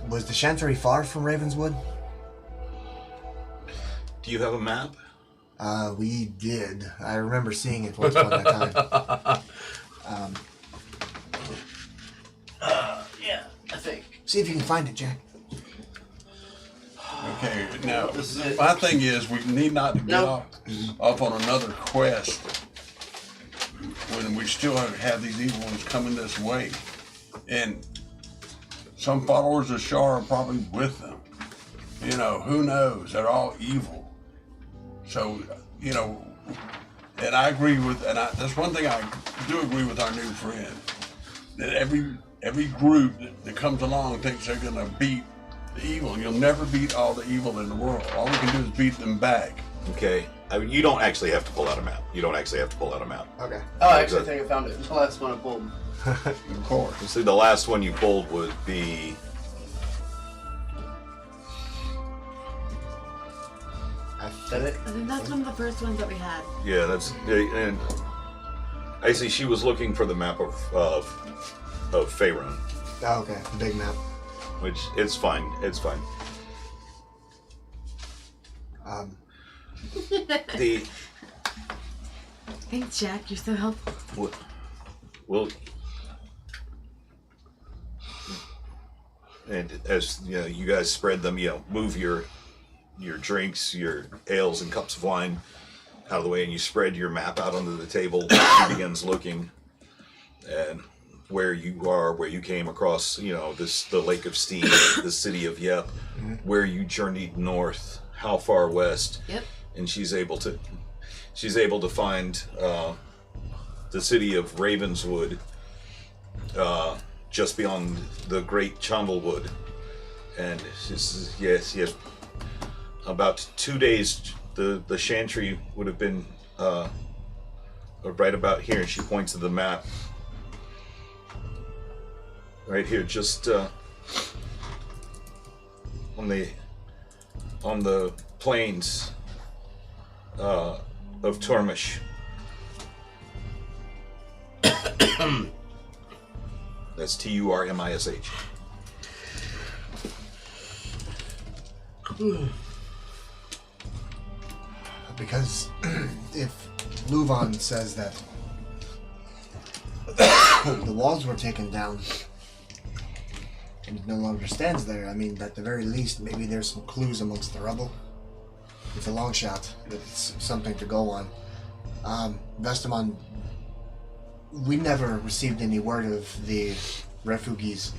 was the Chantry far from Ravenswood? Do you have a map? We did. I remember seeing it once upon a time. Yeah, I think. See if you can find it, Jack. Okay, now, This is it. my thing is, we need not to get No. off on another quest when we still have these evil ones coming this way. And some followers of Shar are probably with them. You know, who knows? They're all evil. So, you know, and I agree with, that's one thing I do agree with our new friend, that every group that comes along thinks they're going to beat the evil. You'll never beat all the evil in the world. All we can do is beat them back. Okay. I mean, you don't actually have to pull out a map. You don't actually have to pull out a map. Okay. Oh, I actually think I found it. The last one I pulled. Of course. You see, the last one you pulled would be. Is that it? I think that's one of the first ones that we had. Yeah, that's. And I see she was looking for the map of Faerun, Oh, okay. Big map. which it's fine. It's fine. The Thanks, Jack. You're so helpful. well, and as you know, you guys spread them. You know, move your drinks, your ales and cups of wine out of the way, and you spread your map out onto the table. She begins looking, and where you are, where you came across, you know, the Lake of Steam, the city of Yep, where you journeyed north, how far west. Yep. And she's able to find the city of Ravenswood, just beyond the Great Chandlewood, and she says, yes, about 2 days. The Chantry would have been right about here. And she points to the map, right here, just on the plains of Tormish. That's Turmish. Because if Luvan says that the walls were taken down and it no longer stands there, I mean, at the very least, maybe there's some clues amongst the rubble. It's a long shot, but it's something to go on. Vestamon, we never received any word of the refugees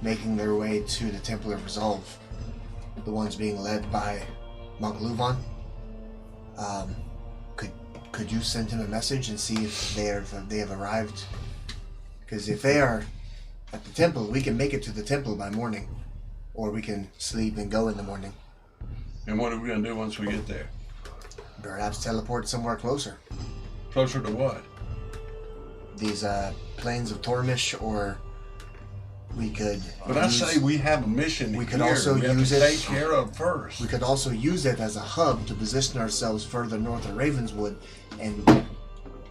making their way to the Temple of Resolve, the ones being led by Monk Luvan. Could you send him a message and see if they have arrived? Because if they are at the temple, we can make it to the temple by morning, or we can sleep and go in the morning. And what are we going to do once we get there? Perhaps teleport somewhere closer. Closer to what? These plains of Tormish, or we could. But I say we have a mission we could here also we have use to it- take care of first. We could also use it as a hub to position ourselves further north of Ravenswood, and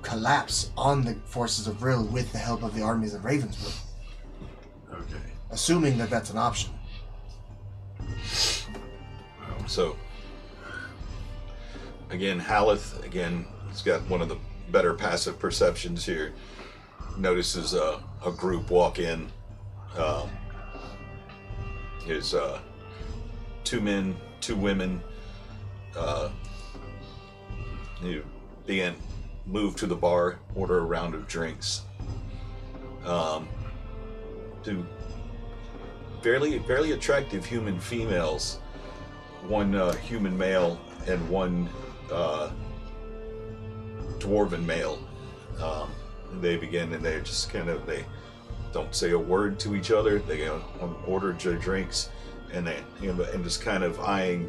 collapse on the forces of Vril with the help of the armies of Ravenswood. Okay. Assuming that that's an option. So, again, Haleth, he's got one of the better passive perceptions here. Notices a group walk in. There's 2 men, 2 women. You move to the bar, order a round of drinks. 2 fairly attractive human females. 1 human male and 1 dwarven male. They begin and they're just they don't say a word to each other. They order their drinks and they and just kind of eyeing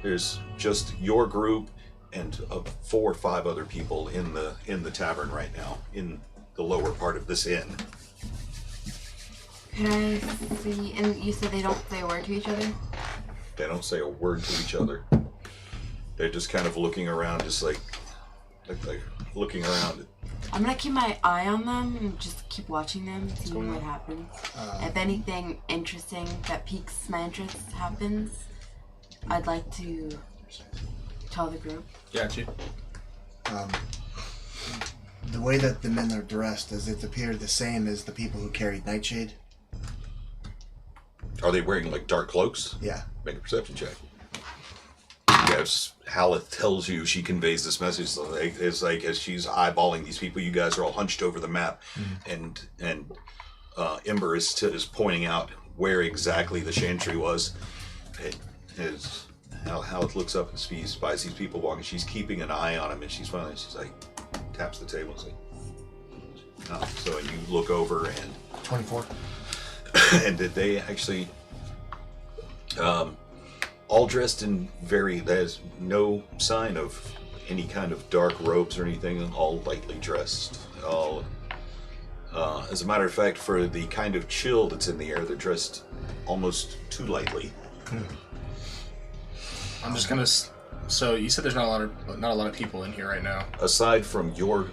there's just your group and 4 or 5 other people in the tavern right now in the lower part of this inn. Can I see? And you said they don't say a word to each other? They don't say a word to each other. They're just kind of looking around, just like looking around. I'm gonna keep my eye on them and just keep watching them, seeing what happens. If anything interesting that piques my interest happens, I'd like to tell the group. Got you. The way that the men are dressed, does it appear the same as the people who carried Nightshade? Are they wearing like dark cloaks? Yeah. Make a perception check. Yes, Haleth tells you, she conveys this message. It's like as she's eyeballing these people, you guys are all hunched over the map, and Ember is pointing out where exactly the chantry was. Haleth looks up and spies these people walking. She's keeping an eye on them, and she's like taps the table and so and you look over and 24. and did they actually all dressed in there's no sign of any kind of dark robes or anything, all lightly dressed. All as a matter of fact, for the kind of chill that's in the air, they're dressed almost too lightly. I'm just gonna. So you said there's not a lot of people in here right now. Aside from your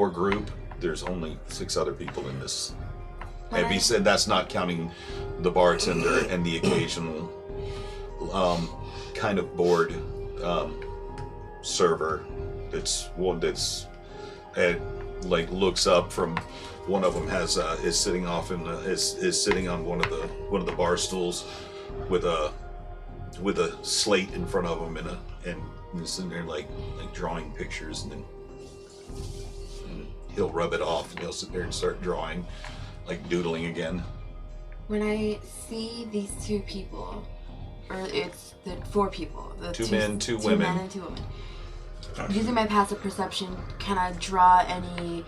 group, there's only 6 other people in this. And he said that's not counting the bartender and the occasional kind of bored server that's looks up from one of them is sitting off is sitting on one of the bar stools with a slate in front of him and he's sitting there like drawing pictures, and then he'll rub it off and he'll sit there and start drawing, like doodling again. When I see these 2 people, or it's the 4 people, the 2 men, 2 2 women. men and 2 women. Using my passive perception, can I draw any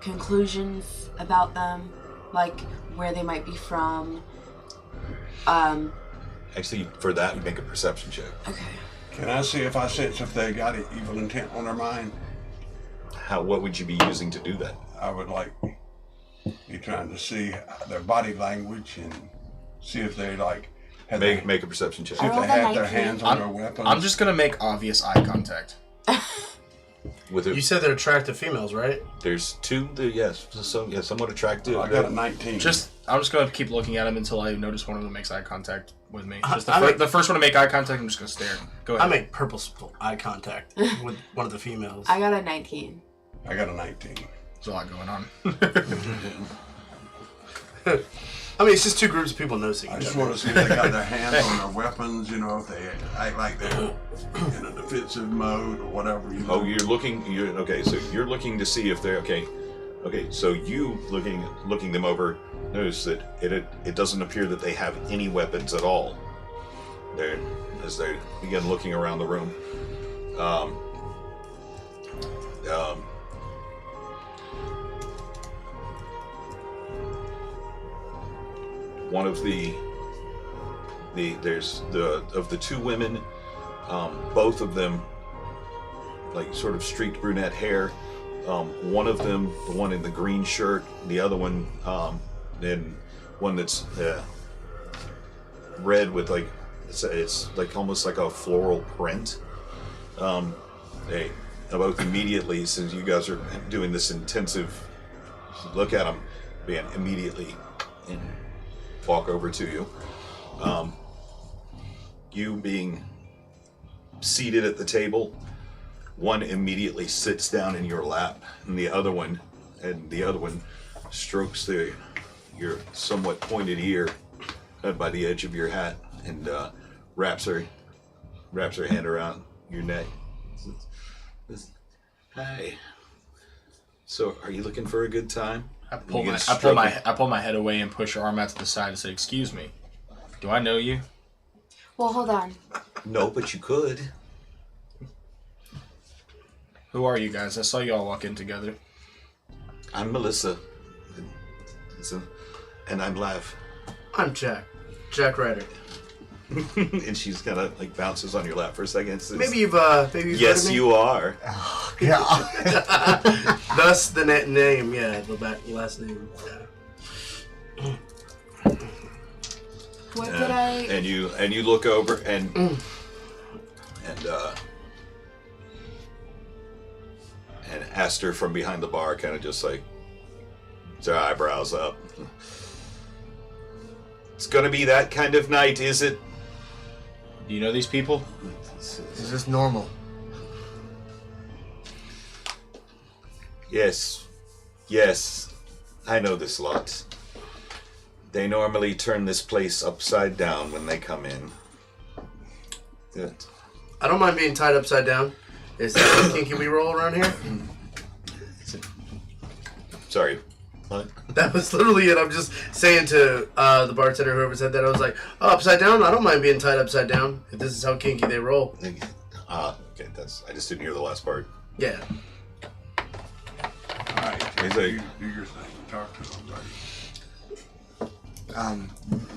conclusions about them, like where they might be from? Actually, for that, you make a perception check. Okay. Can I see if I sense if they got an evil intent on their mind? What would you be using to do that? I would be trying to see their body language and see if they have Make a perception check. see if they have their hands on their weapons. I'm just gonna make obvious eye contact. You said they're attractive females, right? There's 2, somewhat attractive. I got a 19. I'm just gonna keep looking at him until I notice one of them makes eye contact with me. Just I the first one to make eye contact, I'm just gonna stare. Go ahead. I make purposeful eye contact with one of the females. I got a 19. I got a 19. There's a lot going on. I mean, it's just 2 groups of people noticing each I just other. want to see if they got their hands on their weapons, if they act like they're in a defensive mode or whatever. Oh, so you're looking to see if they're okay. Okay, so you looking them over, notice that it doesn't appear that they have any weapons at all. As they begin looking around the room. One of the 2 women, both of them like sort of streaked brunette hair. One of them, the one in the green shirt, the other one, then one that's red with it's like almost like a floral print. both immediately, since you guys are doing this intensive look at them, being immediately and walk over to you. You being seated at the table, one immediately sits down in your lap, and the other one strokes your somewhat pointed ear by the edge of your hat and wraps her hand around your neck. Hi. So, are you looking for a good time? I pull my head away and push her arm out to the side and say, "Excuse me, do I know you?" Well, hold on. No, but you could. Who are you guys? I saw you all walk in together. I'm Melissa. And I'm Lav. I'm Jack. Jack Ryder. And she's kind of like bounces on your lap for a second. Says, Maybe you've yes, heard of me? you are. Yeah. Thus the name, yeah, the last name. Yeah. What did I? And you look over and Aster from behind the bar kind of just like puts her eyebrows up. It's gonna be that kind of night, is it? Do you know these people? Is this normal? Yes, I know this lot. They normally turn this place upside down when they come in. Good. I don't mind being tied upside down. Is that how kinky we roll around here? Sorry. What? That was literally it. I'm just saying to the bartender, whoever said that, I was like, oh, upside down? I don't mind being tied upside down. If this is how kinky they roll. Okay, I just didn't hear the last part. Yeah. Alright, He's do like- your thing. Talk to them, buddy.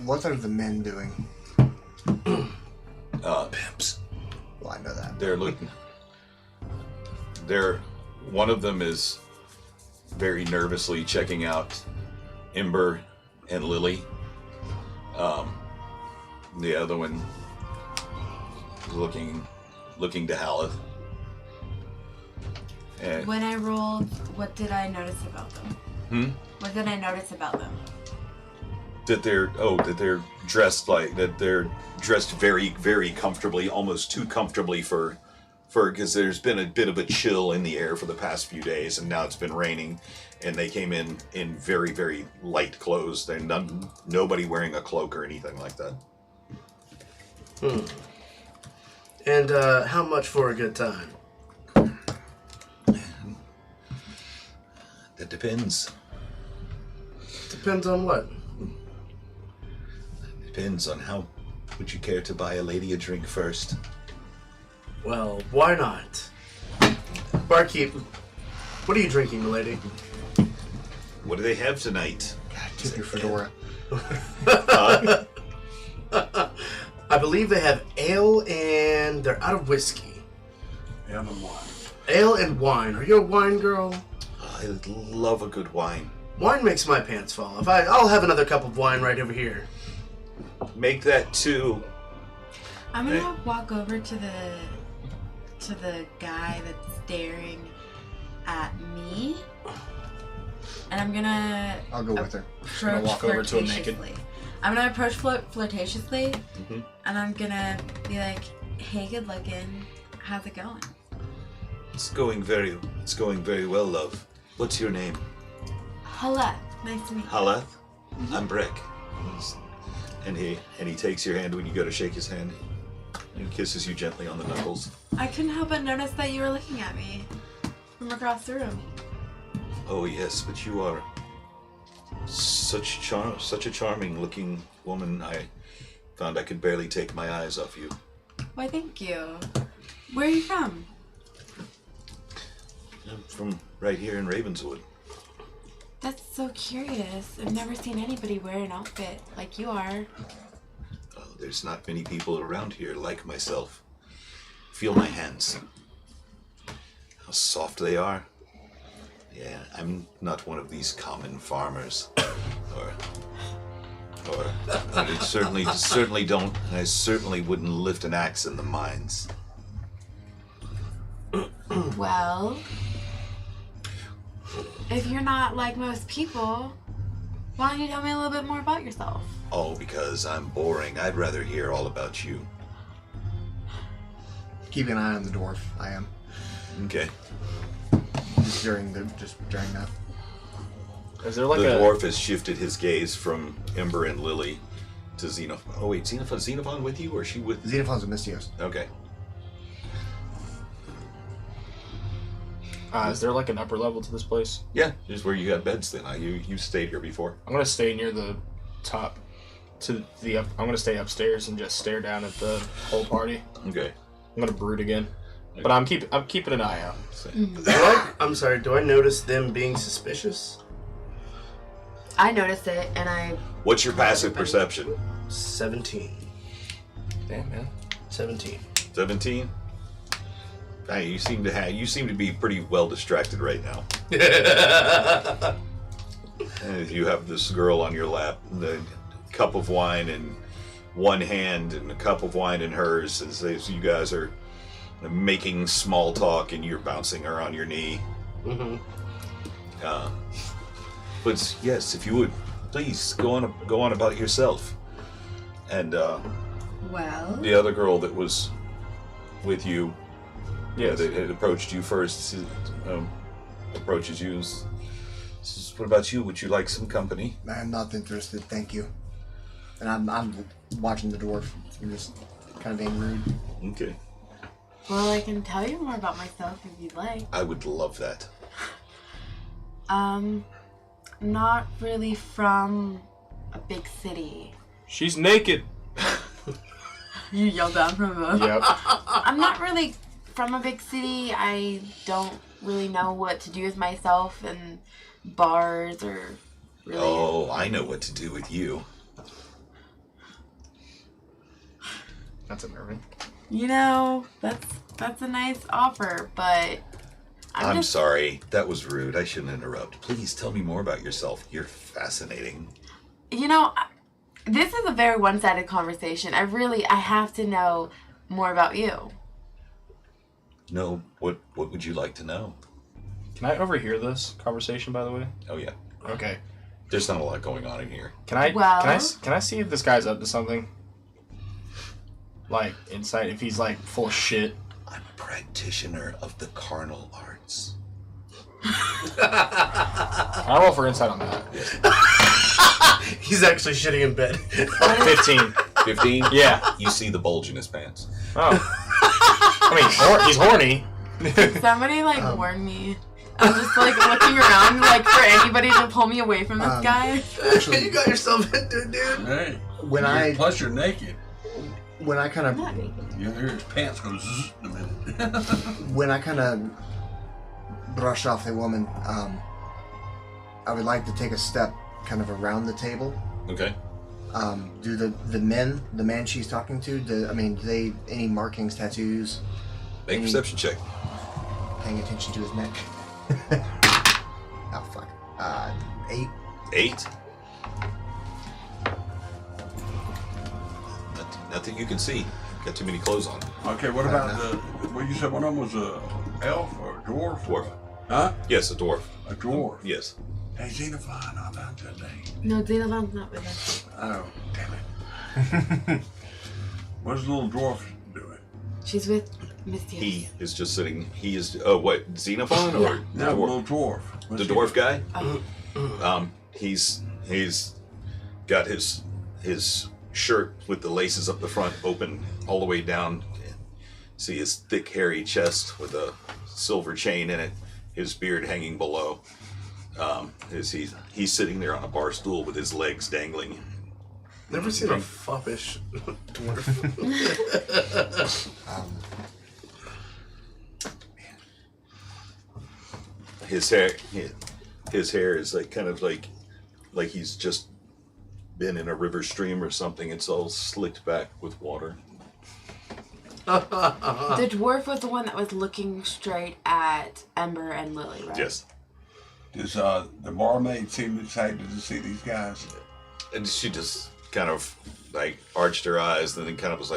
What are the men doing? Pimps. Well, I know that. They're looking. One of them is very nervously checking out Ember and Lily. The other one is looking to Haleth. And When I rolled, what did I notice about them? What did I notice about them? that they're dressed very, very comfortably, almost too comfortably for because there's been a bit of a chill in the air for the past few days, and now it's been raining, and they came in very, very light clothes. They're nobody wearing a cloak or anything like that. And how much for a good time? That depends. Depends on what. Depends on how. Would you care to buy a lady a drink first? Well, why not? Barkeep, what are you drinking, milady? What do they have tonight? God, keep your fedora. I believe they have ale and they're out of whiskey. The other one. Ale and wine. Are you a wine girl? I love a good wine. Wine makes my pants fall. I'll have another cup of wine right over here. Make that two. I'm gonna walk over to the guy that's staring at me, and I'm gonna. I'll go with her. Approach walk over to him naked. flirtatiously. I'm gonna approach flirtatiously, and I'm gonna be like, "Hey, good looking. How's it going?" It's going very well, love. What's your name? Hello, nice to meet you. Halath? I'm Breck. And he takes your hand when you go to shake his hand. And kisses you gently on the knuckles. I couldn't help but notice that you were looking at me from across the room. Oh yes, but you are such a charming looking woman. I found I could barely take my eyes off you. Why, thank you. Where are you from? I'm from right here in Ravenswood. That's so curious. I've never seen anybody wear an outfit like you are. Oh, there's not many people around here like myself. Feel my hands. How soft they are. Yeah, I'm not one of these common farmers. Or I certainly don't. I certainly wouldn't lift an axe in the mines. Well, if you're not like most people, why don't you tell me a little bit more about yourself? Oh, because I'm boring. I'd rather hear all about you. Keep an eye on the dwarf. I am. Okay. Just during that. Is there like The a dwarf has shifted his gaze from Ember and Lily to Xenophon. Oh wait, Xenophon with you, or is she with? Xenophon's a Mystios. Okay. is there like an upper level to this place? Yeah, here's where you got beds. Then you stayed here before. I'm gonna stay near the top. I'm gonna stay upstairs and just stare down at the whole party. Okay. I'm gonna brood again, but I'm keeping an eye out. I'm sorry, do I notice them being suspicious? I noticed it, and I. What's your passive perception? 17. Damn, man. 17. 17. Hey, you seem to be pretty well distracted right now. And you have this girl on your lap, the cup of wine in one hand and a cup of wine in hers, as you guys are making small talk, and you're bouncing her on your knee. Mm-hmm. But yes, if you would, please go on about yourself. And Well. the other girl that was with you, Yes. that had approached you first, approaches you. Says, what about you? Would you like some company? I'm not interested, thank you. And I'm watching the dwarf. I'm just kind of being rude. Okay. Well, I can tell you more about myself if you'd like. I would love that. Not really from a big city. She's naked. You yelled down from above. Yep. I'm not really from a big city. I don't really know what to do with myself in bars or really. Oh, I know what to do with you. That's unnerving. You know, that's a nice offer, but I'm just, sorry. That was rude. I shouldn't interrupt. Please tell me more about yourself. You're fascinating. You know, this is a very one-sided conversation. I have to know more about you. No, what would you like to know? Can I overhear this conversation, by the way? Oh yeah. Okay. There's not a lot going on in here. Can I Well- can I see if this guy's up to something? Like insight, if he's like full of shit. I'm a practitioner of the carnal arts. I'll roll for insight on that. He's actually shitting in bed. 15. 15? Yeah. You see the bulge in his pants. Oh. I mean, he's horny. Somebody warn me. I'm just looking around for anybody to pull me away from this guy. You got yourself into it, dude. Hey. Plus you're naked. When I kind I'm of not naked. You'll hear his pants go zzz in a minute. when I kind of brush off the woman, I would like to take a step kind of around the table. Okay. Do the man she's talking to, do they any markings, tattoos? Make a perception check. Paying attention to his neck. Oh fuck. 8. 8? Nothing you can see. Got too many clothes on. Okay, what about what you said one of them was a elf or a dwarf? Dwarf. Huh? Yes, a dwarf. A dwarf. Yes. Hey, Xenophon, I'm out today. No, Xenovan's not with us. Oh, damn it. What's the little dwarf doing? She's with Misty. He is just sitting. He is. Oh, what? Xenophon or No, dwarf? little dwarf. The What's he dwarf doing? guy. He's got his shirt with the laces up the front open all the way down. See his thick hairy chest with a silver chain in it. His beard hanging below. He's sitting there on a bar stool with his legs dangling. Never seen a foppish dwarf. His hair is kind of like he's just been in a river stream or something. It's all slicked back with water. The dwarf was the one that was looking straight at Ember and Lily, right? Yes. Does the barmaid seem excited to see these guys? And she just kind of arched her eyes and then kind of was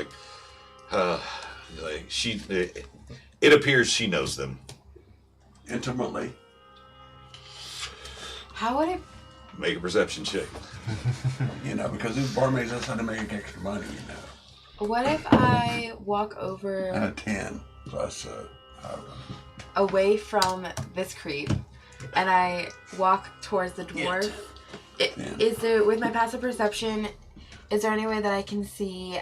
It appears she knows them. Intimately. How would it? Make a perception check. Because these barmaids knows how to make extra money, What if I walk over 10 plus, away from this creep, and I walk towards the dwarf? Is there, with my passive perception, is there any way that I can see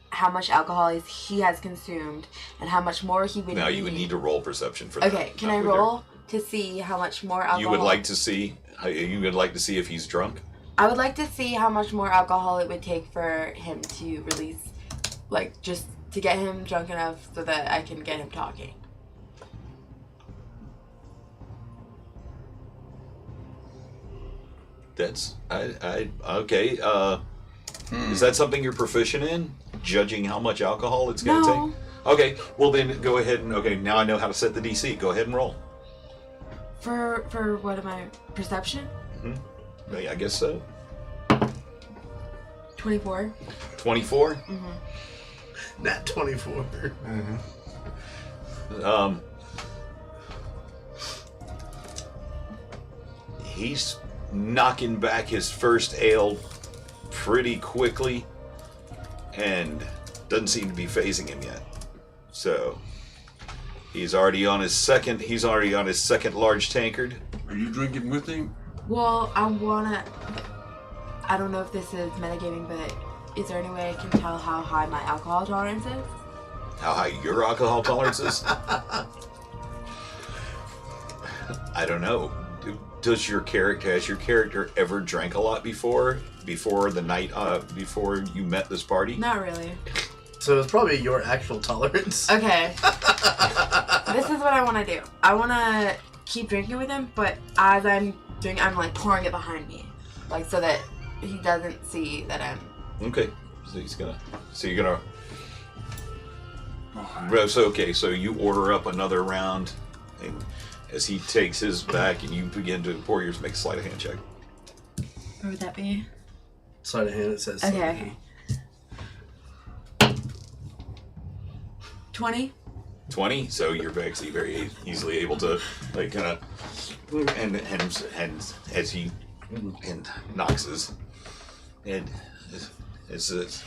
how much alcohol he has consumed and how much more he would need? Now you would need to roll perception for that. Okay, can I roll to see how much more alcohol? You would like to see if he's drunk? I would like to see how much more alcohol it would take for him to release, like, just to get him drunk enough so that I can get him talking. That's okay. Is that something you're proficient in? Judging how much alcohol it's going to take? Okay, well then go ahead and now I know how to set the DC. Go ahead and roll. For what am I? Perception? Mm-hmm. I guess so. 24. 24? Mm-hmm. Nat 24. Mm-hmm. He's knocking back his first ale pretty quickly and doesn't seem to be phasing him yet. So he's already on his second large tankard. Are you drinking with him? Well, I don't know if this is metagaming, but is there any way I can tell how high my alcohol tolerance is? How high your alcohol tolerance is? I don't know. Has your character ever drank a lot before the night before you met this party? Not really. So it's probably your actual tolerance. Okay. This is what I want to do. I want to keep drinking with him, but as I'm doing, I'm like pouring it behind me, like so that he doesn't see that I'm. Okay. So you're gonna. So you order up another round, and as he takes his back and you begin to pour yours, make a sleight of hand check. What would that be? Sleight of hand, it says. Okay. 20. 20. So you're actually very easily able to like kind of and as he knocks his and it's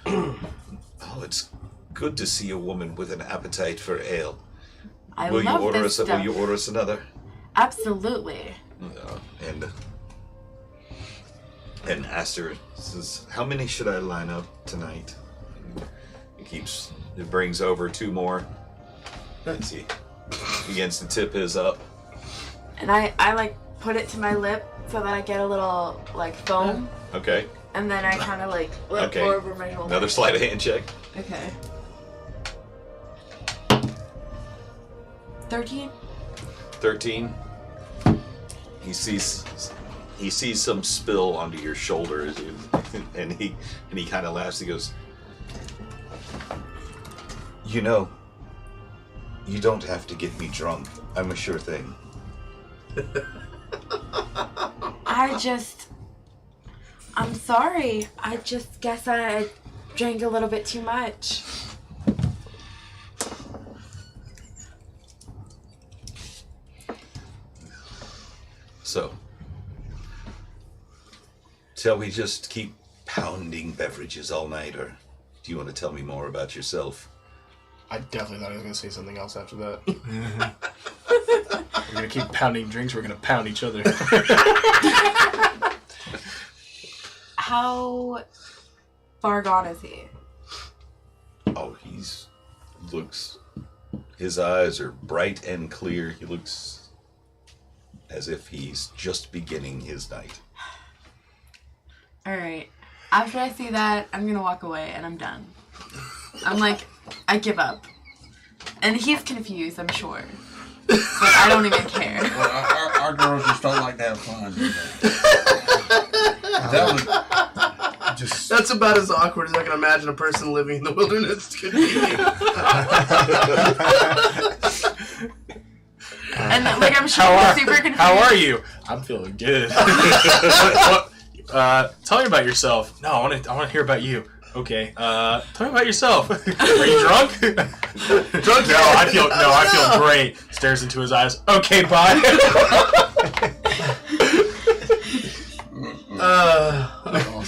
oh, it's good to see a woman with an appetite for ale. Will you order us another? Absolutely. And Aster says, "How many should I line up tonight?" It brings over 2 more. Let's see. He begins to tip his up. And I like put it to my lip so that I get a little like foam. Okay. And then I kind of like look over my shoulder. Another sleight of hand check. Okay. 13. 13. He sees some spill onto your shoulder and he kind of laughs. He goes, "You know, you don't have to get me drunk. I'm a sure thing." I'm sorry. I just guess I drank a little bit too much. So, shall we just keep pounding beverages all night, or do you want to tell me more about yourself? I definitely thought I was going to say something else after that. We're going to keep pounding drinks, we're going to pound each other. How far gone is he? Oh, his eyes are bright and clear. He looks as if he's just beginning his night. Alright. After I see that, I'm gonna walk away and I'm done. I'm like, I give up. And he's confused, I'm sure. But I don't even care. Well, our girls just don't like to have fun. That's about as awkward as I can imagine a person living in the wilderness could be. And like I'm sure he's super confused. How are you? I'm feeling good. Tell me about yourself. No, I want to hear about you. Okay, tell me about yourself. Are you drunk? Drunk? No, I feel great. Stares into his eyes. Okay, bye.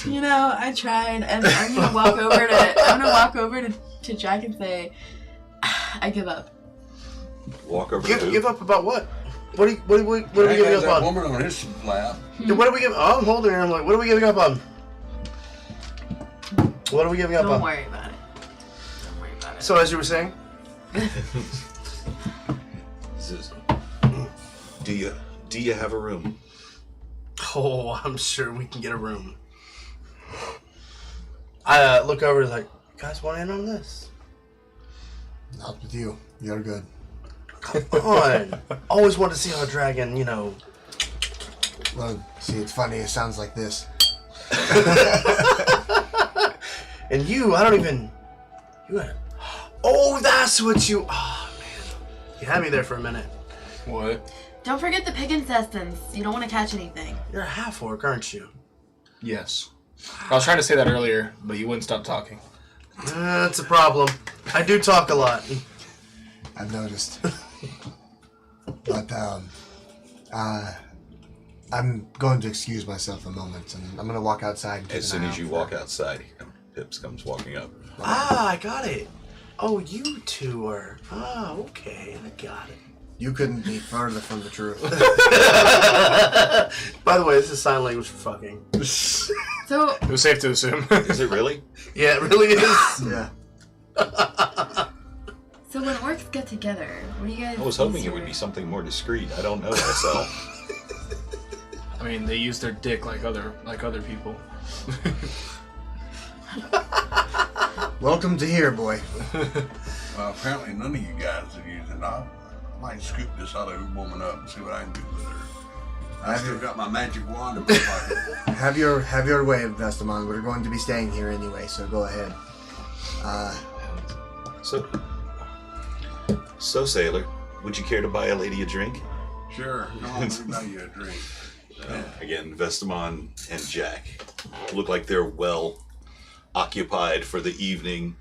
You know, I tried, and I'm gonna walk over to Jack and say, I give up. Walk over to Give up about what? What are we Jack giving has up that on? woman on his lap. What are we giving? I'm holding her. I'm like, what are we giving up on? What are we giving up Don't on? worry about it. Don't worry about it. So as you were saying, Do you have a room? oh, I'm sure we can get a room. I look over like, you guys want in on this? Not with you. You're good. Come on. Always wanted to see our dragon, you know. Well, see, it's funny. It sounds like this. And you, I don't even. You had. Oh, that's what you. Oh man, you had me there for a minute. What? Don't forget the pig intestines. You don't want to catch anything. You're a half orc, aren't you? Yes. I was trying to say that earlier, but you wouldn't stop talking. That's a problem. I do talk a lot. I've noticed. But I'm going to excuse myself a moment, and I'm going to walk outside. And keep As an soon eye as out you for- walk outside, Pips comes walking up. Ah, I got it. Oh, you two are. Ah, okay, I got it. You couldn't be further from the truth. By the way, this is sign language for fucking. So, It was safe to assume. Is it really? Yeah, it really is. Yeah. so when orcs get together, what do you guys? I was hoping it would be something more discreet. I don't know myself. I mean, they use their dick like other people. Welcome to here, boy. Well, apparently none of you guys are using it. I might scoop this other woman up and see what I can do with her. I still got my magic wand in my pocket. Have your way, Vestamon. We're going to be staying here anyway, so go ahead. So, sailor, would you care to buy a lady a drink? Sure, no, I'm gonna buy you a drink. Again, Vestamon and Jack look like they're well occupied for the evening.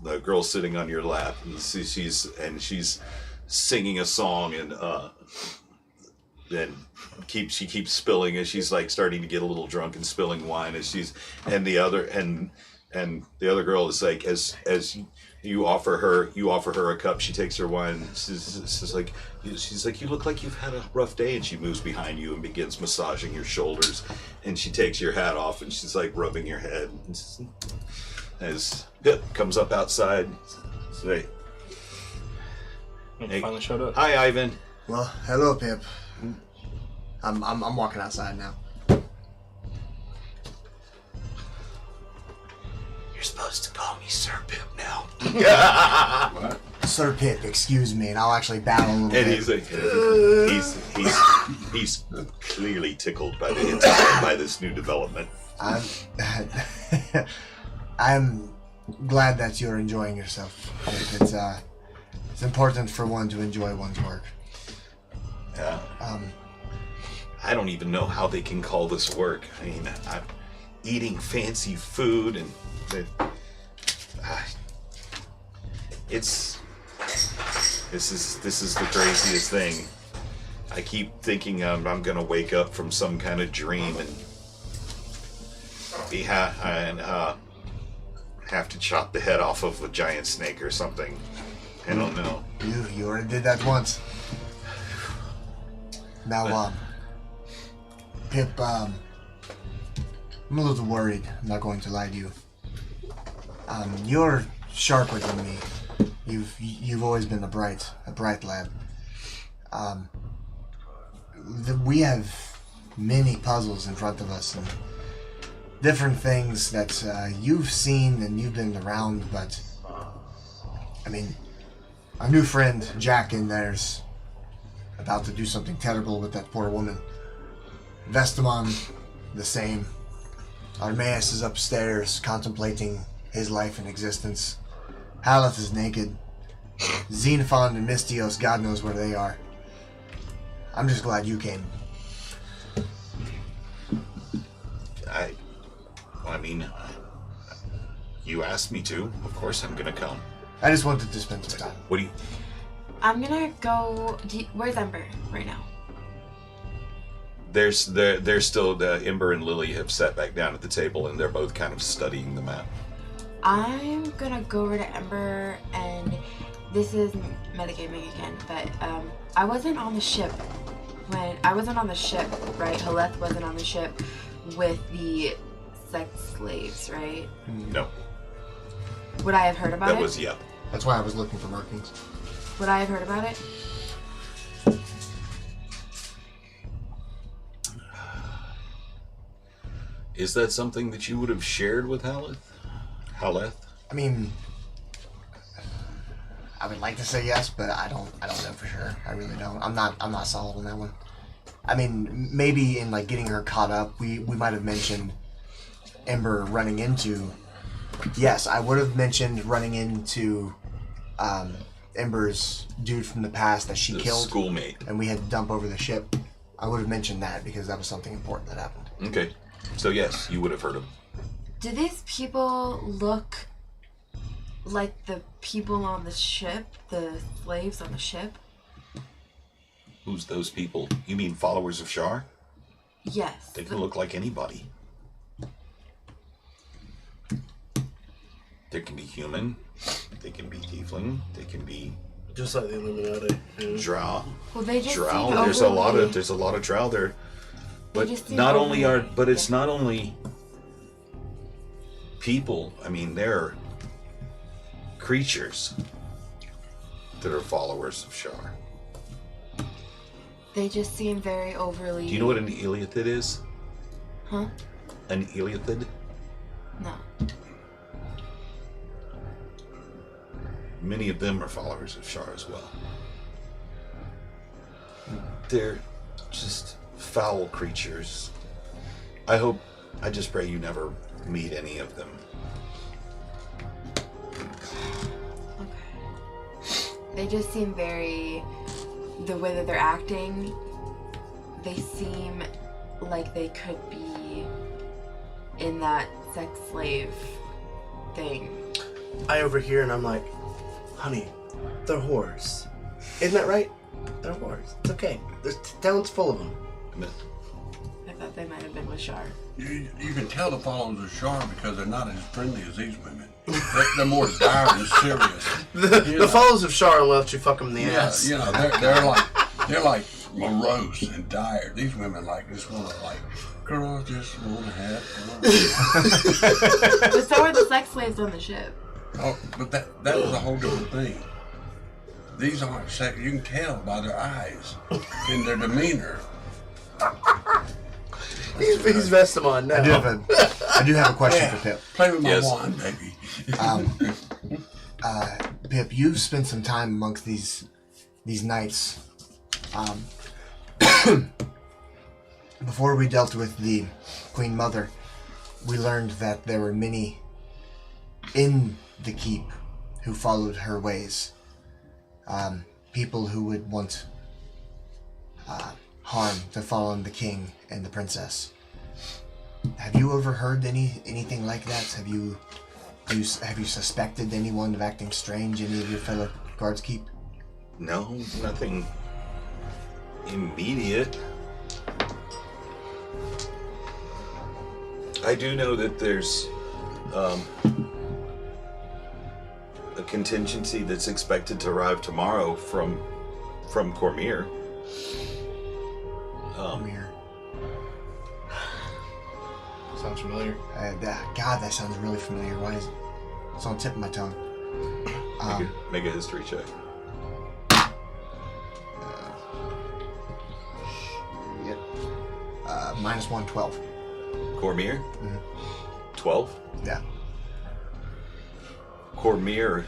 The girl's sitting on your lap, and she's singing a song, and then she keeps spilling as she's like starting to get a little drunk and spilling wine as the other girl is like as you offer her a cup, she takes her wine. She's like, you look like you've had a rough day, and she moves behind you and begins massaging your shoulders, and she takes your hat off and she's like rubbing your head. As Pip comes up outside, say, Hey, finally showed up. "Hi, Ivan." Well, hello, Pip. I'm walking outside now. You're supposed to call me Sir Pip now. What? Sir Pip, excuse me, and I'll actually bow a little And bit. he's like, he's clearly tickled by this new development. I'm glad that you're enjoying yourself. It's important for one to enjoy one's work. I don't even know how they can call this work. I mean, I'm eating fancy food, and this is the craziest thing. I keep thinking I'm gonna wake up from some kind of dream and have to chop the head off of a giant snake or something. I don't know. You already did that once. Now, Pip, I'm a little worried. I'm not going to lie to you. You're sharper than me. You've always been a bright lad. We have many puzzles in front of us and different things that you've seen and you've been around, but I mean, our new friend Jack in there's about to do something terrible with that poor woman. Vestamon, the same. Armaeus is upstairs contemplating his life and existence. Haleth is naked. Xenophon and Mystios, God knows where they are. I'm just glad you came. I mean, you asked me to. Of course, I'm gonna come. I just wanted to spend some time. What do you? I'm gonna go. Where's Ember right now? There's still Ember and Lily have sat back down at the table, and they're both kind of studying the map. I'm gonna go over to Ember, and this is metagaming again, but I wasn't on the ship right? Haleth wasn't on the ship with the sex slaves, right? No. Would I have heard about it? That was yeah. That's why I was looking for markings. Would I have heard about it? Is that something that you would have shared with Haleth? I mean, I would like to say yes, but I don't know for sure. I really don't. I'm not solid on that one. I mean, maybe in like getting her caught up, we might have mentioned Ember running into. Yes, I would have mentioned running into Ember's dude from the past that she killed, schoolmate, and we had to dump over the ship. I would have mentioned that because that was something important that happened. Okay, so yes, you would have heard him. Do these people look like the people on the ship, the slaves on the ship? Who's those people? You mean followers of Shar? Yes. They can look like anybody. They can be human. They can be tiefling. They can be Just like the Illuminati. Yeah. drow. Well, they just Drow. seem There's overly- a lot of drow there. But just seem not only overly- it's not only people. I mean, they're creatures that are followers of Shar. They just seem very overly. Do you know what an Eleathid is? Huh? An Eleathid? No. Many of them are followers of Shar as well. They're just foul creatures. I just pray you never meet any of them. Okay. They just seem very. The way that they're acting, they seem like they could be in that sex slave thing. I overhear and I'm like, honey, they're whores. Isn't that right? They're whores. It's okay. There's town's full of them. I thought they might have been with Shar. You can tell the followers of Shar because they're not as friendly as these women. They're more dire and serious. The followers of Shar will let you fuck them in the ass. You know, they're like morose and dire. These women just want to girl, just want to have fun. But so are the sex slaves on the ship. Oh, but that was a whole different thing. These aren't sex. You can tell by their eyes and their demeanor. He's vested them on now. I do have a question for Pip. Play with my Yes. wand, baby. Pip, you've spent some time amongst these knights. Before we dealt with the Queen Mother, we learned that there were many in the keep who followed her ways. People who would want harm to following the king and the princess. Have you overheard anything like that? Have you suspected anyone of acting strange? Any of your fellow guards keep? No, nothing immediate. I do know that there's a contingency that's expected to arrive tomorrow from Cormier. Here. Sounds familiar. God, that sounds really familiar. Why is it's on the tip of my tongue? Make a history check. Yep. -1, 12. Cormier? 12? Yeah. Cormier,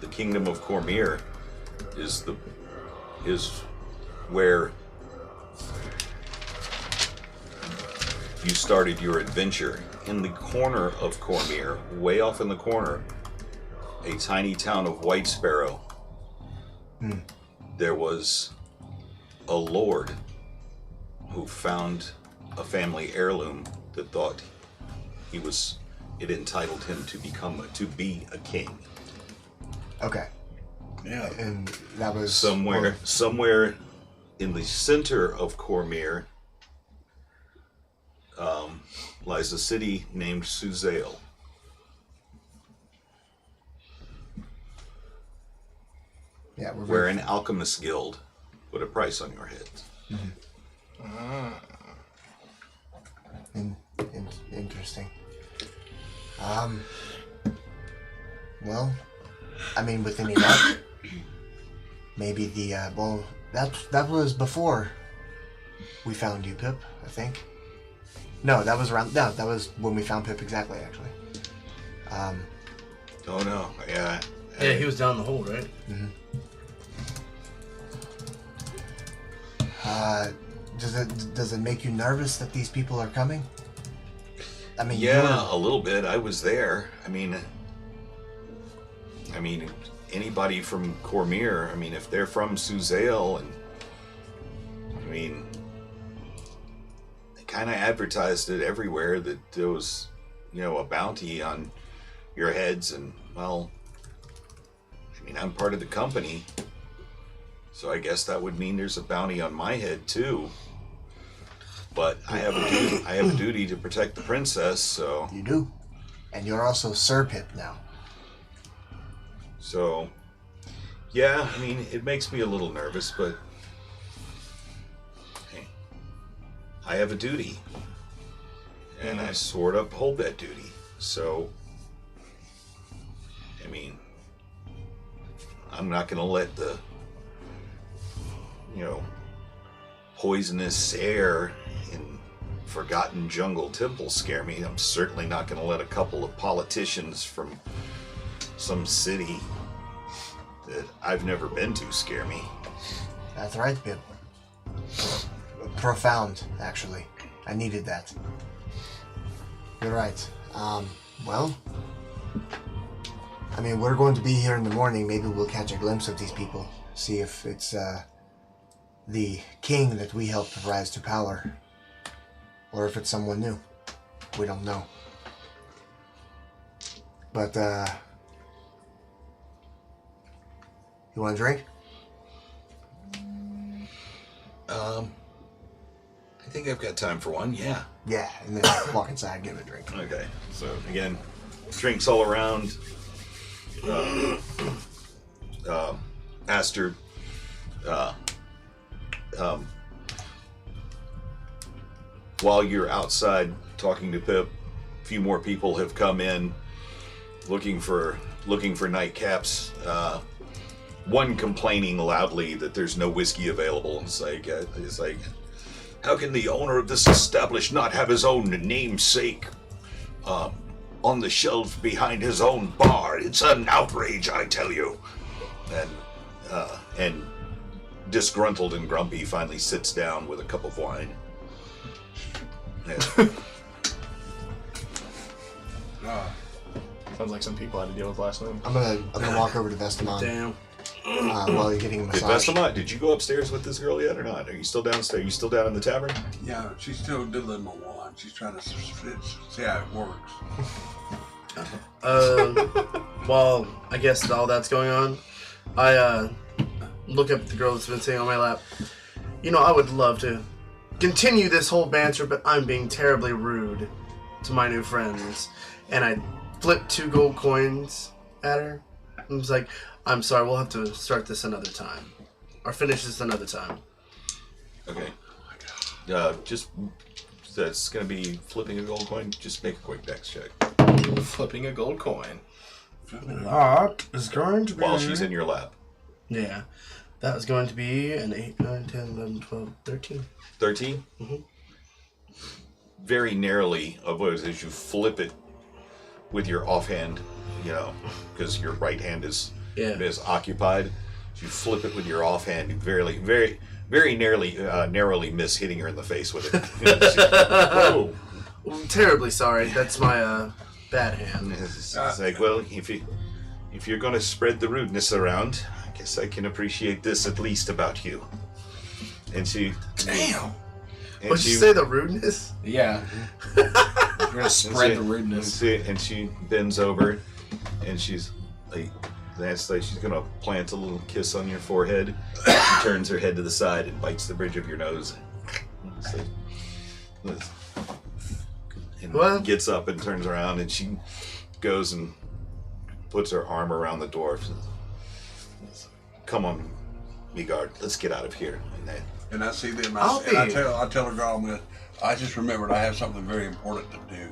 the kingdom of Cormier, is where you started your adventure. In the corner of Cormier, way off in the corner, a tiny town of White Sparrow, there was a lord who found a family heirloom that thought it entitled him to be a king. Okay. Yeah. And that was Somewhere in the center of Cormyr lies a city named Suzail. Yeah, we're Where very, an alchemist guild put a price on your head. interesting. Well, I mean, with any luck, maybe that was before we found you, Pip, I think. No, that was that was when we found Pip exactly, actually. Oh no, yeah. Yeah, he was down the hole, right? Does it make you nervous that these people are coming? I mean, Yeah, a little bit. I was there. I mean, anybody from Cormyr, if they're from Suzail, and they kind of advertised it everywhere that there was, a bounty on your heads, and well, I'm part of the company, so I guess that would mean there's a bounty on my head too. But I have a duty to protect the princess, so. You do, and you're also Sir Pip now. So, yeah, it makes me a little nervous, but hey, I have a duty, and I sort of uphold that duty. So, I'm not going to let the, poisonous air in Forgotten Jungle Temple scare me. I'm certainly not going to let a couple of politicians from some city that I've never been to scare me. That's right, Pip. Profound, actually. I needed that. You're right. Well, we're going to be here in the morning. Maybe we'll catch a glimpse of these people. See if it's, the king that we helped rise to power. Or if it's someone new. We don't know. But, you want a drink? I think I've got time for one, yeah. Yeah, and then walk inside, give him a drink. Okay, so again, drinks all around. Aster, while you're outside talking to Pip, a few more people have come in looking for nightcaps. One complaining loudly that there's no whiskey available. It's like, how can the owner of this establishment not have his own namesake on the shelf behind his own bar? It's an outrage, I tell you. And disgruntled and grumpy finally sits down with a cup of wine. Sounds like some people I had to deal with last night. I'm gonna walk over to Vestamon. Damn. While you're getting a massage. Vestamont, did you go upstairs with this girl yet or not? Are you still downstairs? Are you still down in the tavern? Yeah, she's still diddling my wand. She's trying to see how it works. While I guess all that's going on, I look up at the girl that's been sitting on my lap. I would love to continue this whole banter, but I'm being terribly rude to my new friends. And I flip 2 gold coins at her. I was like, I'm sorry, we'll have to start this another time. Or finish this another time. Okay. That's going to be flipping a gold coin. Just make a quick dex check. Flipping a gold coin. That is going to be... While she's in your lap. Yeah. That was going to be an 8, 9, 10, 11, 12, 13. 13? Mm-hmm. Very narrowly, as you flip it with your offhand, because your right hand is occupied. You flip it with your offhand, you very narrowly miss hitting her in the face with it. Whoa. I'm terribly sorry. That's my bad hand. It's like, well, if you're going to spread the rudeness around, I guess I can appreciate this at least about you. And she... Damn! What'd you say, the rudeness? Yeah. We're gonna spread the rudeness. And she bends over, and she's like, that's like she's gonna plant a little kiss on your forehead. She turns her head to the side and bites the bridge of your nose. And What? gets up and turns around, and she goes and puts her arm around the dwarf. Come on, Migard, let's get out of here. And I see them. I'll I be- tell her, girl, I just remembered I have something very important to do,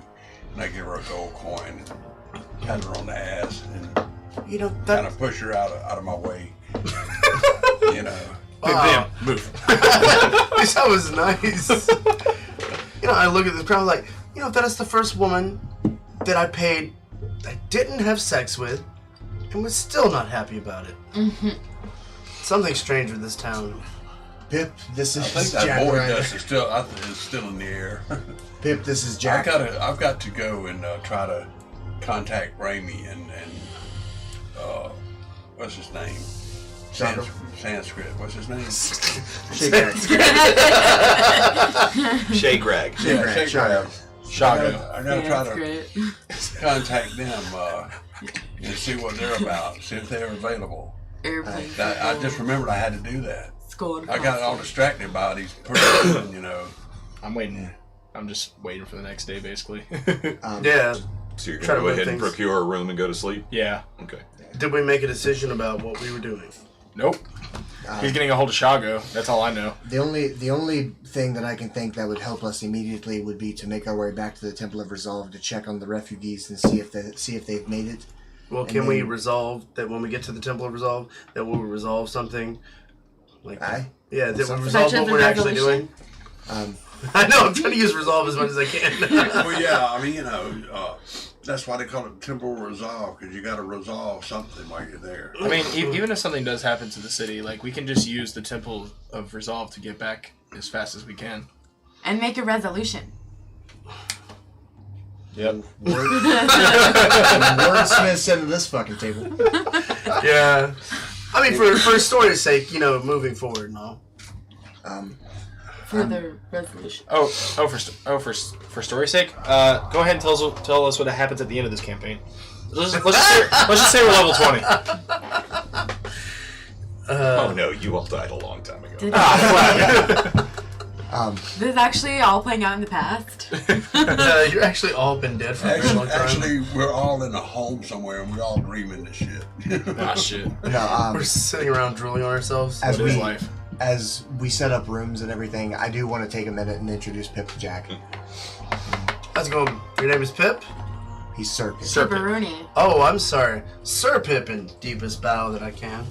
and I give her a gold coin, and pat her on the ass, and You know, kind of push her out of my way. You know. Move. that was nice. You know, I look at this crowd like, you know, that is the first woman that I paid that didn't have sex with and was still not happy about it. Mm-hmm. Something strange with this town. Pip, this I is think that Jack board Ryder. dust is still in the air. Pip, this is Jack. I've got to go and try to contact Raimi and what's his name? Shadow. Sanskrit. What's his name? Shagrag. Yeah, Shadow. Shago. I gotta try That's to great. contact them and see what they're about. See if they're available. Airplane. I just remembered I had to do that. Scored. I got all distracted by these person, you know. I'm waiting. I'm just waiting for the next day, basically. Yeah. So you're Try gonna to go move ahead and things. procure a room and go to sleep? Yeah. Okay. Did we make a decision about what we were doing? Nope. He's getting a hold of Shago. That's all I know. The only thing that I can think that would help us immediately would be to make our way back to the Temple of Resolve to check on the refugees and see if they've made it. Well, And can we then- resolve that when we get to the Temple of Resolve, that we'll resolve something? Like, Aye. yeah, that we Something. resolve Such what as we're a actually resolution? doing. I know, I'm trying to use resolve as much as I can. Well, yeah, I mean, you know, that's why they call it temporal resolve, because you got to resolve something while you're there. I mean, even if something does happen to the city, like, we can just use the Temple of Resolve to get back as fast as we can. And make a resolution. Yep. Wordsmith said to this fucking table. Yeah. I mean, for story's sake, you know, moving forward and all. For the resolution. For story's sake, go ahead and tell us what happens at the end of this campaign. Let's just say we're level 20. Oh no, you all died a long time ago. Did Um, this is actually all playing out in the past. You're actually all been dead for a very long time. Actually, we're all in a home somewhere, and we're all dreaming this shit. Ah, shit. no, We're sitting around drooling on ourselves. as What is we life? as we set up rooms and everything, I do want to take a minute and introduce Pip to Jack. How's it going? Your name is Pip? He's Sir Pip. Sir Pip. Baruni. Oh, I'm sorry. Sir Pip in deepest bow that I can.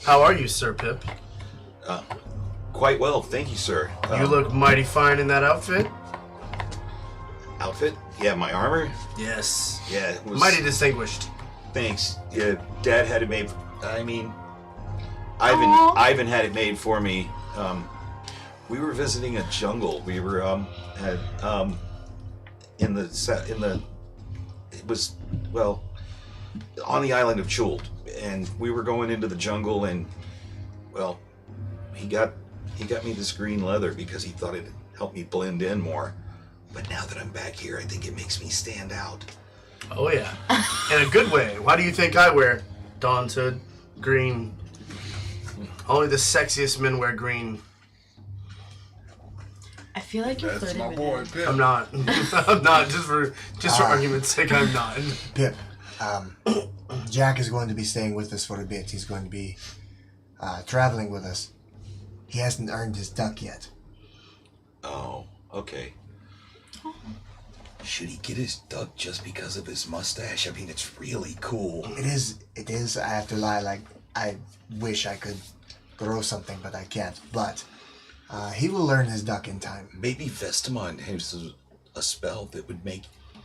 How are you, Sir Pip? Quite well, thank you, sir. You look mighty fine in that outfit. Outfit? Yeah, my armor? Yes. Yeah, it was... Mighty distinguished. Thanks. Yeah, Dad had it made... I mean... Aw. Ivan had it made for me. We were visiting a jungle. We were, in the... It was, well... On the island of Chult. And we were going into the jungle and... Well... He got me this green leather because he thought it'd help me blend in more. But now that I'm back here, I think it makes me stand out. Oh, yeah. In a good way. Why do you think I wear Dawn's hood? Green. Only the sexiest men wear green. I feel like you're That's flirting my with boy, him. Pip. I'm not. I'm not. Just for argument's sake, I'm not. Pip, Jack is going to be staying with us for a bit. He's going to be traveling with us. He hasn't earned his duck yet. Oh, okay. Should he get his duck just because of his mustache? I mean, it's really cool. It is. I have to lie. Like, I wish I could grow something, but I can't. But he will learn his duck in time. Maybe Vestamon has a spell that would make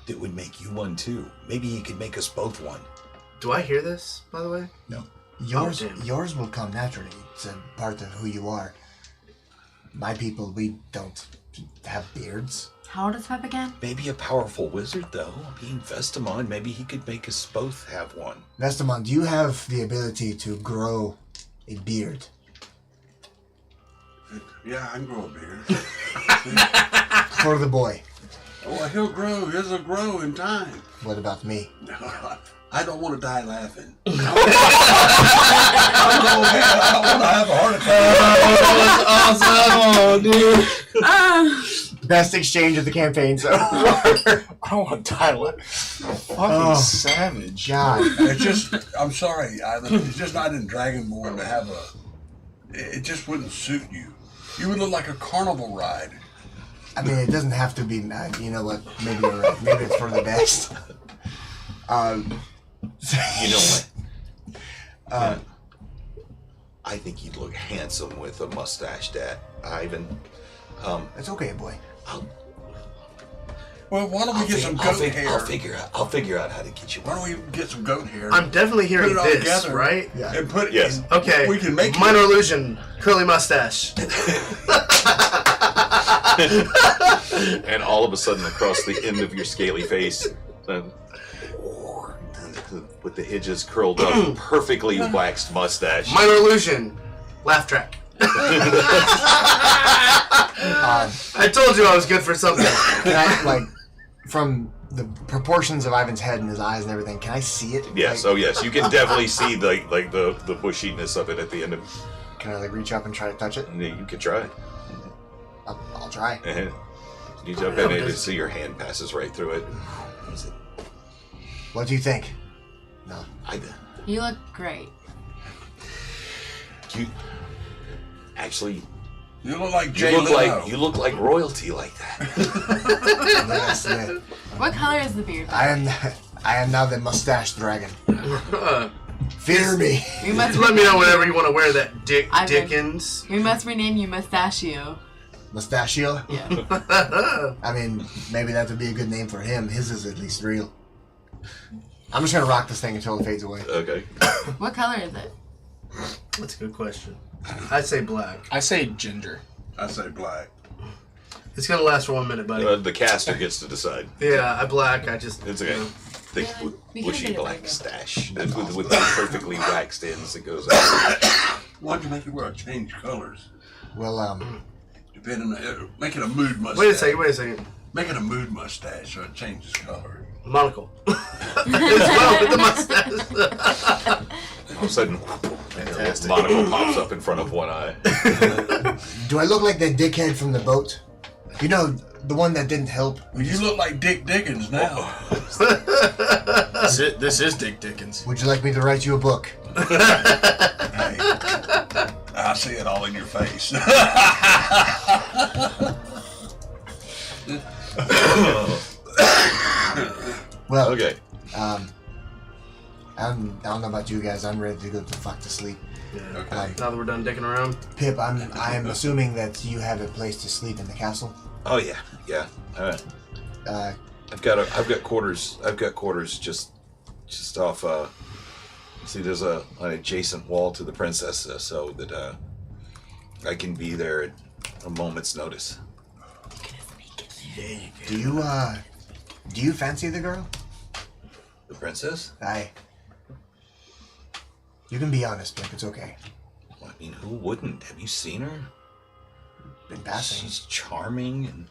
you one too. Maybe he could make us both one. Do I hear this, by the way? No. Yours will come naturally. It's a part of who you are. My people, we don't have beards. How old is Pep again? Maybe a powerful wizard, though. Being Vestamon, maybe he could make us both have one. Vestamon, do you have the ability to grow a beard? Yeah, I can grow a beard. For the boy. Oh, he'll grow. He'll grow in time. What about me? I don't want to die laughing. I don't want to have a heart attack. Awesome, dude. Best exchange of the campaign so far. I don't want to die. Fucking savage. God. It's just, I'm sorry. It's just not in Dragonborn to have it just wouldn't suit you. You would look like a carnival ride. I mean, it doesn't have to be. You know what? Maybe you're right. Maybe it's for the best. You know what? I think you'd look handsome with a mustache, Dad. Ivan. It's okay, boy. Well, why don't we get some goat hair? I'll figure out how to get you Why one. don't we get some goat hair? I'm definitely hearing Put it all this, together. right? Yeah. And put Yes. Okay. We can make minor illusion, curly mustache. And all of a sudden, across the end of your scaly face, with the edges curled up, perfectly waxed mustache. Minor illusion, laugh track. I told you I was good for something. Can I, like, from the proportions of Ivan's head and his eyes and everything, can I see it? Yes, Like, oh yes, you can definitely see the bushiness of it at the end of. Can I, like, reach up and try to touch it? You could try. I'll try. You jump in and see your hand passes right through it. What do you think? No. You look great. You actually. You look like You Jay look Leno. like royalty like that. Yes, yeah. What color is the beard? I am now the mustache dragon. Fear me. We must Let me know whenever you want to wear that Ivan. Dickens. We must rename you Mustachio. Mustachio? Yeah. I mean, maybe that would be a good name for him. His is at least real. I'm just gonna rock this thing until it fades away. Okay. What color is it? That's a good question. I'd say black. I say ginger. I say black. It's gonna last for 1 minute, buddy. The caster gets to decide. Yeah, I black. I just. It's okay. You know. Thick, Really? We bushy could've did it black later. stash with the perfectly waxed ends that goes out. Why'd you make it where I change colors? Well, Depending on, make it a mood mustache. Wait a second. Make it a mood mustache so it changes color. Monocle. As well with the mustache. All of a sudden, a monocle pops up in front of one eye. do I look like that dickhead from the boat? You know, the one that didn't help? Well, you look like Dick Dickens now. This is Dick Dickens. Would you like me to write you a book? Hey, I see it all in your face. Well, Okay. I don't know about you guys. I'm ready to go the fuck to sleep. Okay. Now that we're done dicking around. Pip, I'm assuming that you have a place to sleep in the castle. Oh yeah. I've got quarters. I've got quarters just off. See, there's an adjacent wall to the princess, so that I can be there at a moment's notice. Do you fancy the girl? The princess? You can be honest, Pip. It's okay. I mean, who wouldn't? Have you seen her? Been passing. She's charming and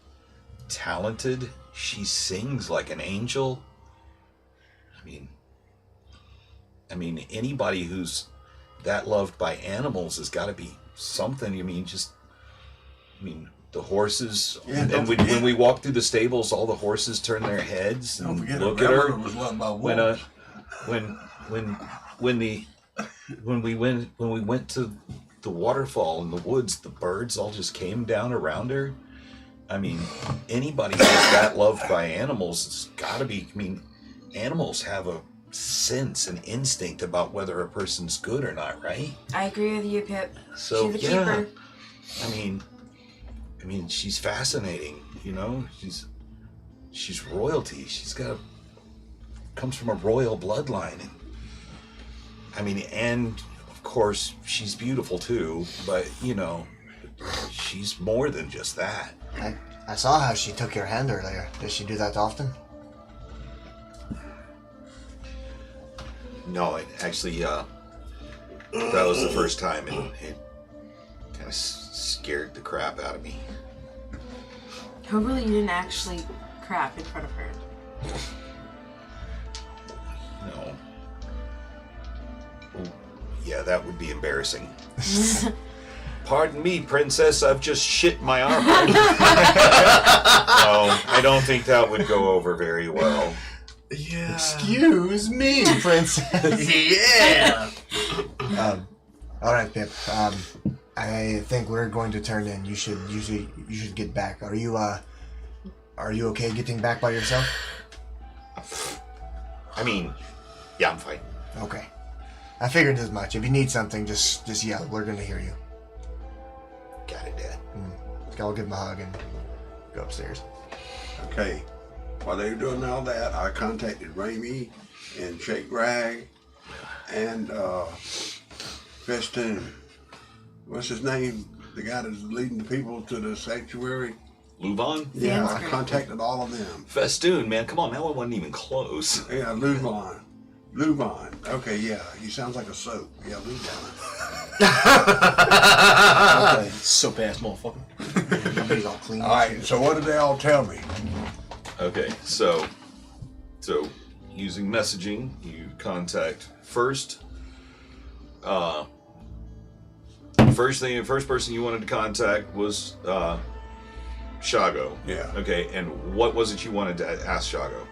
talented. She sings like an angel. I mean, anybody who's that loved by animals has got to be something. The horses. Yeah, and when we walk through the stables, all the horses turn their heads Don't and forget look her at her. grandmother was loved by When wolves. when we went to the waterfall in the woods, the birds all just came down around her. I mean, anybody who's that loved by animals, it's got to be. I mean, animals have a sense and instinct about whether a person's good or not, right? I agree with you, Pip. So She's a yeah, keeper. I mean, she's fascinating. You know, she's royalty. Comes from a royal bloodline. And of course she's beautiful too. But she's more than just that. I saw how she took your hand earlier. Does she do that often? No, it actually, that was the first time, and it kind of scared the crap out of me. Hopefully you didn't actually crap in front of her. No. Oh, yeah, that would be embarrassing. Pardon me, princess, I've just shit my armor. No, I don't think that would go over very well. Yeah. Excuse me, princess. Yeah. All right, Pip. I think we're going to turn in. You should get back. Are you okay getting back by yourself? I mean, yeah, I'm fine. Okay. I figured as much. If you need something, just yell. We're gonna hear you. Got it, Dad. I'll give him a hug and go upstairs. Okay. While they were doing all that, I contacted Ramey and Shake Rag and Festoon. What's his name? The guy that's leading the people to the sanctuary? Luvon? Yeah, I Sanskrit. contacted all of them. Festoon, man, come on, that one wasn't even close. Yeah, Luvon. Okay, yeah, he sounds like a soap. Yeah, Luvon. Okay. Soap ass motherfucker. He's all clean. All right, so what did they all tell me? Okay, so using messaging, you contact first. First person you wanted to contact was Shago. Yeah. Okay, and what was it you wanted to ask Shago?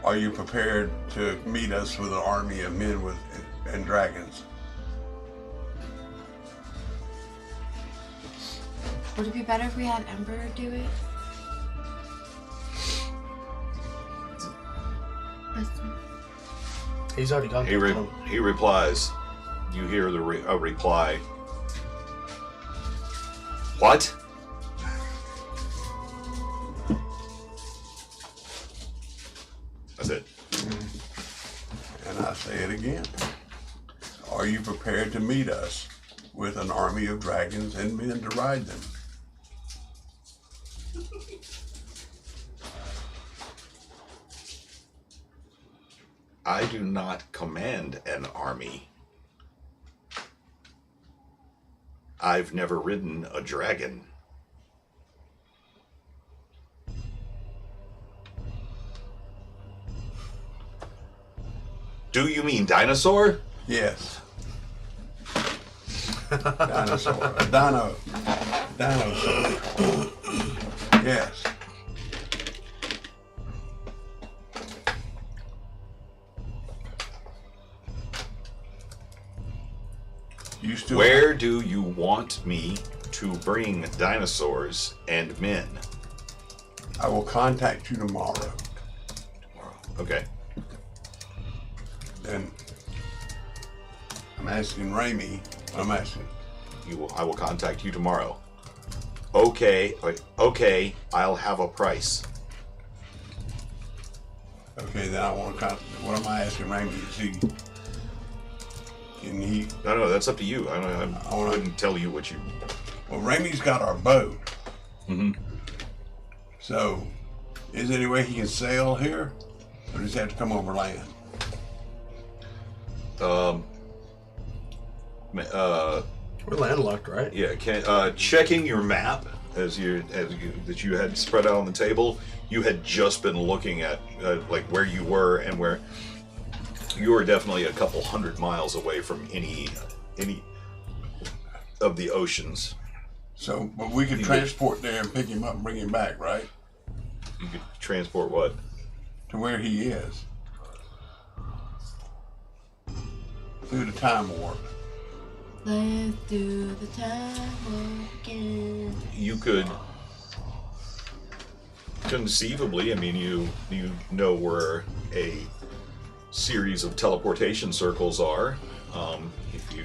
Are you prepared to meet us with an army of men and dragons? Would it be better if we had Ember do it? He's already gone. He replies. You hear a reply. What? That's it. And I say it again. Are you prepared to meet us with an army of dragons and men to ride them? I do not command an army. I've never ridden a dragon. Do you mean dinosaur? Yes. Dinosaur. Dinosaur. Yes. You still Where do you want me to bring dinosaurs and men? I will contact you tomorrow. Tomorrow. Okay. And I'm asking Ramey. I will contact you tomorrow. Okay. I'll have a price. Okay, then I want to what am I asking Ramey? Can he? No, that's up to you. I wanna- wouldn't tell you what you. Well, Ramey's got our boat. Mm-hmm. So, is there any way he can sail here? Or does he have to come over land? We're landlocked, right? Yeah. Checking your map that you had spread out on the table. You had just been looking at like where you were and where you were definitely a couple 100 miles away from any of the oceans. So, but we could transport there and pick him up and bring him back, right? You could transport what? To where he is. Through the time warp. Let's do the time warp again. You could conceivably, I mean, you know where a series of teleportation circles are. If you,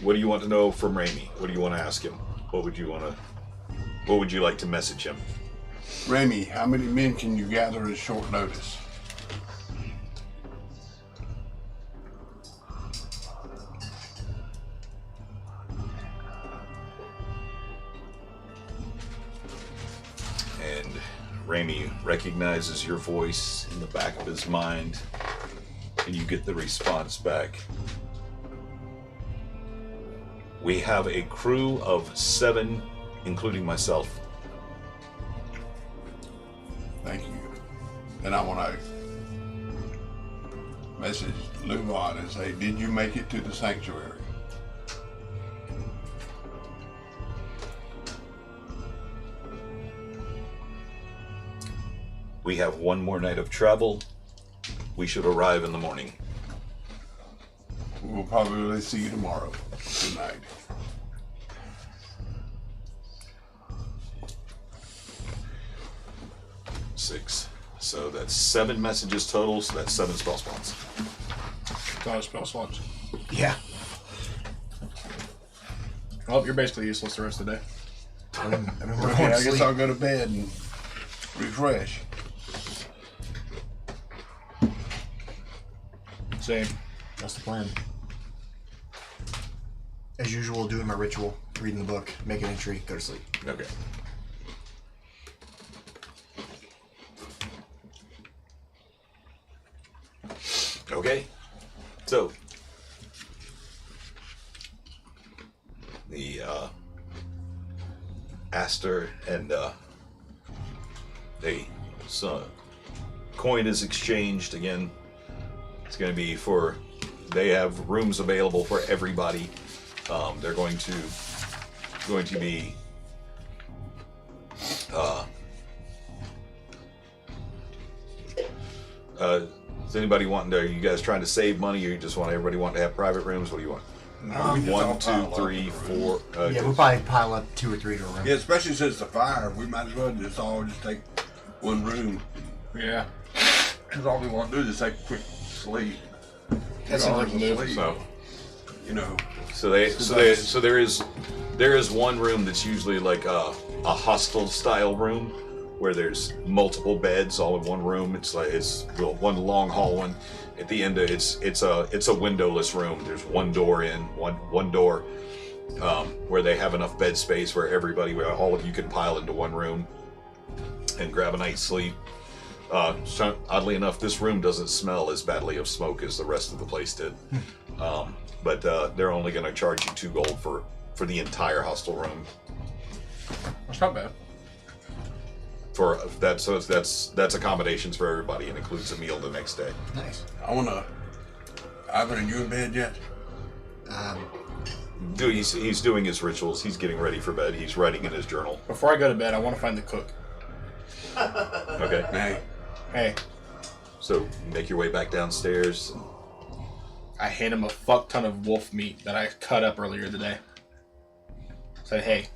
what do you want to know from Ramey? What do you want to ask him? What would you like to message him? Ramey, how many men can you gather at short notice? And Ramey recognizes your voice in the back of his mind, and you get the response back. We have a crew of 7, including myself. Thank you. Then I want to message Luvon and say, did you make it to the sanctuary? We have 1 more night of travel. We should arrive in the morning. We'll probably see you tomorrow. Good night. Six. So that's 7 messages total, so that's 7 spell slots. Not a spell slots. Yeah. Well, you're basically useless the rest of the day. I mean, we're going Okay, to I guess sleep. I'll go to bed and refresh. Same. That's the plan. As usual, doing my ritual, reading the book, make an entry, go to sleep. Okay. Okay. So the Aster and coin is exchanged again. It's going to be for, they have rooms available for everybody. They're going to be is anybody wanting to, are you guys trying to save money, or you just want everybody wanting to have private rooms? What do you want? No, we just all 1, 2, pile up 3, in the 4. Yeah, we'll probably pile up 2 or 3 to a room. Yeah, especially since the fire, we might as well just all just take one room. Yeah. Because all we want to do is just take a quick sleep. That seems like the move. So, You know, so there is one room that's usually like a hostel style room, where there's multiple beds all in one room. It's like one long hall one. At the end, it's a windowless room. There's one door in, one door, where they have enough bed space where all of you can pile into one room and grab a night's sleep. So oddly enough, this room doesn't smell as badly of smoke as the rest of the place did. But they're only going to charge you 2 gold for the entire hostel room. That's not bad. For that, so that's accommodations for everybody and includes a meal the next day. Nice. Ivan, are you in bed yet? He's doing his rituals. He's getting ready for bed. He's writing in his journal. Before I go to bed, I want to find the cook. Okay. Hey, Hey, So make your way back downstairs. I hand him a fuck ton of wolf meat that I cut up earlier today. Say, hey,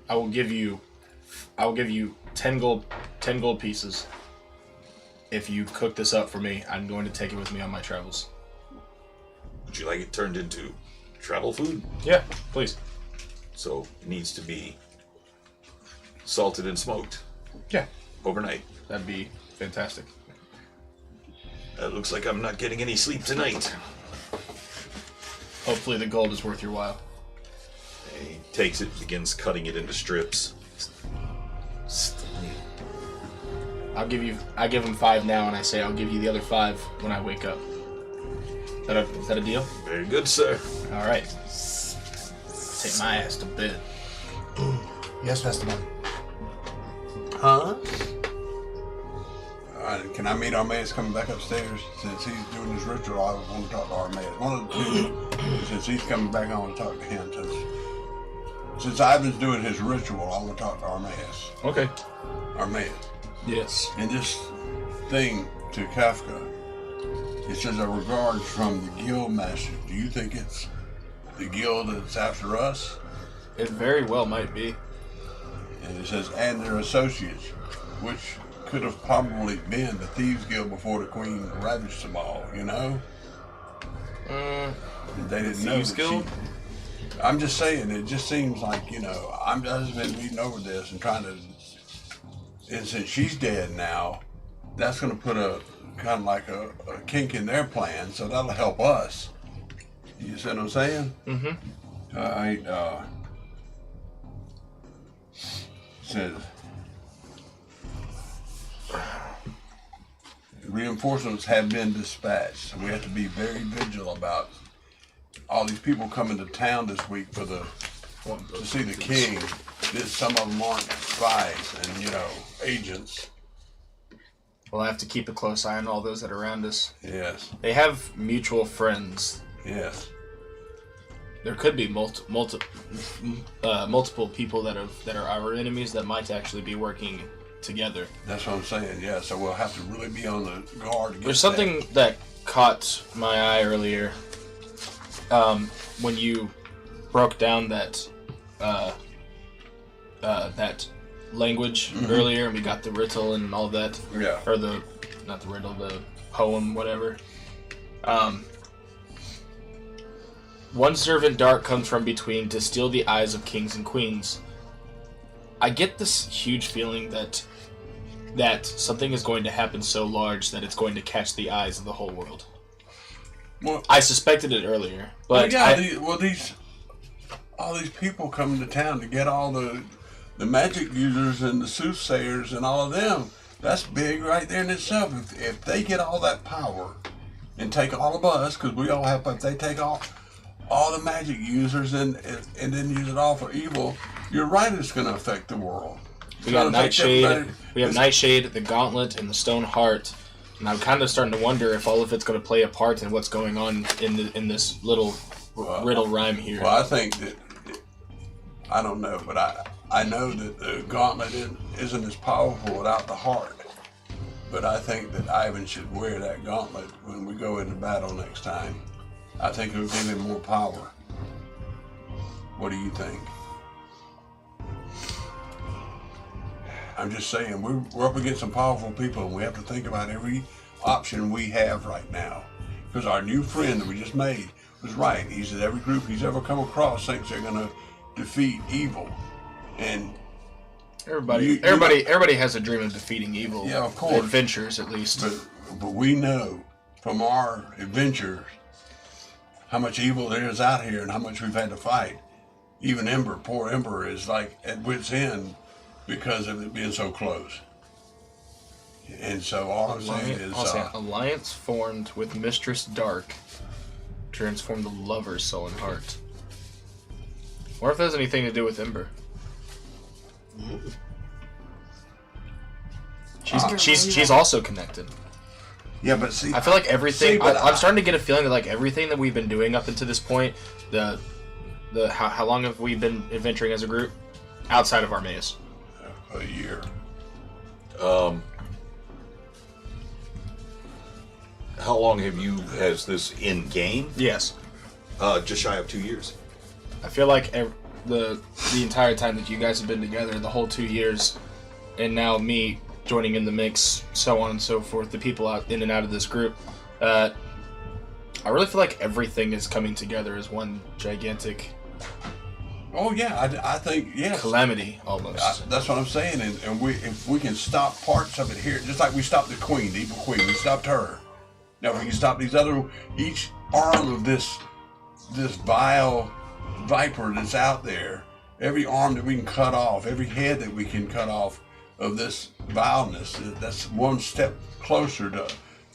I will give you 10 gold pieces if you cook this up for me. I'm going to take it with me on my travels. Would you like it turned into travel food? Yeah, please. So it needs to be salted and smoked Yeah, overnight. that'd be fantastic. It looks like I'm not getting any sleep tonight. Hopefully the gold is worth your while. And he takes it, begins cutting it into strips. I give him 5 now, and I say I'll give you the other 5 when I wake up. Is that a deal? Very good, sir. All right. Take my ass to bed. Yes, Festival. Huh? can I meet Armaeus coming back upstairs? Since he's doing his ritual, I want to talk to Armaeus. One of the two, since he's coming back, I want to talk to him. Since Ivan's doing his ritual, I want to talk to Armaeus. Okay. Armaeus. Yes. And this thing to Kafka, it says a regards from the guild master. Do you think it's the guild that's after us? It very well might be. And it says, and their associates, which could have probably been the Thieves Guild before the Queen ravaged them all, you know? They didn't know Thieves that Guild? I'm just saying, it just seems like, you know, I've just been reading over this and trying to, and since she's dead now, that's going to put a kind of like a kink in their plan, so that'll help us. You see what I'm saying? Mm-hmm. Says reinforcements have been dispatched, so we have to be very vigilant about all these people coming to town this week for to see the king. That some of them aren't spies and, you know, agents. We'll have to keep a close eye on all those that are around us. Yes. They have mutual friends. Yes. There could be multiple people that are our enemies that might actually be working together. That's what I'm saying. Yeah. So we'll have to really be on the guard against There's something that caught my eye earlier. When you broke down that that language earlier, and we got the riddle and all that. Yeah. Or not the riddle, the poem, whatever. One servant dark comes from between to steal the eyes of kings and queens. I get this huge feeling that something is going to happen so large that it's going to catch the eyes of the whole world. Well, I suspected it earlier, but all these people coming to town to get all the magic users and the soothsayers and all of them. That's big right there in itself. If they get all that power and take all of us, because we all have, if they take all the magic users and then use it all for evil, you're right, it's going to affect the world. We got Nightshade, Nightshade, the Gauntlet, and the Stone Heart. And I'm kind of starting to wonder if all of it's going to play a part in what's going on in this little riddle rhyme here. Well, I think that, I don't know, but I know that the Gauntlet isn't as powerful without the heart. But I think that Ivan should wear that gauntlet when we go into battle next time. I think it will give him more power. What do you think? I'm just saying, we're up against some powerful people, and we have to think about every option we have right now. Because our new friend that we just made was right. He said every group he's ever come across thinks they're going to defeat evil. And everybody has a dream of defeating evil. Yeah, of course. Adventures, at least. But we know from our adventures how much evil there is out here and how much we've had to fight. Even Ember, poor Ember, is like at wit's end because of it being so close. And so all I'm saying is... alliance formed with Mistress Dark transformed the lover's soul and heart. Or if that has anything to do with Ember. She's also connected. Yeah, but see, I feel like everything. I'm starting to get a feeling that like everything that we've been doing up until this point, how long have we been adventuring as a group, outside of our maze? A year. How long has this in game? Yes. Just shy of 2 years. I feel like the entire time that you guys have been together, the whole 2 years, and now me joining in the mix, so on and so forth, the people out in and out of this group, I really feel like everything is coming together as one gigantic... Oh yeah, I think, yes. Calamity, almost. That's what I'm saying, and if we can stop parts of it here, just like we stopped the queen, the evil queen, we stopped her. Now if we can stop these other, each arm of this vile viper that's out there, every arm that we can cut off, every head that we can cut off of this vileness, that's one step closer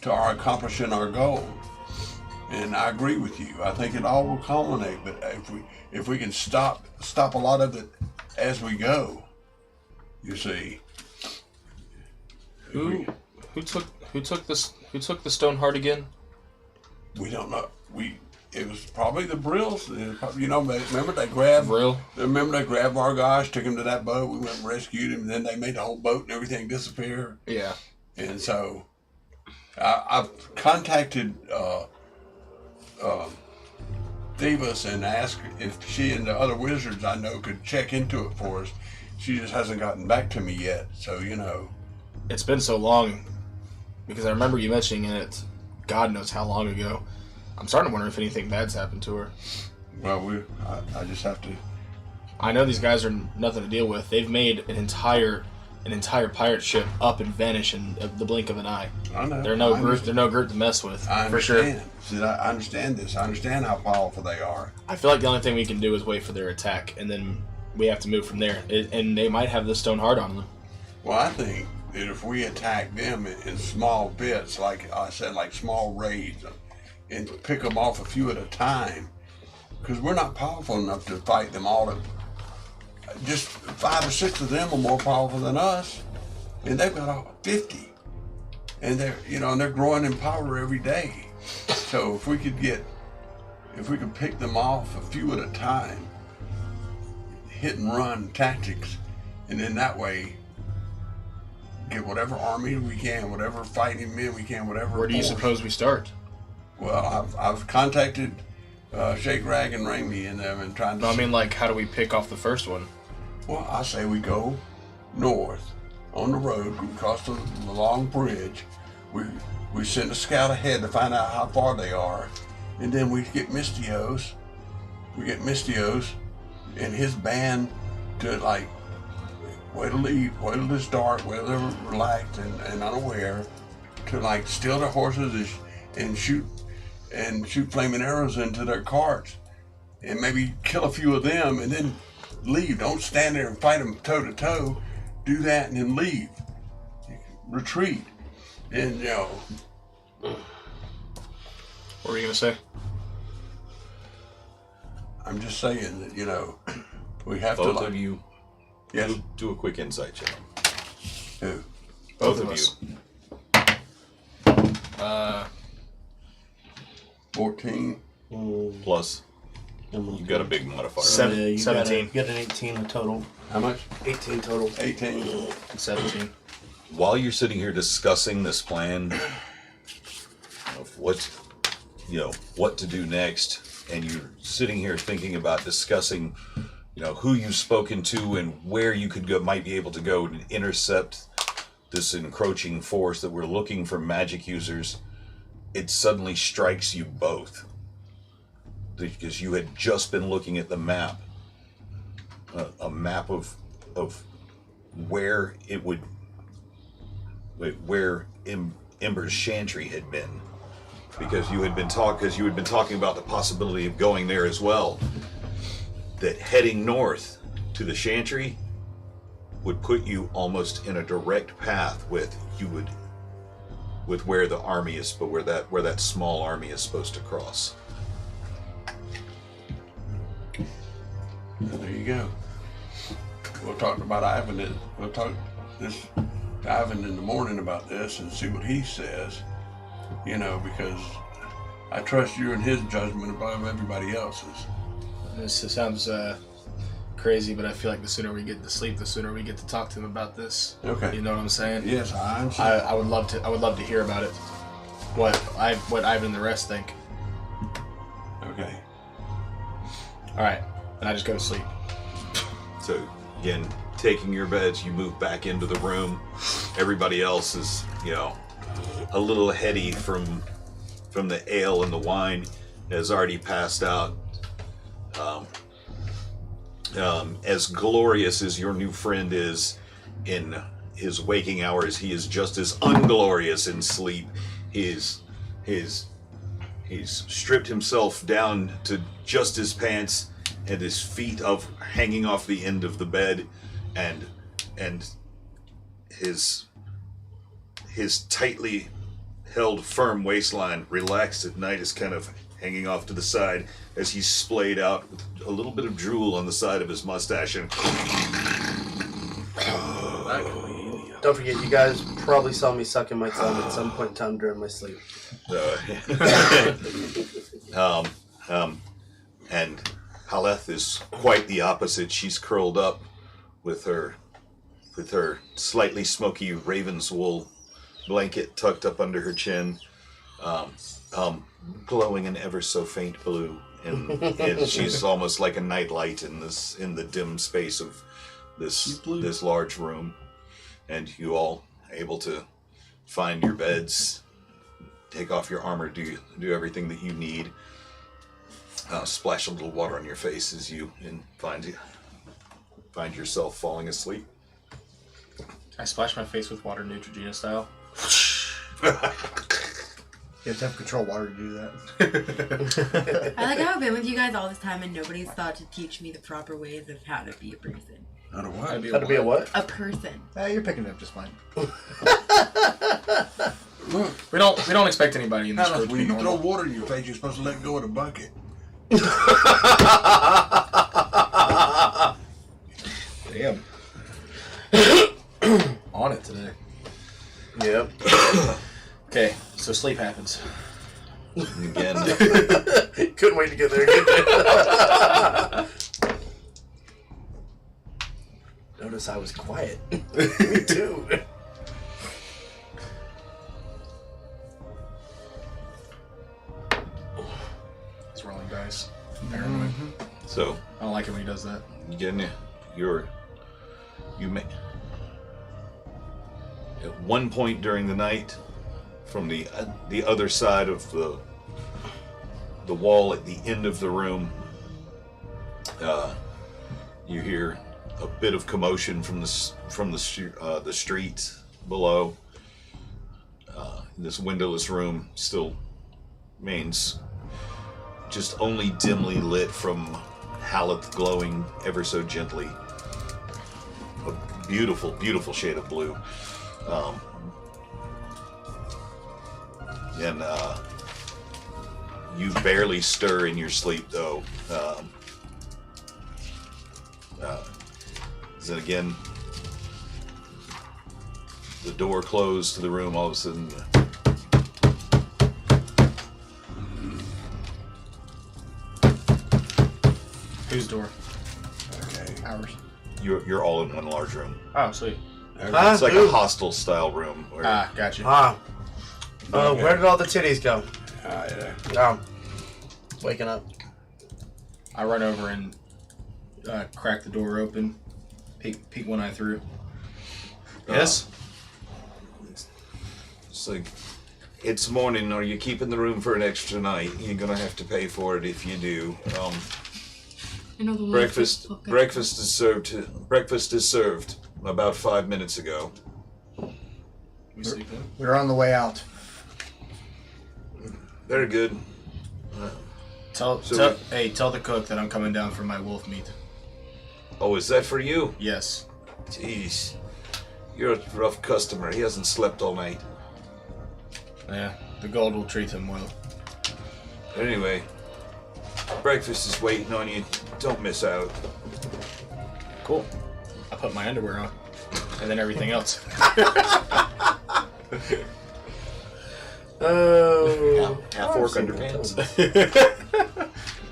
to our accomplishing our goal. And I agree with you. I think it all will culminate, but if we can stop a lot of it as we go, you see. Who took the stone heart again? We don't know. It was probably the Brills. You know, remember they grabbed Brill? Remember they grabbed Vargosh, took him to that boat. We went and rescued him. And then they made the whole boat and everything disappear. Yeah. And so I've contacted Davis and asked if she and the other wizards I know could check into it for us. She just hasn't gotten back to me yet. So, you know. It's been so long because I remember you mentioning it God knows how long ago. I'm starting to wonder if anything bad's happened to her. Well, I just have to... I know these guys are nothing to deal with. They've made an entire pirate ship up and vanish in the blink of an eye. I know. They're no group to mess with. I understand. For sure. See, I understand this. I understand how powerful they are. I feel like the only thing we can do is wait for their attack, and then we have to move from there. And they might have the stone heart on them. Well, I think that if we attack them in small bits, like I said, like small raids, and pick them off a few at a time, because we're not powerful enough to fight them all. Just 5 or 6 of them are more powerful than us, and they've got 50, and they're growing in power every day. So if we could pick them off a few at a time, hit and run tactics, and then that way get whatever army we can, whatever fighting men we can, whatever. Where do you suppose we start? Well, I've contacted Shake Rag and Raimi and them and trying to. No, I mean, like, how do we pick off the first one? Well, I say we go north on the road, we cross the long bridge. We send a scout ahead to find out how far they are, and then we get Mystios. We get Mystios and his band to like wait till it's dark, wait till they're relaxed and unaware, to like steal their horses and shoot flaming arrows into their carts, and maybe kill a few of them and then leave. Don't stand there and fight them toe to toe. Do that and then leave. Retreat. And What were you gonna say? I'm just saying that we have Both to. of you. Yes. Do a quick insight check. Who? Both of us. you. 14. Plus, you got a big modifier. You 17. got an 18 total. How much? 18 total. 18. 17. While you're sitting here discussing this plan of what to do next, and you're sitting here thinking about discussing, who you've spoken to and where you might be able to go and intercept this encroaching force that we're looking for magic users, it suddenly strikes you both. Because you had just been looking at the map, a map of where it would, where Ember's Chantry had been, because you had been talking about the possibility of going there as well. That heading north to the Chantry would put you almost in a direct path with where the army is, but where that small army is supposed to cross. Well, there you go. We'll talk about Ivan. We'll talk to Ivan in the morning about this and see what he says. Because I trust you and his judgment above everybody else's. This sounds crazy, but I feel like the sooner we get to sleep, the sooner we get to talk to him about this. Okay. You know what I'm saying? Yes, I understand. I would love to hear about it. What Ivan and the rest think. Okay. All right, and I just go to sleep. So again, taking your beds, you move back into the room. Everybody else is, a little heady from the ale and the wine, has already passed out. As glorious as your new friend is in his waking hours, he is just as unglorious in sleep. He's stripped himself down to just his pants and his feet hanging off the end of the bed, and his tightly held firm waistline relaxed at night is kind of hanging off to the side as he's splayed out with a little bit of drool on the side of his mustache. And Don't forget, you guys probably saw me sucking my thumb at some point in time during my sleep. And Haleth is quite the opposite. She's curled up with her slightly smoky raven's wool blanket tucked up under her chin, glowing an ever so faint blue, and she's almost like a nightlight in the dim space of this large room. And you all able to find your beds, take off your armor, do everything that you need. Splash a little water on your face as you find yourself falling asleep. I splash my face with water, Neutrogena style. You have to have control water to do that. I like how I've been with you guys all this time and nobody's thought to teach me the proper ways of how to be a person. How to what? How to be a what? A person. You're picking it up just fine. Look, We don't expect anybody in this Alice, group to when be you throw normal. water in your face, you're supposed to let go of the bucket. Damn. On it today. Yep. Okay, so sleep happens. Again, Couldn't wait to get there. Notice I was quiet. Me too. He's rolling dice. Paranoid. so I don't like it when he does that. again, you may at one point during the night, from the other side of the wall at the end of the room, you hear a bit of commotion from the street below. This windowless room still remains just only dimly lit from Haleth glowing ever so gently. A beautiful, beautiful shade of blue. And you barely stir in your sleep, though. Then again, the door closed to the room. All of a sudden, Whose door? Okay. Ours. you're all in one large room. Oh, sweet. Huh, It's like dude? a hostel style room. Where Gotcha. Where did all the titties go? Yeah. Waking up. I run over and crack the door open, peek one eye through. Yes? It's like, it's morning. Are you keeping the room for an extra night? You're gonna have to pay for it if you do. I know the one Breakfast that's- breakfast is served about 5 minutes ago. We sleep in. We're on the way out. Very good. Tell the cook that I'm coming down for my wolf meat. Oh, is that for you? Yes. Jeez. You're a rough customer. He hasn't slept all night. Yeah, the gold will treat him well. Anyway, breakfast is waiting on you. Don't miss out. Cool. I put my underwear on, and then everything else. Oh. Half orc underpants.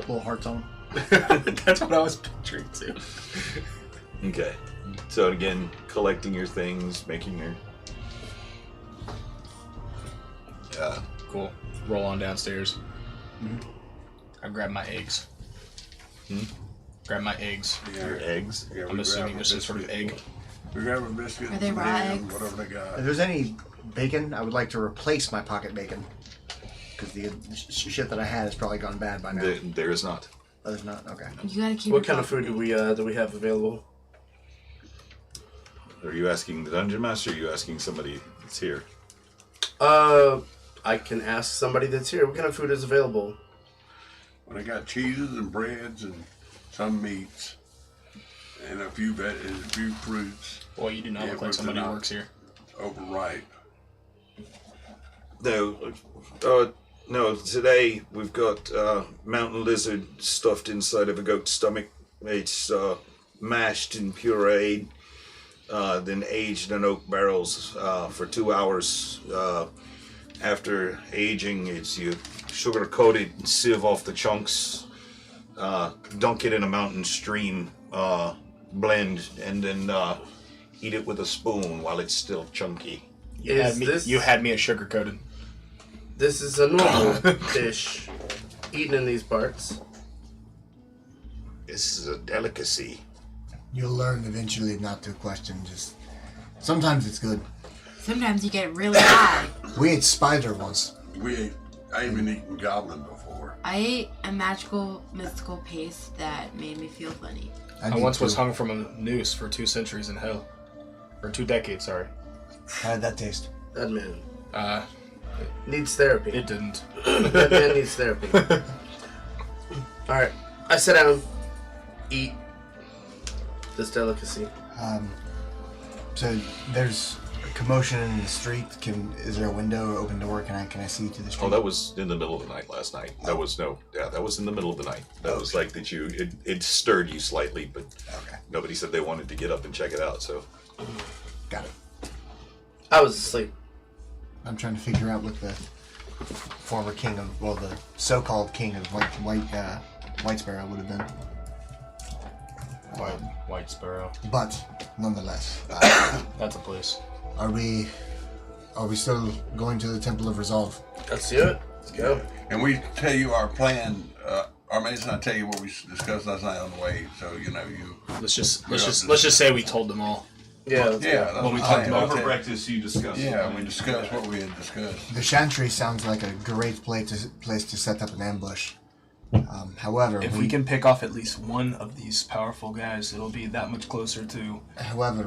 Little hearts on. That's what I was picturing too. Okay. So again, collecting your things, making your... Cool. Roll on downstairs. I grab my eggs. Grab my eggs. Your eggs. Yeah, we I'm assuming grab a there's some sort of biscuit. egg. We grab a biscuit. Are they some raw ham, eggs? Whatever they got. If there's any bacon, I would like to replace my pocket bacon. Because the shit that I had has probably gone bad by now. There is not. Oh, there's not? Okay. You gotta keep What it kind of food do confidential. we have available? Are you asking the dungeon master? Or are you asking somebody that's here? I can ask somebody that's here. What kind of food is available? Well, they got cheeses and breads and some meats and a few fruits. Well, you do not Yeah, look like but somebody they're who not works here. overripe. No, today we've got mountain lizard stuffed inside of a goat's stomach. It's mashed and pureed, then aged in oak barrels for 2 hours. After aging, you sugar coated, sieve off the chunks, dunk it in a mountain stream, blend, and then eat it with a spoon while it's still chunky. You had me at sugar coated. This is a normal dish eaten in these parts. This is a delicacy. You'll learn eventually not to question. Just sometimes it's good. Sometimes you get really high. We ate spider once. I even eaten goblin before. I ate a magical, mystical paste that made me feel funny. I once was hung from a noose for 2 centuries in hell. Or 2 decades, sorry. How did that taste? That man needs therapy. It didn't. That man needs therapy. Alright, I sit down, eat this delicacy. So there's a commotion in the street. Is there a window or open door? Can I see to the street? Oh, that was in the middle of the night last night. That was that was in the middle of the night. That was like that it stirred you slightly, but Okay. nobody said they wanted to get up and check it out. So Got it. I was asleep. I'm trying to figure out what the former king of, well, the so-called king of White Sparrow would have been. White Sparrow. But nonetheless, That's a place. are we still going to the Temple of Resolve? Let's do it. Let's go. And we tell you our plan. Our mates and I tell you what we discussed last night on the way, so you know you. Let's just say we told them all. Yeah. Let's Yeah, go. that's What we the talked plan. about. over breakfast, you discussed. Yeah, we discussed what we had discussed. The Chantry sounds like a great place to set up an ambush. However, If we can pick off at least one of these powerful guys, it'll be that much closer to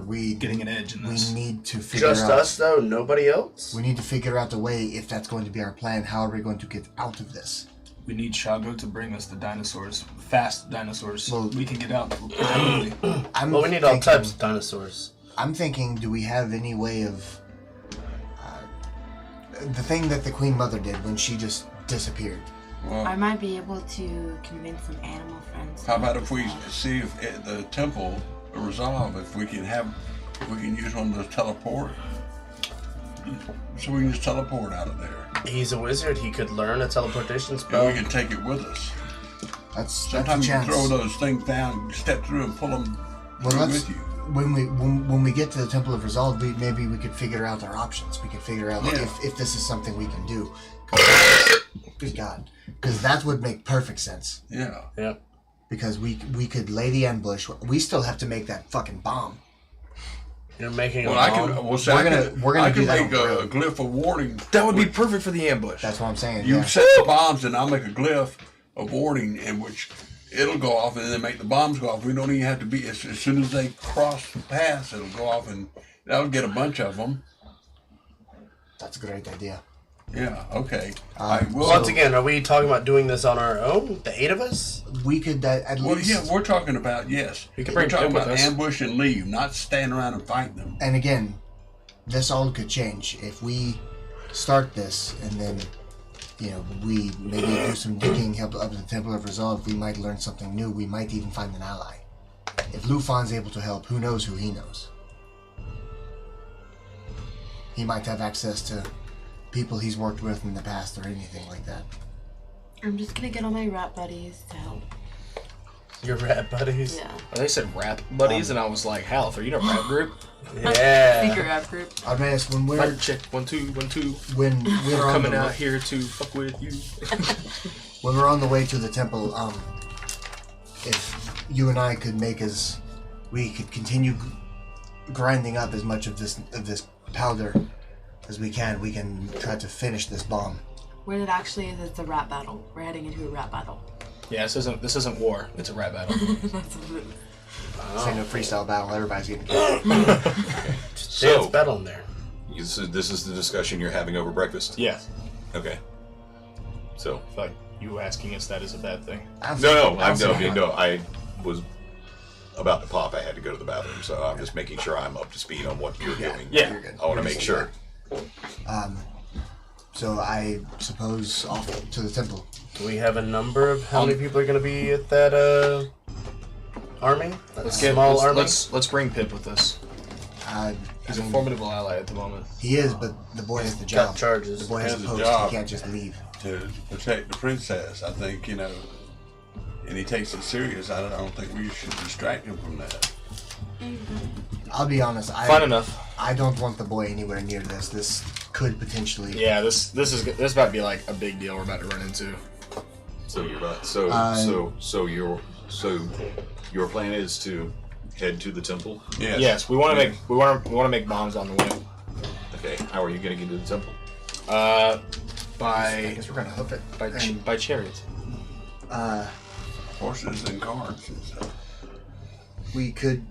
we getting an edge in this. we need to figure Just out. us though. Nobody else. We need to figure out the way if that's going to be our plan. How are we going to get out of this? We need Shago to bring us the dinosaurs, fast dinosaurs. Well- We can get out presumably. Well, we need all types of dinosaurs. I'm thinking, do we have any way of the thing that the Queen Mother did when she just disappeared? Well, I might be able to convince some animal friends. how about if we see if at the temple resolve if we can use one of those teleport, so we can just teleport out of there. He's a wizard. He could learn a teleportation And spell. we can take it with us. That's a Sometimes you can chance. throw those things down, step through, and pull them Well, through that's with you. when we get to the Temple of Resolve. Maybe we could figure out our options. We could figure out Yeah. if this is something we can do. Good God, because that would make perfect sense. Yeah. Yep. Because we could lay the ambush. We still have to make that fucking bomb. You're making Well, a I bomb. can. Well, see, We're I gonna- can, we're gonna I do can that make on the a road. glyph of warning. That would be perfect for the ambush. That's what I'm saying. You yeah. set the bombs, and I'll make a glyph of warning, in which it'll go off, and then make the bombs go off. We don't even have to be. As soon as they cross the pass, it'll go off, and that'll get a bunch of them. That's a great idea. Yeah. Okay. Um, I will. Once again, are we talking about doing this on our own? The 8 of us? We could at Well, least. yeah, we're talking about yes. We can We're bring talking Pip with about us. ambush and leave, not stand around and fight them. And again, this all could change if we start this, and then we maybe do some digging up at the Temple of Resolve. We might learn something new. We might even find an ally. If Lufan's able to help, who knows who he knows? He might have access to people he's worked with in the past or anything like that. I'm just gonna get all my rat buddies to help. Your rat buddies? Yeah. They said rap buddies, and I was like, Half, are you in a rap group? Yeah. Secret rap group. Armanis, when we're Mic check, 1 2 1 2. when we're on Coming the, out here to fuck with you. when we're on the way to the temple, if you and I could we could continue grinding up as much of this powder as we can try to finish this bomb. What it actually is, it's a rap battle. We're heading into a rap battle. Yeah, this isn't war. It's a rap battle. That's what it is. This ain't no freestyle battle. Everybody's getting killed. Dance So battle in there. this is the discussion you're having over breakfast. Yeah. Okay. So Like you asking us that is a bad thing. I was about to pop. I had to go to the bathroom, so I'm just making sure I'm up to speed on what you're doing. Yeah. You're good. I want to make sure. So I suppose off to the temple. Do we have a number of how many people are going to be at that army? That small army? Let's bring Pip with us. He's a formidable ally at the moment. He is, but the boy has the Got job. charges. The boy has Has a the post. job. He can't just leave. To protect the princess, I think and he takes it serious. I don't think we should distract him from that. I'll be honest. Fine enough. I don't want the boy anywhere near this. This could potentially. Yeah, this about to be like a big deal we're about to run into. So you're about so your plan is to head to the temple. Yes. Yes, we want to make bombs on the way. Okay. How are you going to get to the temple? I By guess we're gonna hoof it. by chariot. Horses and carts and stuff. We could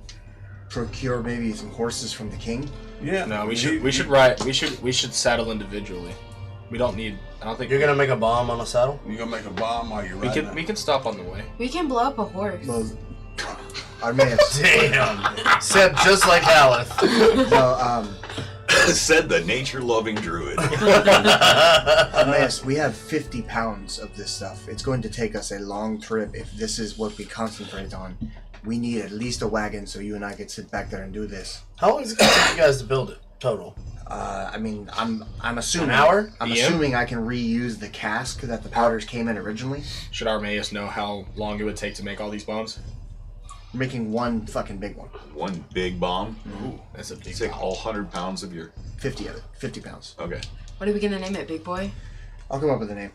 procure maybe some horses from the king. Yeah. No, we should ride. We should saddle individually. We don't need. I don't think You're going to make a bomb on a saddle? You're gonna make a bomb while you're we riding. can stop on the way. We can blow up a horse. Well, Armanis. Damn. Said just like Haleth. No, Said the nature-loving druid. Yes, we have 50 pounds of this stuff. It's going to take us a long trip if this is what we concentrate on. We need at least a wagon so you and I could sit back there and do this. How long is it going to take you guys to build it total? I mean, I'm assuming An hour? I'm PM? assuming I can reuse the cask that the powders came in originally. Should Armaeus know how long it would take to make all these bombs? We're making one fucking big one. One big bomb. Ooh, that's a big Take bomb. all 100 pounds of your. 50 of it. 50 pounds. Okay. What are we gonna name it, big boy? I'll come up with a name.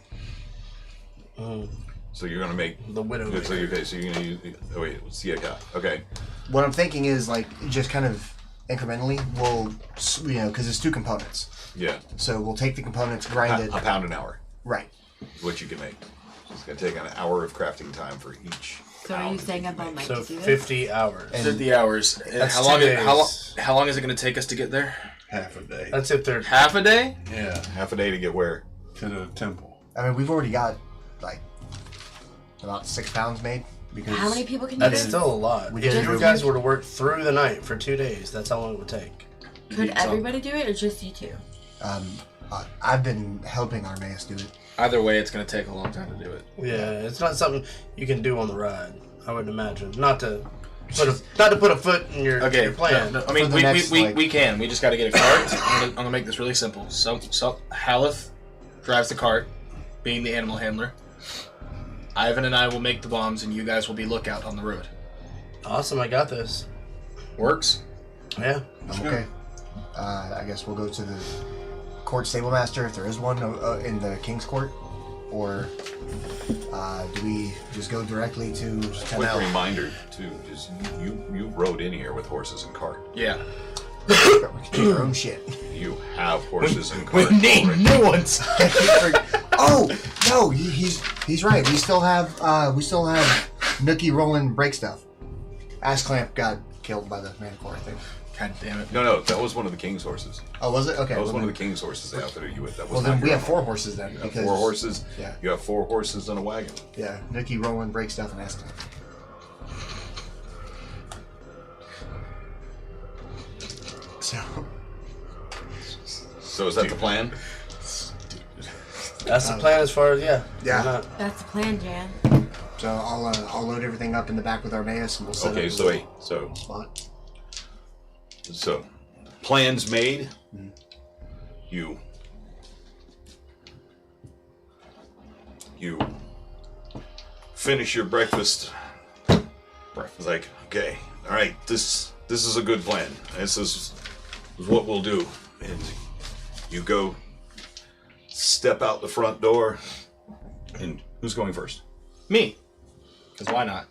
So you're gonna make The widow. So you're gonna use. Oh wait, what's the okay? Okay. What I'm thinking is, like, just kind of incrementally, we'll, because it's 2 components. Yeah. So we'll take the components, grind it. A pound an hour. Right. Is what you can make. It's gonna take an hour of crafting time for each. So are you pound saying that I'm on make. my So to do this? 50 hours. 50 hours. That's How long? 2 How long is it going to take us to get there? Half a day. That's if they're... Half a day? Yeah, Half a day to get where? to the temple. I mean, we've already got, like, about 6 pounds made. Because How many people can you That's do? still a lot. We If did. you guys were to work through the night for 2 days, that's how long it would take. Could everybody do it, or just you two? I've been helping Armaeus do it. Either way, it's going to take a long time to do it. Yeah, it's not something you can do on the ride, I would imagine. Not to put a foot in your plan. No, I mean, For the we next, like- can. We just got to get a cart. I'm gonna make this really simple. So Haleth drives the cart, being the animal handler. Ivan and I will make the bombs, and you guys will be lookout on the road. Awesome, I got this. Works? Yeah. Okay. I guess we'll go to the court stable master if there is one in the king's court, or do we just go directly to Quick Canal? reminder too. Just you rode in here with horses and cart. Yeah. We can take our own shit. You have horses and We cart. need already. new ones. Oh no, he's right. We still have Nookie rolling break stuff. Ass Clamp got killed by the Manicore, I think. God damn it. No, that was one of the king's horses. Oh, was it? Okay. That was well one then, of the king's horses they outfitted you with. That was well, not then we your have own. 4 horses then. You have Because 4 horses. Yeah. You have 4 horses and a wagon. Yeah, Nookie rolling break stuff and Ass Clamp. So is that the plan? That's the plan as far as, yeah. Yeah. Why not? That's the plan, Jan. So I'll load everything up in the back with Armaeus and we'll set Okay, up a so little wait. So spot. plans made. You finish your breakfast. It's like, okay, all right, this is a good plan. This is what we'll do. And you go step out the front door. And who's going first? Me. Because why not?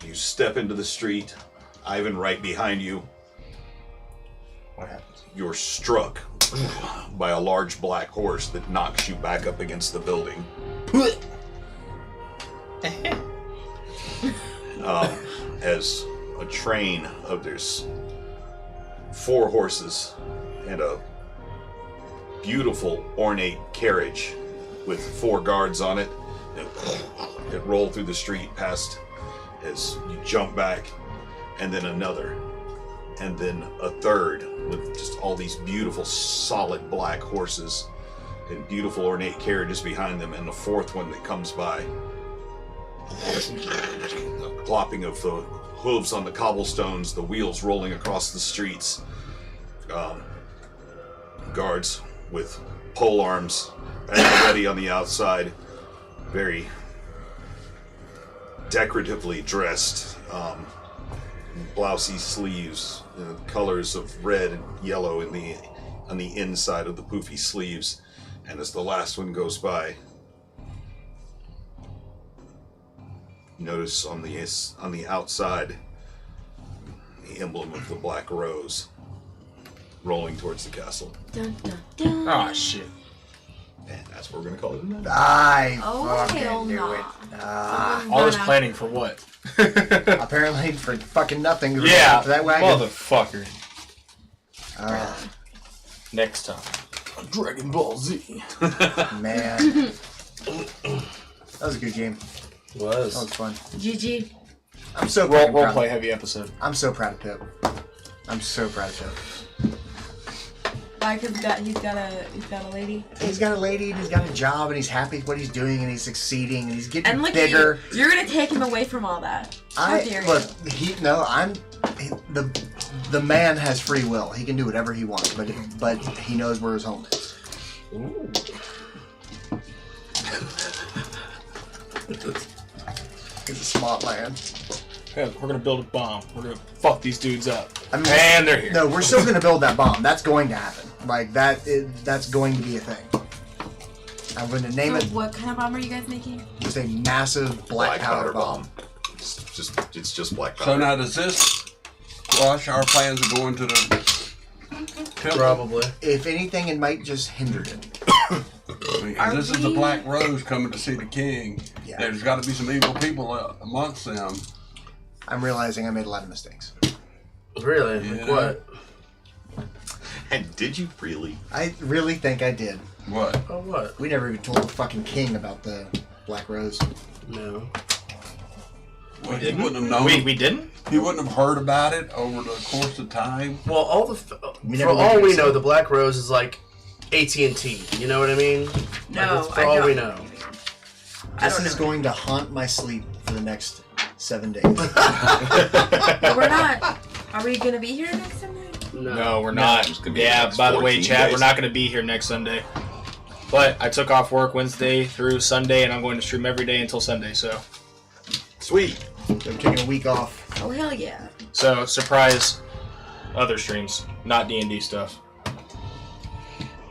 You step into the street. Ivan right behind you. What happens? You're struck by a large black horse that knocks you back up against the building. As a train of there's 4 horses and a beautiful ornate carriage with 4 guards on it. It rolled through the street past as you jump back, and then another, and then a third with just all these beautiful solid black horses and beautiful ornate carriages behind them, and the 4th one that comes by. The plopping of the hooves on the cobblestones, the wheels rolling across the streets. Guards with pole arms at the ready on the outside, very decoratively dressed, blousey sleeves, colors of red and yellow on the inside of the poofy sleeves. And as the last one goes by, notice on the outside the emblem of the black rose rolling towards the castle. Dun, dun, dun. Oh, shit. And that's what we're gonna call it. I Oh, fucking hell knew no. it. All this planning for what? Apparently for fucking nothing. Yeah, For that wagon. motherfucker. Next time. Dragon Ball Z. Man. That was a good game. It That was. was fun. GG. I'm so Role fucking proud. play heavy episode. I'm so proud of Pip. I'm so proud of him. Why? Because he's got a lady. He's got a lady, and he's got a job, and he's happy with what he's doing, and he's succeeding, and he's getting And look bigger. at you. You're gonna take him away from all that. How dare you? The man has free will. He can do whatever he wants, but he knows where his home is. Ooh. He's a smart man. Hey, we're gonna build a bomb. We're gonna fuck these dudes up. I mean, And they're here. No, we're still going to build that bomb. That's going to happen. Like that's going to be a thing. I'm going to name it What kind of bomb are you guys making? just a massive black powder bomb. It's just black So powder. now does this crush our plans of going to the temple? Probably. If anything, it might just hinder it. Because this is the Black Rose coming to see the king. Yeah. There's got to be some evil people amongst them. I'm realizing I made a lot of mistakes. Really? Like Yeah. what? And did you really? I really think I did. What? Oh, what? We never even told the fucking king about the Black Rose. No. Well, he wouldn't have known. We didn't? He wouldn't have heard about it over the course of time. Well, all the We for never all went we to know, see. the Black Rose is like AT&T. You know what I mean? No, for I all don't. we know. I This don't is know. going to haunt my sleep for the next 7 days. But we're not. Are we gonna be here next Sunday? No, we're not. it's gonna be the Yeah, next by the way, 14 Chad, days. we're not going to be here next Sunday. But I took off work Wednesday through Sunday, and I'm going to stream every day until Sunday. So Sweet. I'm taking a week off. Oh hell yeah! surprise, other streams, not D&D stuff.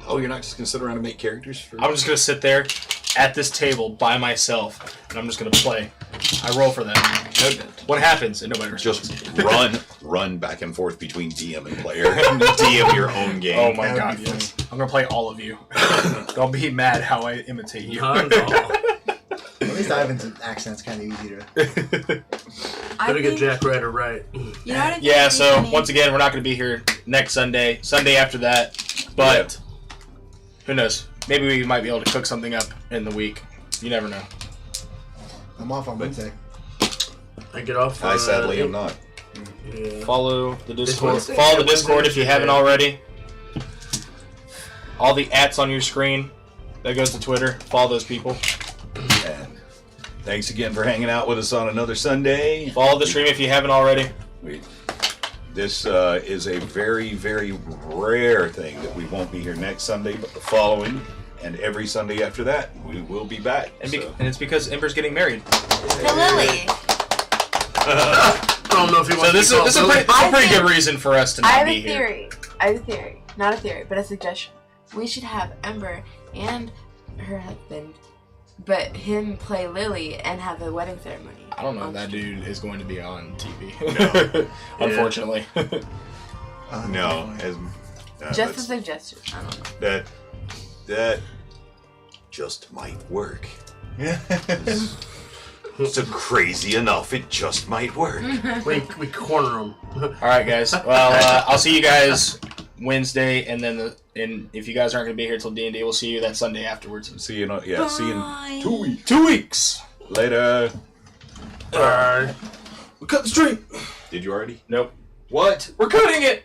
Oh, you're not just gonna sit around and make characters for? I'm just going to sit there at this table by myself, and I'm just going to play. I roll for them. What happens? And nobody responds. Just run back and forth between DM and player and DM your own game. Oh my That would god, be yes. I'm going to play all of you. Don't be mad how I imitate you. Not at all. At least Ivan's accent's kind of easy to. Better get Jack Ryder right. You know what I think Yeah, would be so funny? once again, we're not going to be here next Sunday. Sunday after that. But who knows? Maybe we might be able to cook something up in the week. You never know. I'm off on Wednesday. I get off. I sadly am not. Yeah. Follow the Discord. Wednesday? Follow the Yeah, Discord Wednesday if you is haven't okay. already. All the ats on your screen. That goes to Twitter. Follow those people. And thanks again for hanging out with us on another Sunday. Follow the stream if you haven't already. This is a very, very rare thing that we won't be here next Sunday, but the following and every Sunday after that, we will be back. And, So, and it's because Ember's getting married. To Lily. I don't know if he wants So this to be is a called pretty, Billy. this is a pretty good reason for us to I not have be a here. theory. I have a theory. Not a theory, but a suggestion. We should have Ember and her husband, but him play Lily and have a wedding ceremony. I don't know if on that stream. dude is going to be on TV. Unfortunately. no, as, Just a that's- suggestion. I don't know. that just might work. It's a crazy enough. It just might work. We corner him. All right, guys. Well, I'll see you guys Wednesday, and then and if you guys aren't going to be here till D&D, we'll see you that Sunday afterwards. See you. See you in 2 weeks. 2 weeks. Later. Bye. We cut the stream. Did you already? Nope. What? We're cutting it.